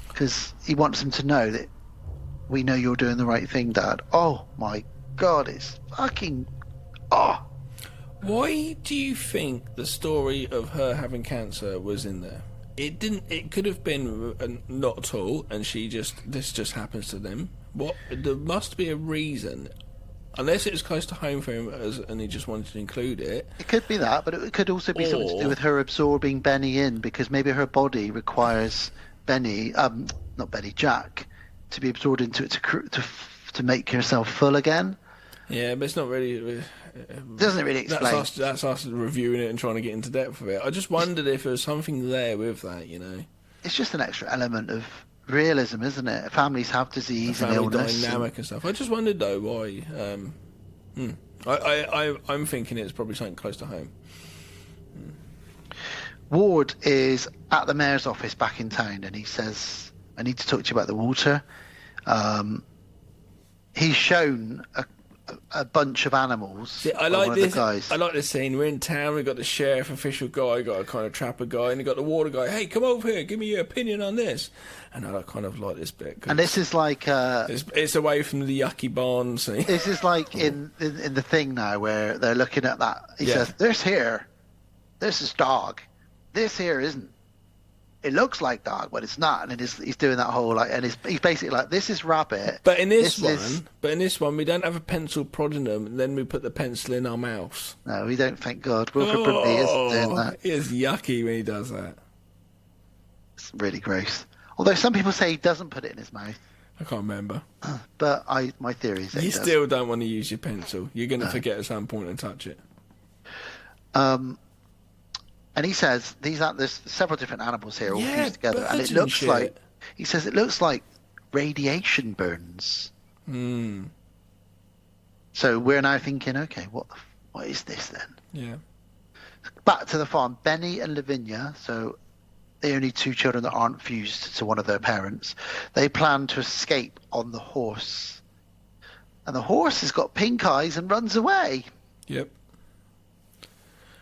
Because he wants him to know that we know you're doing the right thing, Dad. Oh, my God, it's fucking... Oh. Why do you think the story of her having cancer was in there? It didn't. It could have been not at all, and this just happens to them. What? There must be a reason. Unless it was close to home for him, and he just wanted to include it. It could be that, but it could also be something to do with her absorbing Benny in, because maybe her body requires Jack, to be absorbed into it to make herself full again. Yeah, but it's not really... It doesn't really explain. That's us reviewing it and trying to get into depth of it. I just wondered if there was something there with that, you know. It's just an extra element of realism, isn't it? Families have disease and illness. Dynamic and stuff. I just wondered, though, why... I'm thinking it's probably something close to home. Ward is at the mayor's office back in town, and he says, I need to talk to you about the water. He's shown a bunch of animals. See, I like this scene. We're in town. We've got the sheriff official guy, got a kind of trapper guy, and we've got the water guy. Hey, come over here. Give me your opinion on this. And I kind of like this bit. And this is like... it's away from the yucky barn scene. This is like in the Thing now, where they're looking at that. He says, this is dog. This here isn't. It looks like dog, but it's not. And he's doing that whole and he's basically like, this is rabbit. But in this one, we don't have a pencil prodding them, and then we put the pencil in our mouths. No, we don't. Thank God. Wilford Brimley isn't doing that. It is yucky when he does that. It's really gross. Although some people say he doesn't put it in his mouth. I can't remember. But my theory is that you still don't want to use your pencil. You're going to forget at some point and touch it. And he says there's several different animals here all fused together, and it looks like it looks like radiation burns. So we're now thinking, okay, what is this then? Yeah. Back to the farm, Benny and Lavinia, so the only two children that aren't fused to one of their parents, they plan to escape on the horse, and the horse has got pink eyes and runs away. Yep.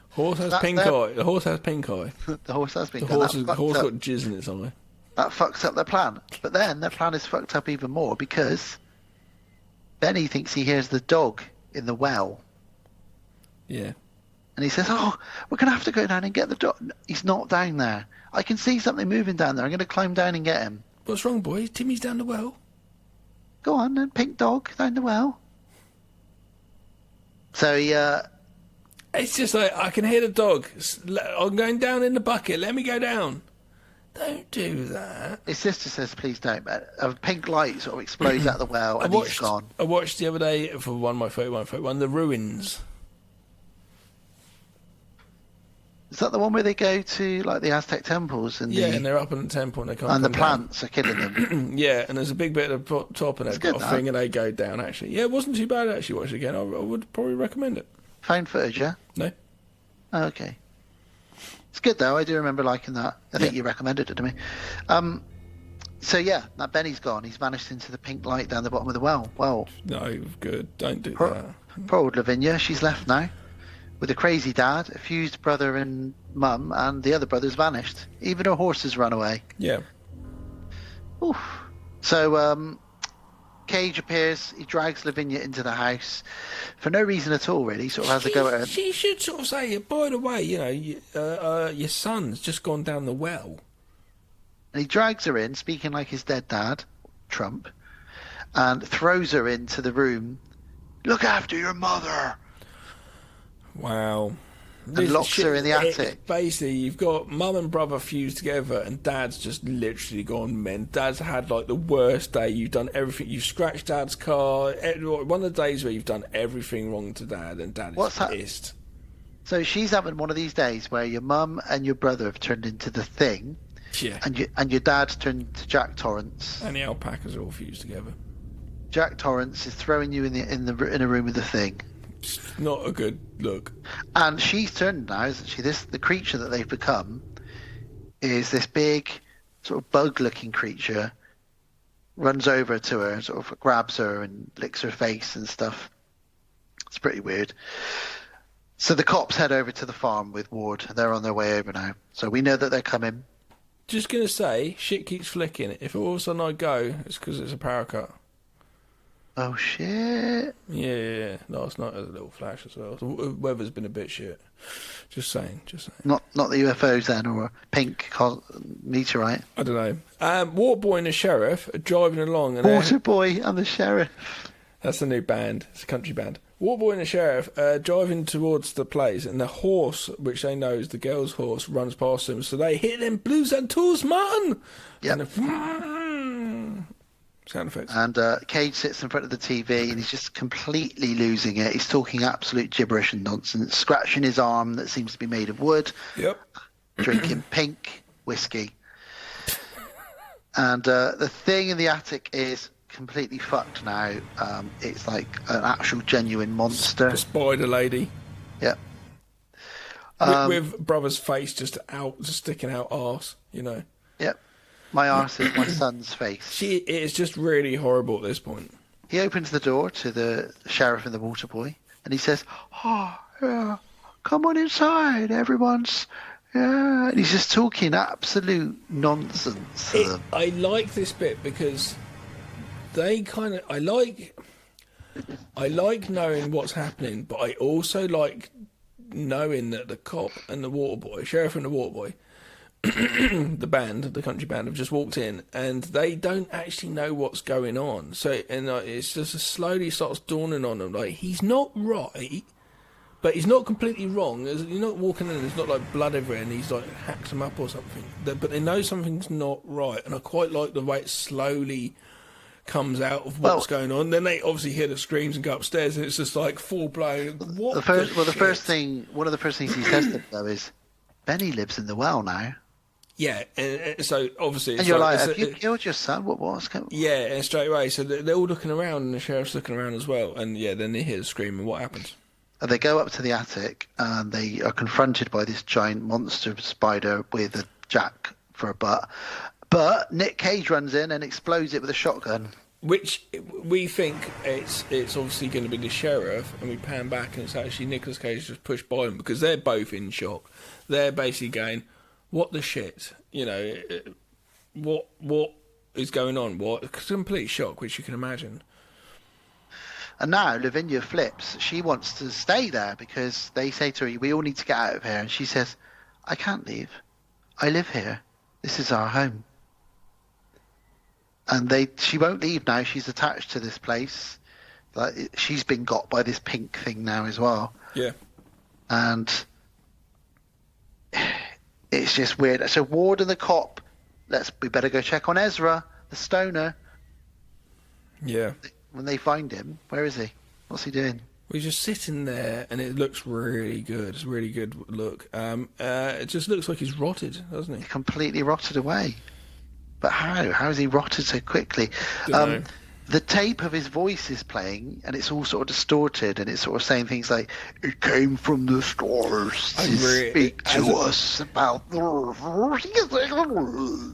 Horse has pink eye. The horse has pink eye. The horse has pink eye. The horse got jizz in its eye. That fucks up their plan. But then their plan is fucked up even more, because Benny thinks he hears the dog in the well. Yeah. And he says, oh, we're going to have to go down and get the dog. He's not down there. I can see something moving down there. I'm going to climb down and get him. What's wrong, boy? Timmy's down the well. Go on then, pink dog down the well. So he... It's just like, I can hear the dog. I'm going down in the bucket. Let me go down. Don't do that. His sister says, please don't. But a pink light sort of explodes out of the well, and he's gone. I watched the other day for one of my 31, The Ruins. Is that the one where they go to like the Aztec temples and and they're up in the temple and they can't. and the come plants are killing them? Yeah, and there's a big bit at the top and they've got a thing and they go down. Actually, yeah, it wasn't too bad. Actually, watch it again. I would probably recommend it. Found footage, yeah. No. Oh, okay. It's good though. I do remember liking that. I think you recommended it to me. So yeah, that Benny's gone. He's vanished into the pink light down the bottom of the well. Well, no, good. Don't do poor, that. Poor old Lavinia. She's left now with a crazy dad, a fused brother and mum, and the other brother's vanished. Even her horse has run away. Yeah. Oof. So Cage appears. He drags Lavinia into the house for no reason at all. Really, sort of has a go at her. She should sort of say, by the way, you know, your son's just gone down the well. And he drags her in, speaking like his dead dad, Trump, and throws her into the room. Look after your mother. Wow. And locks her in the attic. Basically, you've got mum and brother fused together, and dad's just literally gone men. Dad's had like the worst day. You've done everything. You've scratched dad's car. One of the days where you've done everything wrong to dad, and dad is pissed. So she's having one of these days where your mum and your brother have turned into the Thing. Yeah. And your dad's turned into Jack Torrance. And the alpacas are all fused together. Jack Torrance is throwing you in a room with the Thing. It's not a good look. And she's turned now, isn't she? The creature that they've become is this big, sort of bug-looking creature. Runs over to her, sort of grabs her and licks her face and stuff. It's pretty weird. So the cops head over to the farm with Ward. They're on their way over now. So we know that they're coming. Just going to say, shit keeps flicking. If all of a sudden I go, it's because it's a power cut. Oh, shit. Yeah. Last night was a little flash as well. The weather's been a bit shit. Just saying. Not the UFOs then, or a pink meteorite. I don't know. Waterboy and the Sheriff are driving along. And Waterboy and the Sheriff. That's a new band. It's a country band. Waterboy and the Sheriff are driving towards the place, and the horse, which they know is the girl's horse, runs past them. So they hit them blues and tours, man. Yeah. Sound effects. And Cage sits in front of the TV and he's just completely losing it. He's talking absolute gibberish and nonsense, scratching his arm that seems to be made of wood. Yep. Drinking pink whiskey. And the thing in the attic is completely fucked now. It's like an actual genuine monster. The spider lady. Yep. With brother's face just sticking out arse, you know. Yep. My arse is my son's face. It is just really horrible at this point. He opens the door to the sheriff and the water boy, and he says, "Oh, yeah, come on inside, everyone's." Yeah, and he's just talking absolute nonsense. I like this bit because they kind of. I like knowing what's happening, but I also like knowing that the cop and the water boy, sheriff and the water boy. The country band, have just walked in and they don't actually know what's going on. So, and it's just slowly starts dawning on them, like, he's not right, but he's not completely wrong. You're not walking in, there's not like blood everywhere and he's like hacks them up or something. But they know something's not right, and I quite like the way it slowly comes out of what's going on. Then they obviously hear the screams and go upstairs and it's just like full blown. One of the first things he says to them though is, Benny lives in the well now. Yeah, and so obviously... And you're like, have you killed your son? What's going on? Yeah, and straight away, so they're all looking around and the sheriff's looking around as well. And yeah, then they hear the scream and what happens? And they go up to the attic and they are confronted by this giant monster spider with a jack for a butt. But Nick Cage runs in and explodes it with a shotgun. Which we think it's obviously going to be the sheriff, and we pan back and it's actually Nicolas Cage just pushed by him because they're both in shock. They're basically going... What the shit? You know, what is going on? What? Complete shock, which you can imagine. And now Lavinia flips. She wants to stay there because they say to her, we all need to get out of here. And she says, I can't leave. I live here. This is our home. And she won't leave now. She's attached to this place. Like, she's been got by this pink thing now as well. Yeah. And... it's just weird. So Ward and the cop we better go check on Ezra, the stoner. Yeah. When they find him, where is he? What's he doing? We're just sitting there, and it looks really good. It's a really good look. It just looks like he's rotted, doesn't he? Completely rotted away. But how? How is he rotted so quickly? Don't know. The tape of his voice is playing, and it's all sort of distorted, and it's sort of saying things like, "It came from the stars to speak to us about the..."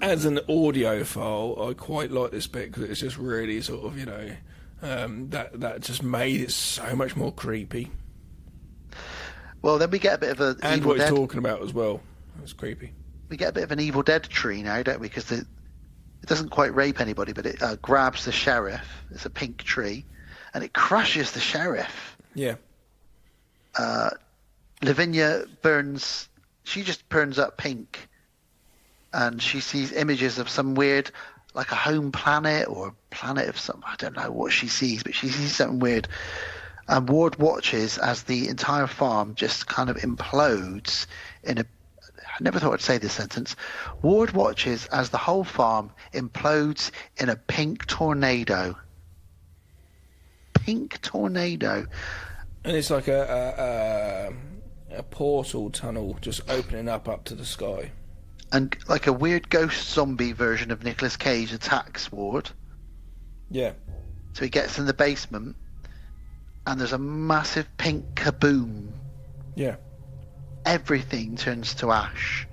As an audiophile, I quite like this bit because it's just really sort of, that just made it so much more creepy. Well, then we get a bit of a... And what he's talking about as well. It's creepy. We get a bit of an Evil Dead tree now, don't we? Because it doesn't quite rape anybody, but it grabs the sheriff. It's a pink tree, and it crushes the sheriff. Yeah. Lavinia burns. She just burns up pink, and she sees images of some weird, like a home planet or a planet of some. I don't know what she sees, but she sees something weird. And Ward watches as the entire farm just kind of implodes in a... I never thought I'd say this sentence. Ward watches as the whole farm implodes in a pink tornado. Pink tornado. And it's like a portal tunnel just opening up to the sky. And like a weird ghost zombie version of Nicolas Cage attacks Ward. Yeah. So he gets in the basement, and there's a massive pink kaboom. Yeah. Everything turns to ash.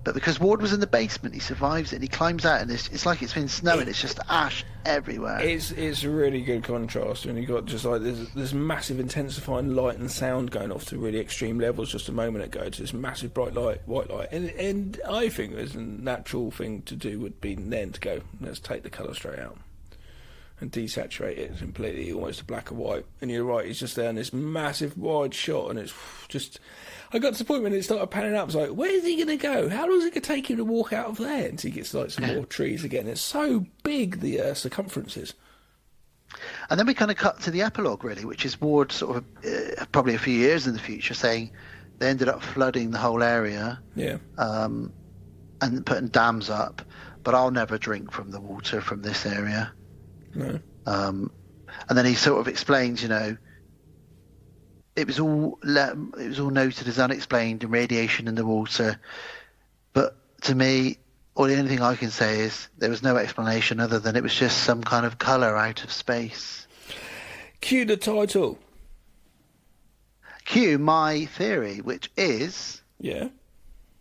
But because Ward was in the basement, he survives it, and he climbs out, and it's like it's been snowing. It's just ash everywhere. It's a really good contrast, and you got just like this massive intensifying light and sound going off to really extreme levels just a moment ago to this massive bright light, white light, and I think there's a natural thing to do would be then to go, let's take the colour straight out and desaturate it completely, almost to black and white. And you're right, he's just there in this massive wide shot, and it's just... I got to the point when it started panning up, I was like, where's he going to go? How long is it going to take him to walk out of there until he gets like some more trees again? It's so big, the circumference is. And then we kind of cut to the epilogue, really, which is Ward sort of probably a few years in the future saying they ended up flooding the whole area. Yeah. And putting dams up, but I'll never drink from the water from this area. No. And then he sort of explains, it was all noted as unexplained and radiation in the water. But to me, the only thing I can say is there was no explanation other than it was just some kind of colour out of space. Cue the title. Cue my theory, which is... Yeah.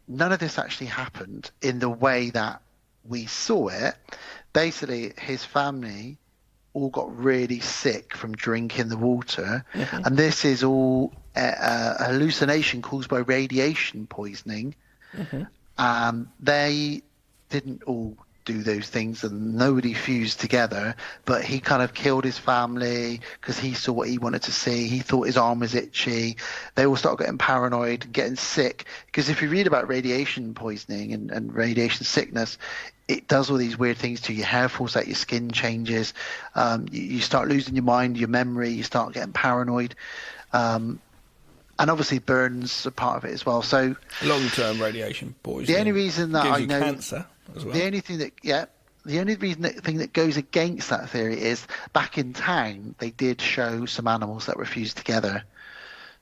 None of this actually happened in the way that we saw it. Basically, his family all got really sick from drinking the water, and this is all a hallucination caused by radiation poisoning. They didn't all do those things, and nobody fused together, but he kind of killed his family because he saw what he wanted to see. He thought his arm was itchy. They all started getting paranoid and getting sick, because if you read about radiation poisoning and radiation sickness, it does all these weird things to you. Your hair falls out, your skin changes, you start losing your mind, your memory, you start getting paranoid, and obviously burns are part of it as well. So long-term radiation poisoning. The only reason that gives I you know cancer as well. The only thing that thing that goes against that theory is back in town they did show some animals that were fused together.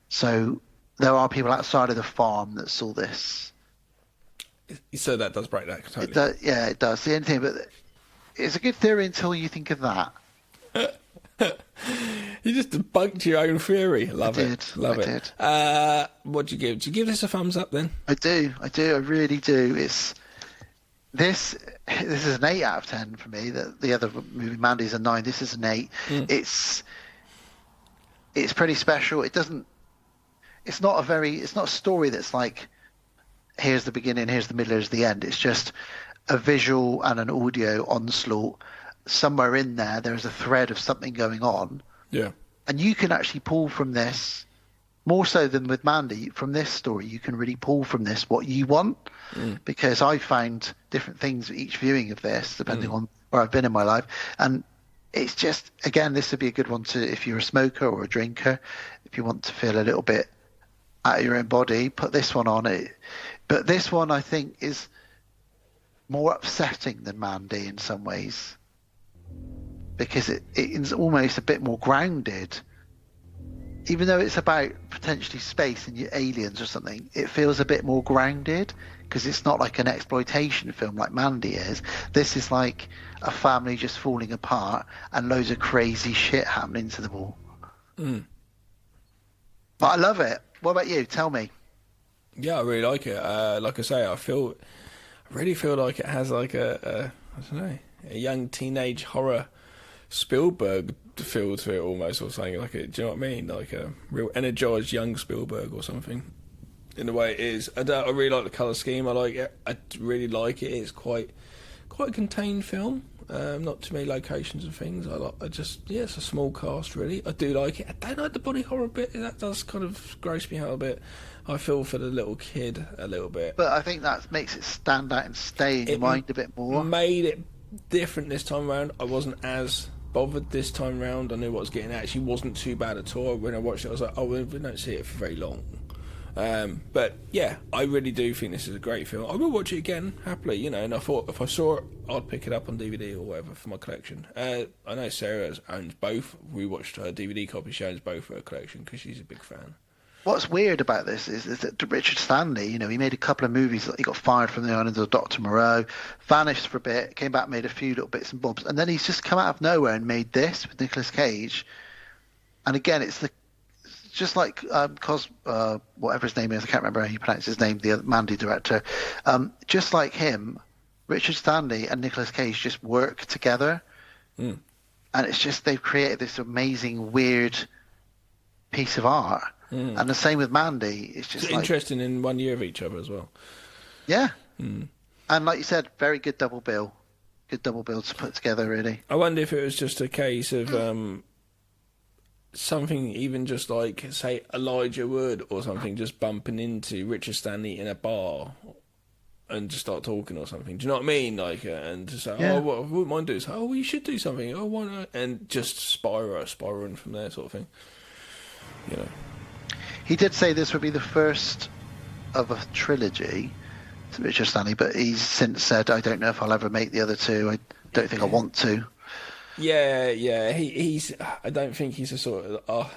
So there are people outside of the farm that saw this. So that does break that totally. It does. The only thing, but it's a good theory until you think of that. You just debunked your own theory. Love it. I did. What'd you give? Did you give this a thumbs up then? I do. I really do. This is an 8 out of 10 for me. The other movie, Mandy's a 9. This is an 8. It's pretty special. It's not a story that's like, here's the beginning, here's the middle, here's the end. It's just a visual and an audio onslaught. Somewhere in there's a thread of something going on. Yeah. And you can actually pull from this, more so than with Mandy, from this story, you can really pull from this what you want. Because I found different things with each viewing of this, depending on where I've been in my life. And it's just, again, this would be a good one to, if you're a smoker or a drinker, if you want to feel a little bit out of your own body, put this one on it. But this one, I think, is more upsetting than Mandy in some ways, because it's almost a bit more grounded. Even though it's about potentially space and aliens or something, it feels a bit more grounded because it's not like an exploitation film like Mandy is. This is like a family just falling apart and loads of crazy shit happening to them all. Mm. But I love it. What about you? Tell me. Yeah, I really like it. Like I say, I really feel like it has like I don't know, a young teenage horror Spielberg feel to it almost, or something like it. Do you know what I mean? Like a real energized young Spielberg or something. In the way it is, I really like the color scheme. I like it. I really like it. It's quite a contained film. Not too many locations and things. It's a small cast really. I do like it. I don't like the body horror bit. That does kind of gross me out a bit. I feel for the little kid a little bit. But I think that makes it stand out and stay in your mind a bit more. Made it different this time around. I wasn't as bothered this time round. I knew what I was getting at. It actually wasn't too bad at all. When I watched it, I was like, oh, we don't see it for very long. But yeah, I really do think this is a great film. I will watch it again happily, and I thought if I saw it, I'd pick it up on DVD or whatever for my collection. I know Sarah owns both. We watched her DVD copy. She owns both for her collection because she's a big fan. What's weird about this is that Richard Stanley, he made a couple of movies. He got fired from the Island of Dr. Moreau, vanished for a bit, came back, made a few little bits and bobs, and then he's just come out of nowhere and made this with Nicolas Cage. And again, it's just like whatever his name is, I can't remember how you pronounce his name, the Mandy director. Just like him, Richard Stanley and Nicolas Cage just work together. And it's just they've created this amazing, weird piece of art. And the same with Mandy. It's just interesting in 1 year of each other as well. Yeah. And like you said, very good double bill. Good double bill to put together, really. I wonder if it was just a case of something even just like, say, Elijah Wood or something just bumping into Richard Stanley in a bar and just start talking or something. Do you know what I mean? Like, and to say, I wouldn't mind doing something. Oh, well, you should do something. Oh, why not? And just spiraling from there sort of thing. He did say this would be the first of a trilogy to Richard Stanley, but he's since said, I don't know if I'll ever make the other two. I don't think I want to. Yeah. He's. I don't think he's a sort of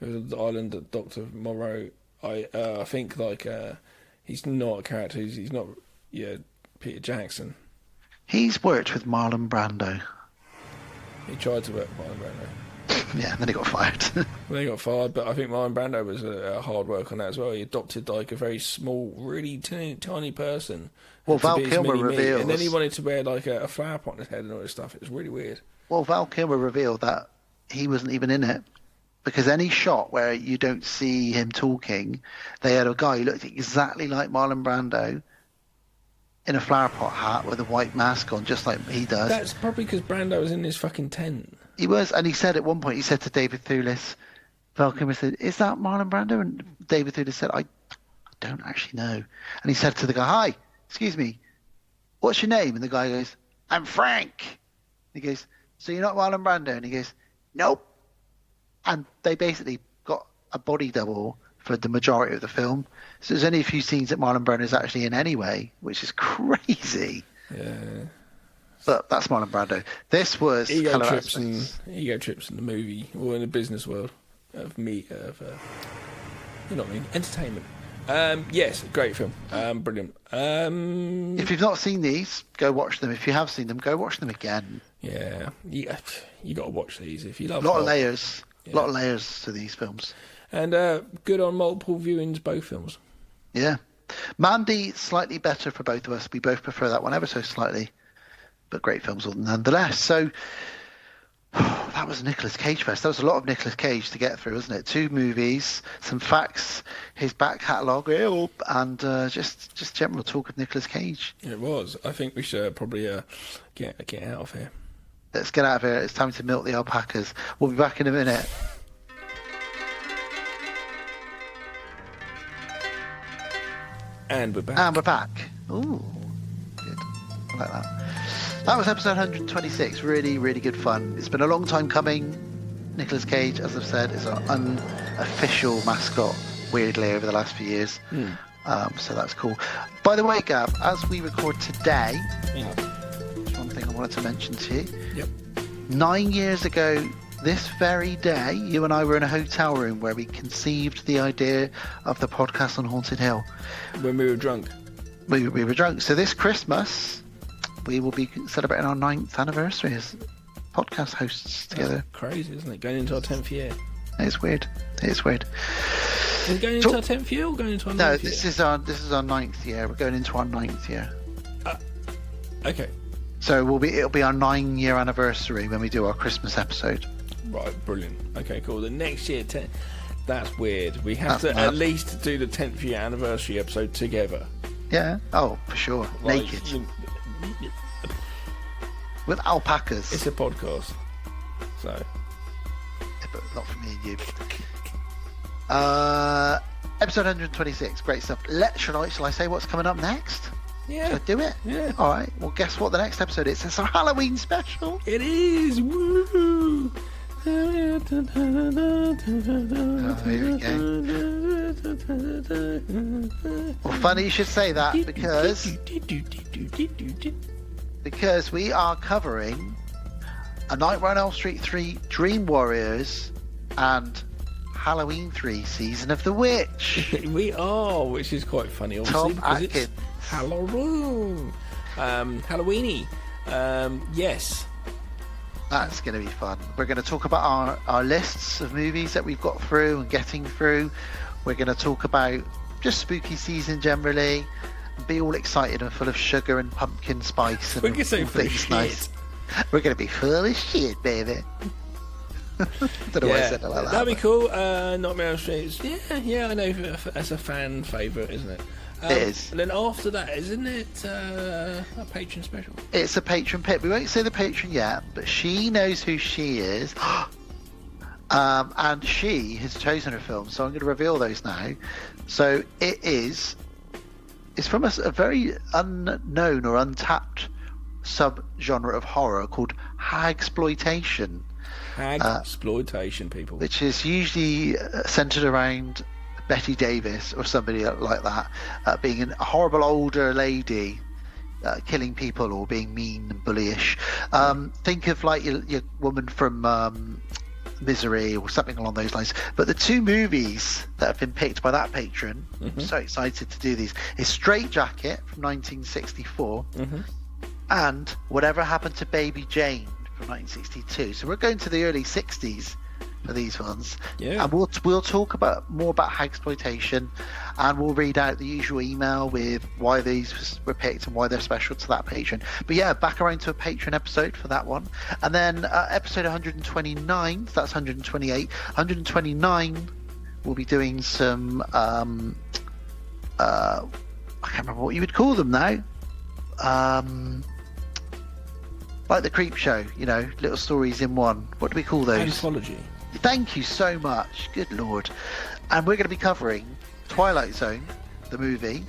the Island of Dr. Moreau. I think like he's not a character. He's not. Yeah, Peter Jackson. He's worked with Marlon Brando. He tried to work with Marlon Brando. Yeah, and then he got fired. Then he got fired, but I think Marlon Brando was a hard work on that as well. He adopted like a very small, really tiny person. Well, Val Kilmer reveals... And then he wanted to wear like a flower pot on his head and all this stuff. It was really weird. Well, Val Kilmer revealed that he wasn't even in it. Because any shot where you don't see him talking, they had a guy who looked exactly like Marlon Brando in a flower pot hat with a white mask on, just like he does. That's probably because Brando was in his fucking tent. He was, and he said at one point, he said to David Thewlis, Val Kilmer said, is that Marlon Brando? And David Thewlis said, I don't actually know. And he said to the guy, hi, excuse me, what's your name? And the guy goes, I'm Frank. And he goes, so you're not Marlon Brando? And he goes, nope. And they basically got a body double for the majority of the film. So there's only a few scenes that Marlon Brando is actually in anyway, which is crazy. Yeah. But that's Marlon Brando. This was ego trips in the movie or in the business world of you know what I mean, entertainment. Yes, great film. Brilliant. If you've not seen these, go watch them. If you have seen them, go watch them again. Yeah, you got to watch these if you love. A lot of layers. A lot of layers to these films. And good on multiple viewings, both films. Yeah. Mandy, slightly better for both of us. We both prefer that one ever so slightly. But great films nonetheless. So that was Nicolas Cage Fest. That was a lot of Nicolas Cage to get through, wasn't it? 2 movies, some facts, his back catalogue, and just general talk of Nicolas Cage. It was. I think we should probably get out of here. Let's get out of here. It's time to milk the alpacas. We'll be back in a minute. And we're back. Ooh, good. I like that. That was episode 126. Really, really good fun. It's been a long time coming. Nicolas Cage, as I've said, is our unofficial mascot, weirdly, over the last few years. So that's cool. By the way, Gab, as we record today, one thing I wanted to mention to you. Yep. 9 years ago, this very day, you and I were in a hotel room where we conceived the idea of the podcast on Haunted Hill. When we were drunk. We were drunk. So this Christmas, we will be celebrating our 9th anniversary as podcast hosts together. That's crazy, isn't it? Going into our 10th year. It's weird. It's weird. Is it going into our 10th year or going into our 9th year? No, this is our 9th year. We're going into our 9th year. Okay. So it'll be our 9-year anniversary when we do our Christmas episode. Right, brilliant. Okay, cool. The next year, that's weird. We have to at least do the 10th year anniversary episode together. Yeah. Oh, for sure. Like, naked. With alpacas. It's a podcast. So. Yeah, but not for me and you. Episode 126. Great stuff. Shall I say what's coming up next? Yeah. Should I do it? Yeah. All right. Well, guess what the next episode is? It's our Halloween special. It is. Woo! Oh, here we go. Well, funny you should say that because we are covering A Nightmare on Elm Street 3 Dream Warriors and Halloween 3 Season of the Witch. We are, which is quite funny, obviously, because it's Halloween. Halloweeny. Yes. That's going to be fun. We're going to talk about our lists of movies that we've got through and getting through. We're going to talk about just spooky season generally. Be all excited and full of sugar and pumpkin spice and We're going to say full of things nice. We're going to be full of shit, baby. Don't know why I said it like that. That'd be cool. Nightmare on Elm Street. Yeah, I know. That's a fan favourite, isn't it? It is. And then after that, isn't it a patron special? It's a patron pick. We won't say the patron yet, but she knows who she is. And she has chosen her film, so I'm going to reveal those now. So it's from a very unknown or untapped sub-genre of horror called hagsploitation. Hagsploitation, people. Which is usually centered around Betty Davis or somebody like that, being a horrible older lady, killing people or being mean and bullyish. Think of like your woman from Misery or something along those lines. But the two movies that have been picked by that patron, I'm so excited to do these, is Straight Jacket from 1964 and Whatever Happened to Baby Jane from 1962. So we're going to the early 60s for these ones, and we'll talk more about hagsploitation, and we'll read out the usual email with why these were picked and why they're special to that patron. But yeah, back around to a patron episode for that one, and then episode 129, so that's 128, 129 we'll be doing some I can't remember what you would call them now, like the Creep Show, little stories in one. What do we call those? Anthology. Thank you so much. Good Lord. And we're going to be covering Twilight Zone, the movie.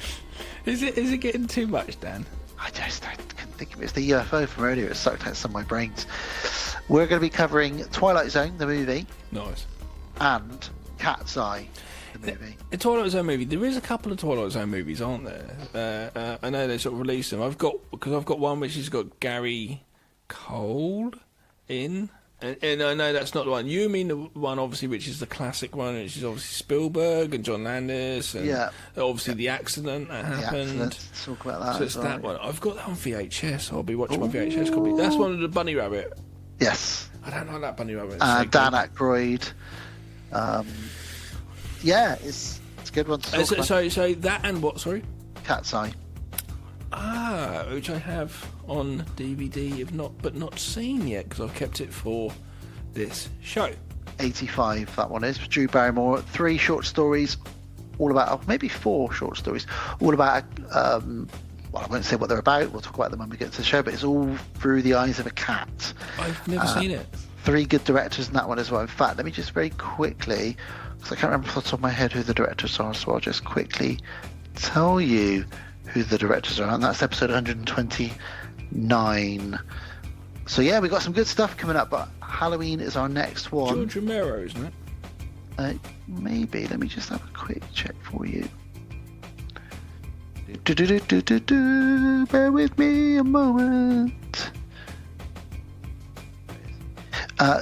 Is it getting too much, Dan? I couldn't think of it. It's the UFO from earlier. It sucked out some of my brains. We're going to be covering Twilight Zone, the movie. Nice. And Cat's Eye, the movie. The Twilight Zone movie. There is a couple of Twilight Zone movies, aren't there? I know they sort of released them. I've got one which has got Gary Cole in. And I know that's not the one. You mean the one, obviously, which is the classic one, which is obviously Spielberg and John Landis, and obviously the accident that happened. Let's talk about that. So it's that one. I've got that on VHS. So I'll be watching my VHS copy. That's one of the Bunny Rabbit. Yes. I don't like that Bunny Rabbit. Dan Aykroyd. It's a good one to talk about. So that and what? Sorry. Cat's Eye. Which I have on DVD, but not seen yet because I've kept it for this show. 85, that one is. Drew Barrymore. 3 short stories, all about, maybe 4 short stories, all about, well, I won't say what they're about. We'll talk about them when we get to the show, but it's all through the eyes of a cat. I've never seen it. 3 good directors in that one as well. In fact, let me just very quickly, because I can't remember off the top of my head who the directors are, so I'll just quickly tell you who the directors are, and that's episode 129. So yeah, we've got some good stuff coming up, but Halloween is our next one. George Romero, isn't it? Maybe. Let me just have a quick check for you. Bear with me a moment.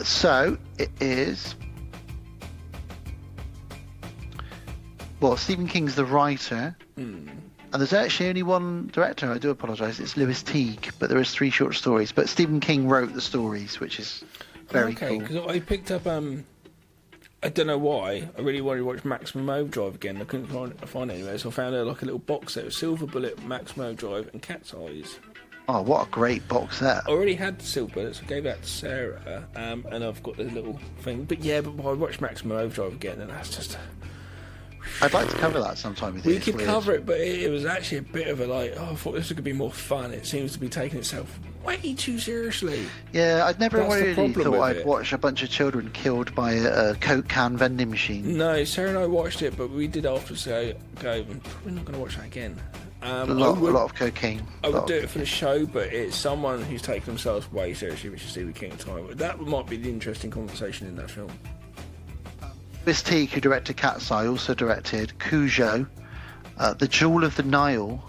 So it is. Well, Stephen King's the writer, and there's actually only one director. I do apologise. It's Lewis Teague, but there is 3 short stories. But Stephen King wrote the stories, which is very cool. Okay, because I picked up. I don't know why. I really wanted to watch Maximum Overdrive again. I couldn't find it anywhere, so I found like a little box set of Silver Bullet, Maximum Overdrive, and Cat's Eyes. Oh, what a great box set! I already had the Silver Bullet, so I gave that to Sarah, and I've got the little thing. But I watched Maximum Overdrive again, and that's just. I'd like to cover that sometime with you. We could cover it, but it was actually a bit of a I thought this was going to be more fun. It seems to be taking itself way too seriously. Yeah, I'd never really thought I'd watch a bunch of children killed by a Coke can vending machine. No, Sarah and I watched it, but we did afterwards go, I'm probably not going to watch that again. A lot of cocaine. I would do it for the show, but it's someone who's taken themselves way seriously, which is Stephen King at the time. That might be the interesting conversation in that film. Lewis Teague, who directed Cat's Eye, also directed Cujo, The Jewel of the Nile,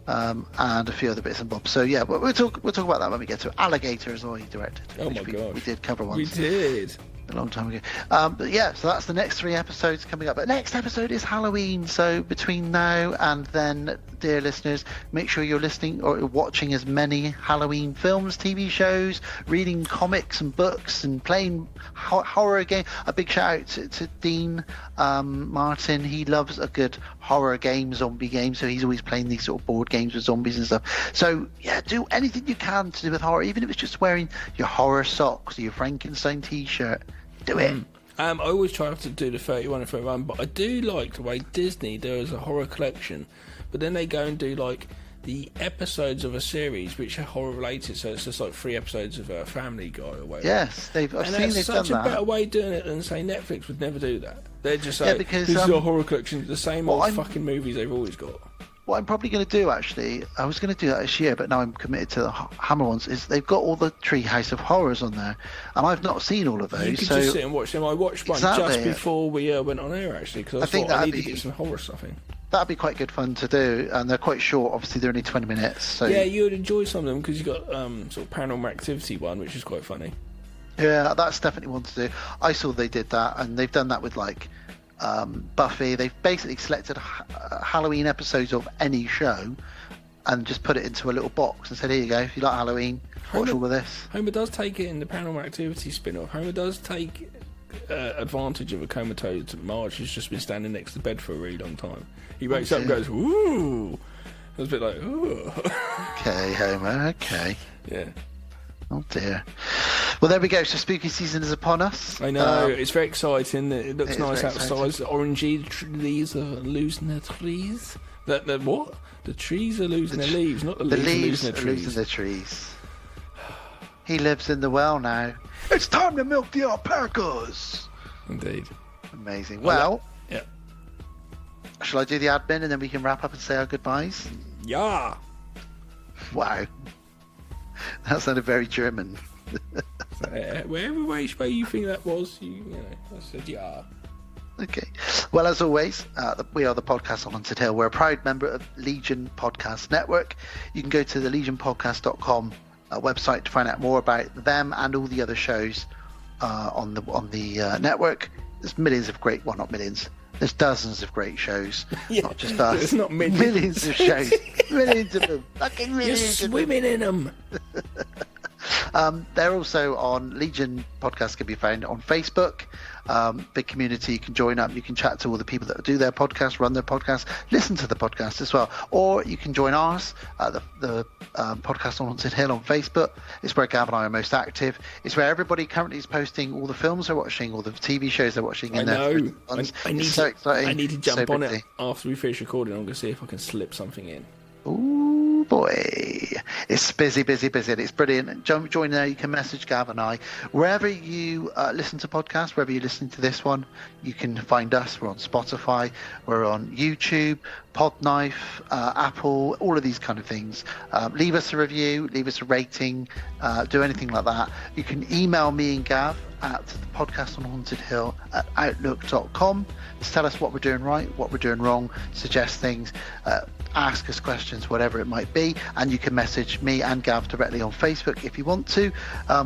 and a few other bits and bobs. So yeah, we'll talk about that when we get to it. Alligator as well, he directed. Oh my god, we did cover once. We did. A long time ago. But yeah, so that's the next 3 episodes coming up. But next episode is Halloween, so between now and then, dear listeners, make sure you're listening or watching as many Halloween films, TV shows, reading comics and books, and playing horror game. A big shout out to Dean Martin. He loves a good horror game, zombie game, so he's always playing these sort of board games with zombies and stuff. So yeah, do anything you can to do with horror, even if it's just wearing your horror socks or your Frankenstein t-shirt. Do it. I always try to do the 31 and 31, but I do like the way Disney does a horror collection, but then they go and do like the episodes of a series which are horror related, so it's just like 3 episodes of a Family Guy or whatever. Yes, I've seen they've done that. That's such a better way of doing it than, say, Netflix would never do that. They're just like, because, this is a horror collection, the same old fucking movies they've always got. What I'm probably going to do, actually, I was going to do that this year, but now I'm committed to the Hammer ones, is they've got all the Treehouse of Horrors on there, and I've not seen all of those. You could just sit and watch them. I watched one just before we went on air, actually, because I thought I need to get some horror stuff in. That'd be quite good fun to do, and they're quite short. Obviously, they're only 20 minutes. So yeah, you would enjoy some of them, because you've got sort of Paranormal Activity one, which is quite funny. Yeah, that's definitely one to do. I saw they did that, and they've done that with, like, Buffy. They've basically selected Halloween episodes of any show and just put it into a little box and said, here you go, if you like Halloween, watch all of this. Homer does take it in the Paranormal Activity spin-off. Homer does take advantage of a comatose Marge who's just been standing next to the bed for a really long time. He wakes up and goes, ooh. I was a bit like, ooh. Okay, Homer, okay. Yeah. Oh dear. Well, there we go. So spooky season is upon us. I know, it's very exciting. It looks nice outside. The orangey trees are losing their trees. What? The trees are losing their leaves, not the leaves are losing their trees. He lives in the well now. It's time to milk the alpacas. Indeed. Amazing. Well, yeah. Shall I do the admin and then we can wrap up and say our goodbyes? Yeah. Wow. That sounded very German. Wherever way you think that was, you know, I said yeah. Okay. Well, as always, we are the Podcast on Haunted Hill. We're a proud member of Legion Podcast Network. You can go to the legionpodcast.com website to find out more about them and all the other shows on the network. There's millions of great, well, not millions. There's dozens of great shows, not just us. There's not millions. Millions of shows. Millions of them. Fucking millions. You're swimming in them. They're also on Legion Podcast, can be found on Facebook. Big community. You can join up. You can chat to all the people that do their podcast, run their podcast, listen to the podcast as well. Or you can join ours, the Podcast on Haunted Hill on Facebook. It's where Gav and I are most active. It's where everybody currently is posting all the films they're watching, all the TV shows they're watching. I know. I need so exciting. I need to jump so on it after we finish recording. I'm going to see if I can slip something in. Ooh, boy. enjoy. It's busy, and it's brilliant. Join there. You can message Gav and I. Wherever you listen to podcasts, wherever you listen to this one, you can find us. We're on Spotify. We're on YouTube, Podknife, Apple, all of these kind of things. Leave us a review, leave us a rating, do anything like that. You can email me and Gav at the podcast on Haunted Hill at outlook.com to tell us what we're doing right, what we're doing wrong, suggest things, ask us questions, whatever it might be. And you can message me and Gav directly on Facebook if you want to.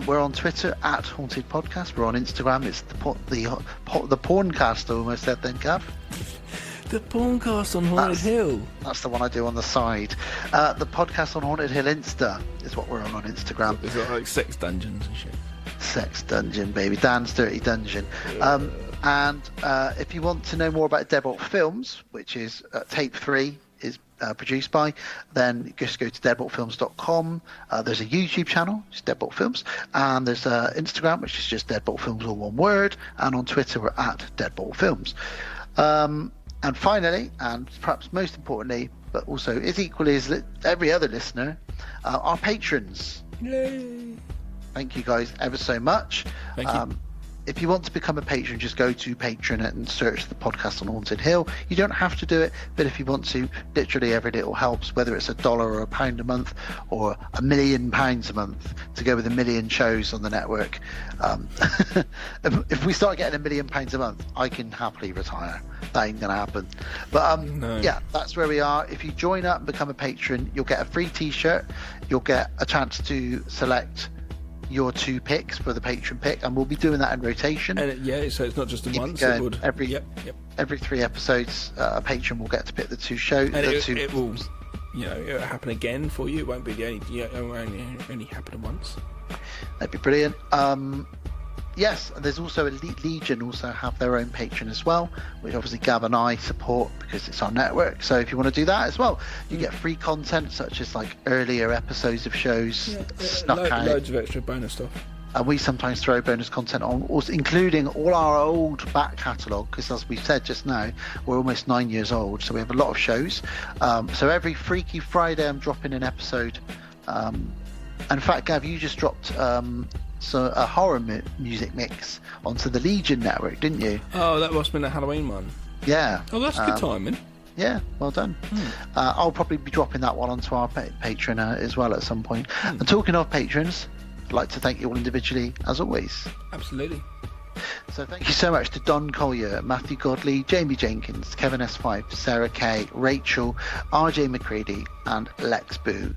We're on Twitter at Haunted Podcast. We're on Instagram. It's the Porncast, I almost said then, Gav. The Porncast on Haunted Hill. That's the one I do on the side. The Podcast on Haunted Hill Insta is what we're on Instagram. Is it like sex dungeons and shit? Sex dungeon, baby. Dan's Dirty Dungeon. And if you want to know more about Deadbolt Films, which is Tape 3 is produced by, then just go to deadboltfilms.com. There's a YouTube channel, just Deadbolt Films, and there's Instagram, which is just Deadbolt Films, all one word, and on Twitter we're at Deadbolt Films. And finally, and perhaps most importantly, but also is equally as every other listener, our patrons. Yay! Thank you guys ever so much. Thank you. If you want to become a patron, just go to Patreon and search the Podcast on Haunted Hill. You don't have to do it, but if you want to, literally every little helps, whether it's $1 or £1 a month or £1 million a month to go with 1 million shows on the network. If we start getting £1 million a month, I can happily retire. That ain't going to happen. But No. yeah, that's where we are. If you join up and become a patron, you'll get a free t-shirt. You'll get a chance to select your 2 picks for the patron pick, and we'll be doing that in rotation. And so it's not just the once. It would every 3 episodes, a patron will get to pick the 2 shows. And it will, it'll happen again for you. It won't be the only. It will only happen once. That'd be brilliant. Yes, there's also Elite Legion also have their own patron as well, which obviously Gav and I support because it's our network. So if you want to do that as well, you get free content such as like earlier episodes of shows, snuck out. Loads of extra bonus stuff. And we sometimes throw bonus content on, also including all our old back catalogue, because as we said just now, we're almost 9 years old, so we have a lot of shows. So every Freaky Friday I'm dropping an episode. In fact, Gav, you just dropped a horror music mix onto the Legion network, didn't you? Oh, that must have been a Halloween one. Yeah. Oh, that's good timing. Yeah, well done. I'll probably be dropping that one onto our Patreon as well at some point. And talking of patrons, I'd like to thank you all individually, as always. Absolutely. So thank you so much to Don Collier, Matthew Godley, Jamie Jenkins, Kevin S5, Sarah Kay, Rachel, RJ McCready, and Lex Boo.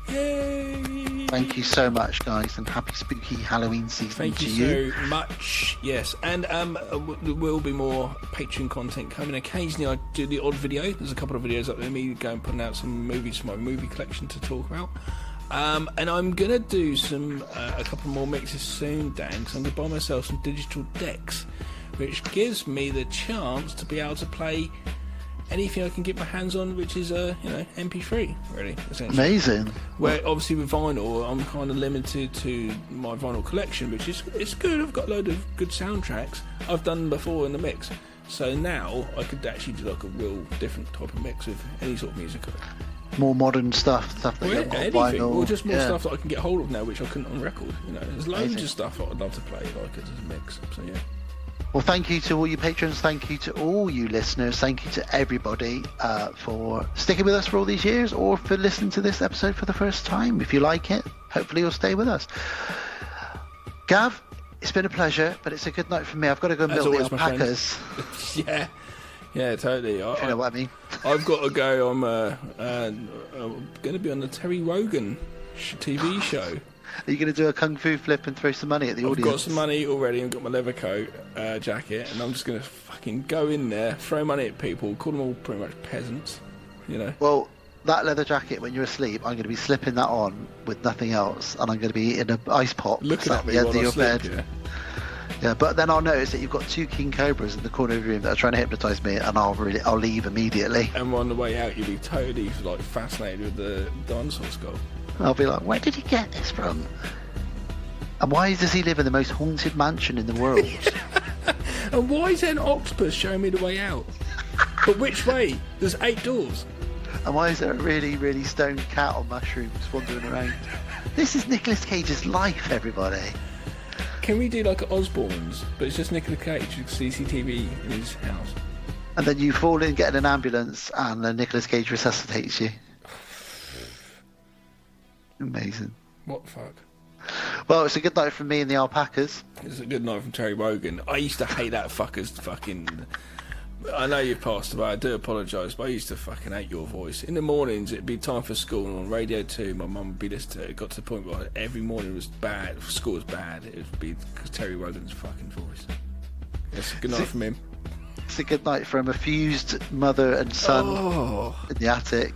Yay! Thank you so much, guys, and happy spooky Halloween season to you. Thank you so much. Yes, and there will be more Patreon content coming. Occasionally I do the odd video. There's a couple of videos up there, me going putting out some movies for my movie collection to talk about. And I'm going to do a couple more mixes soon, Dan, because I'm going to buy myself some digital decks, which gives me the chance to be able to play anything I can get my hands on, which is MP3, really, essentially. Amazing. Where obviously with vinyl, I'm kind of limited to my vinyl collection, which is it's good. I've got a load of good soundtracks I've done before in the mix. So now I could actually do like a real different type of mix with any sort of music. More modern stuff that you haven't got anything, vinyl. or just more stuff that I can get hold of now, which I couldn't on record. There's loads of stuff that I'd love to play like as a mix. So yeah. Well, thank you to all you patrons. Thank you to all you listeners. Thank you to everybody for sticking with us for all these years, or for listening to this episode for the first time. If you like it, hopefully you'll stay with us. Gav, it's been a pleasure, but it's a good night for me. I've got to go milk the alpacas. Yeah, totally. You know what I mean? I've got to go. I'm going to be on the Terry Wogan TV show. Are you going to do a kung fu flip and throw some money at the audience? I've got some money already. I've got my leather coat, jacket, and I'm just going to fucking go in there, throw money at people, call them all pretty much peasants, Well, that leather jacket, when you're asleep, I'm going to be slipping that on with nothing else, and I'm going to be in an ice pop looking at me at the while end of your I sleep, bed. Yeah, but then I'll notice that you've got 2 king cobras in the corner of the room that are trying to hypnotise me, and I'll leave immediately. And on the way out, you'll be totally fascinated with the dinosaur skull. I'll be like, where did he get this from? And why does he live in the most haunted mansion in the world? And why is there an octopus showing me the way out? But which way? There's 8 doors. And why is there a really, really stoned cat on mushrooms wandering around? This is Nicolas Cage's life, everybody. Can we do like Osborne's, but it's just Nicolas Cage with CCTV in his house? And then you fall in, get in an ambulance, and then Nicolas Cage resuscitates you. Amazing. What the fuck? Well, it's a good night from me and the alpacas. It's a good night from Terry Wogan. I used to hate that fucker's fucking... I know you've passed away, I do apologise, but I used to fucking hate your voice. In the mornings, it'd be time for school, and on Radio 2, my mum would be listening to it. It got to the point where every morning was bad, school was bad. It would be because Terry Wogan's fucking voice. It's a good night from him. It's a good night from a fused mother and son in the attic.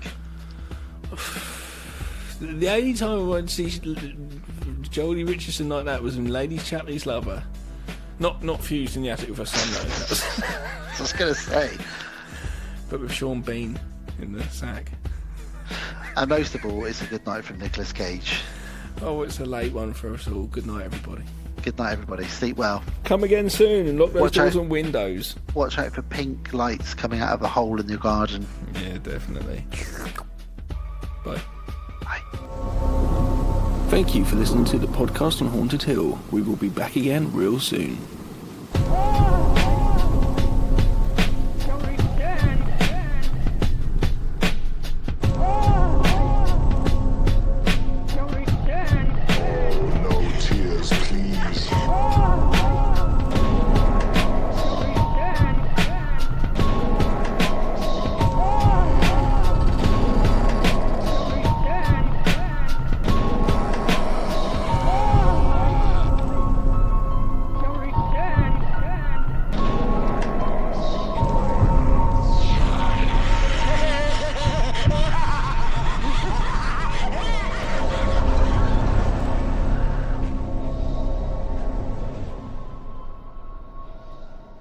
The only time I went to see Jodie Richardson like that was in Lady Chatley's Lover. Not fused in the attic with her son, though. That was I was going to say. But with Sean Bean in the sack. And most of all, it's a good night from Nicolas Cage. Oh, it's a late one for us all. Good night, everybody. Good night, everybody. Sleep well. Come again soon and lock those doors and windows. Watch out for pink lights coming out of a hole in your garden. Yeah, definitely. Bye. Bye. Thank you for listening to the podcast on Haunted Hill. We will be back again real soon.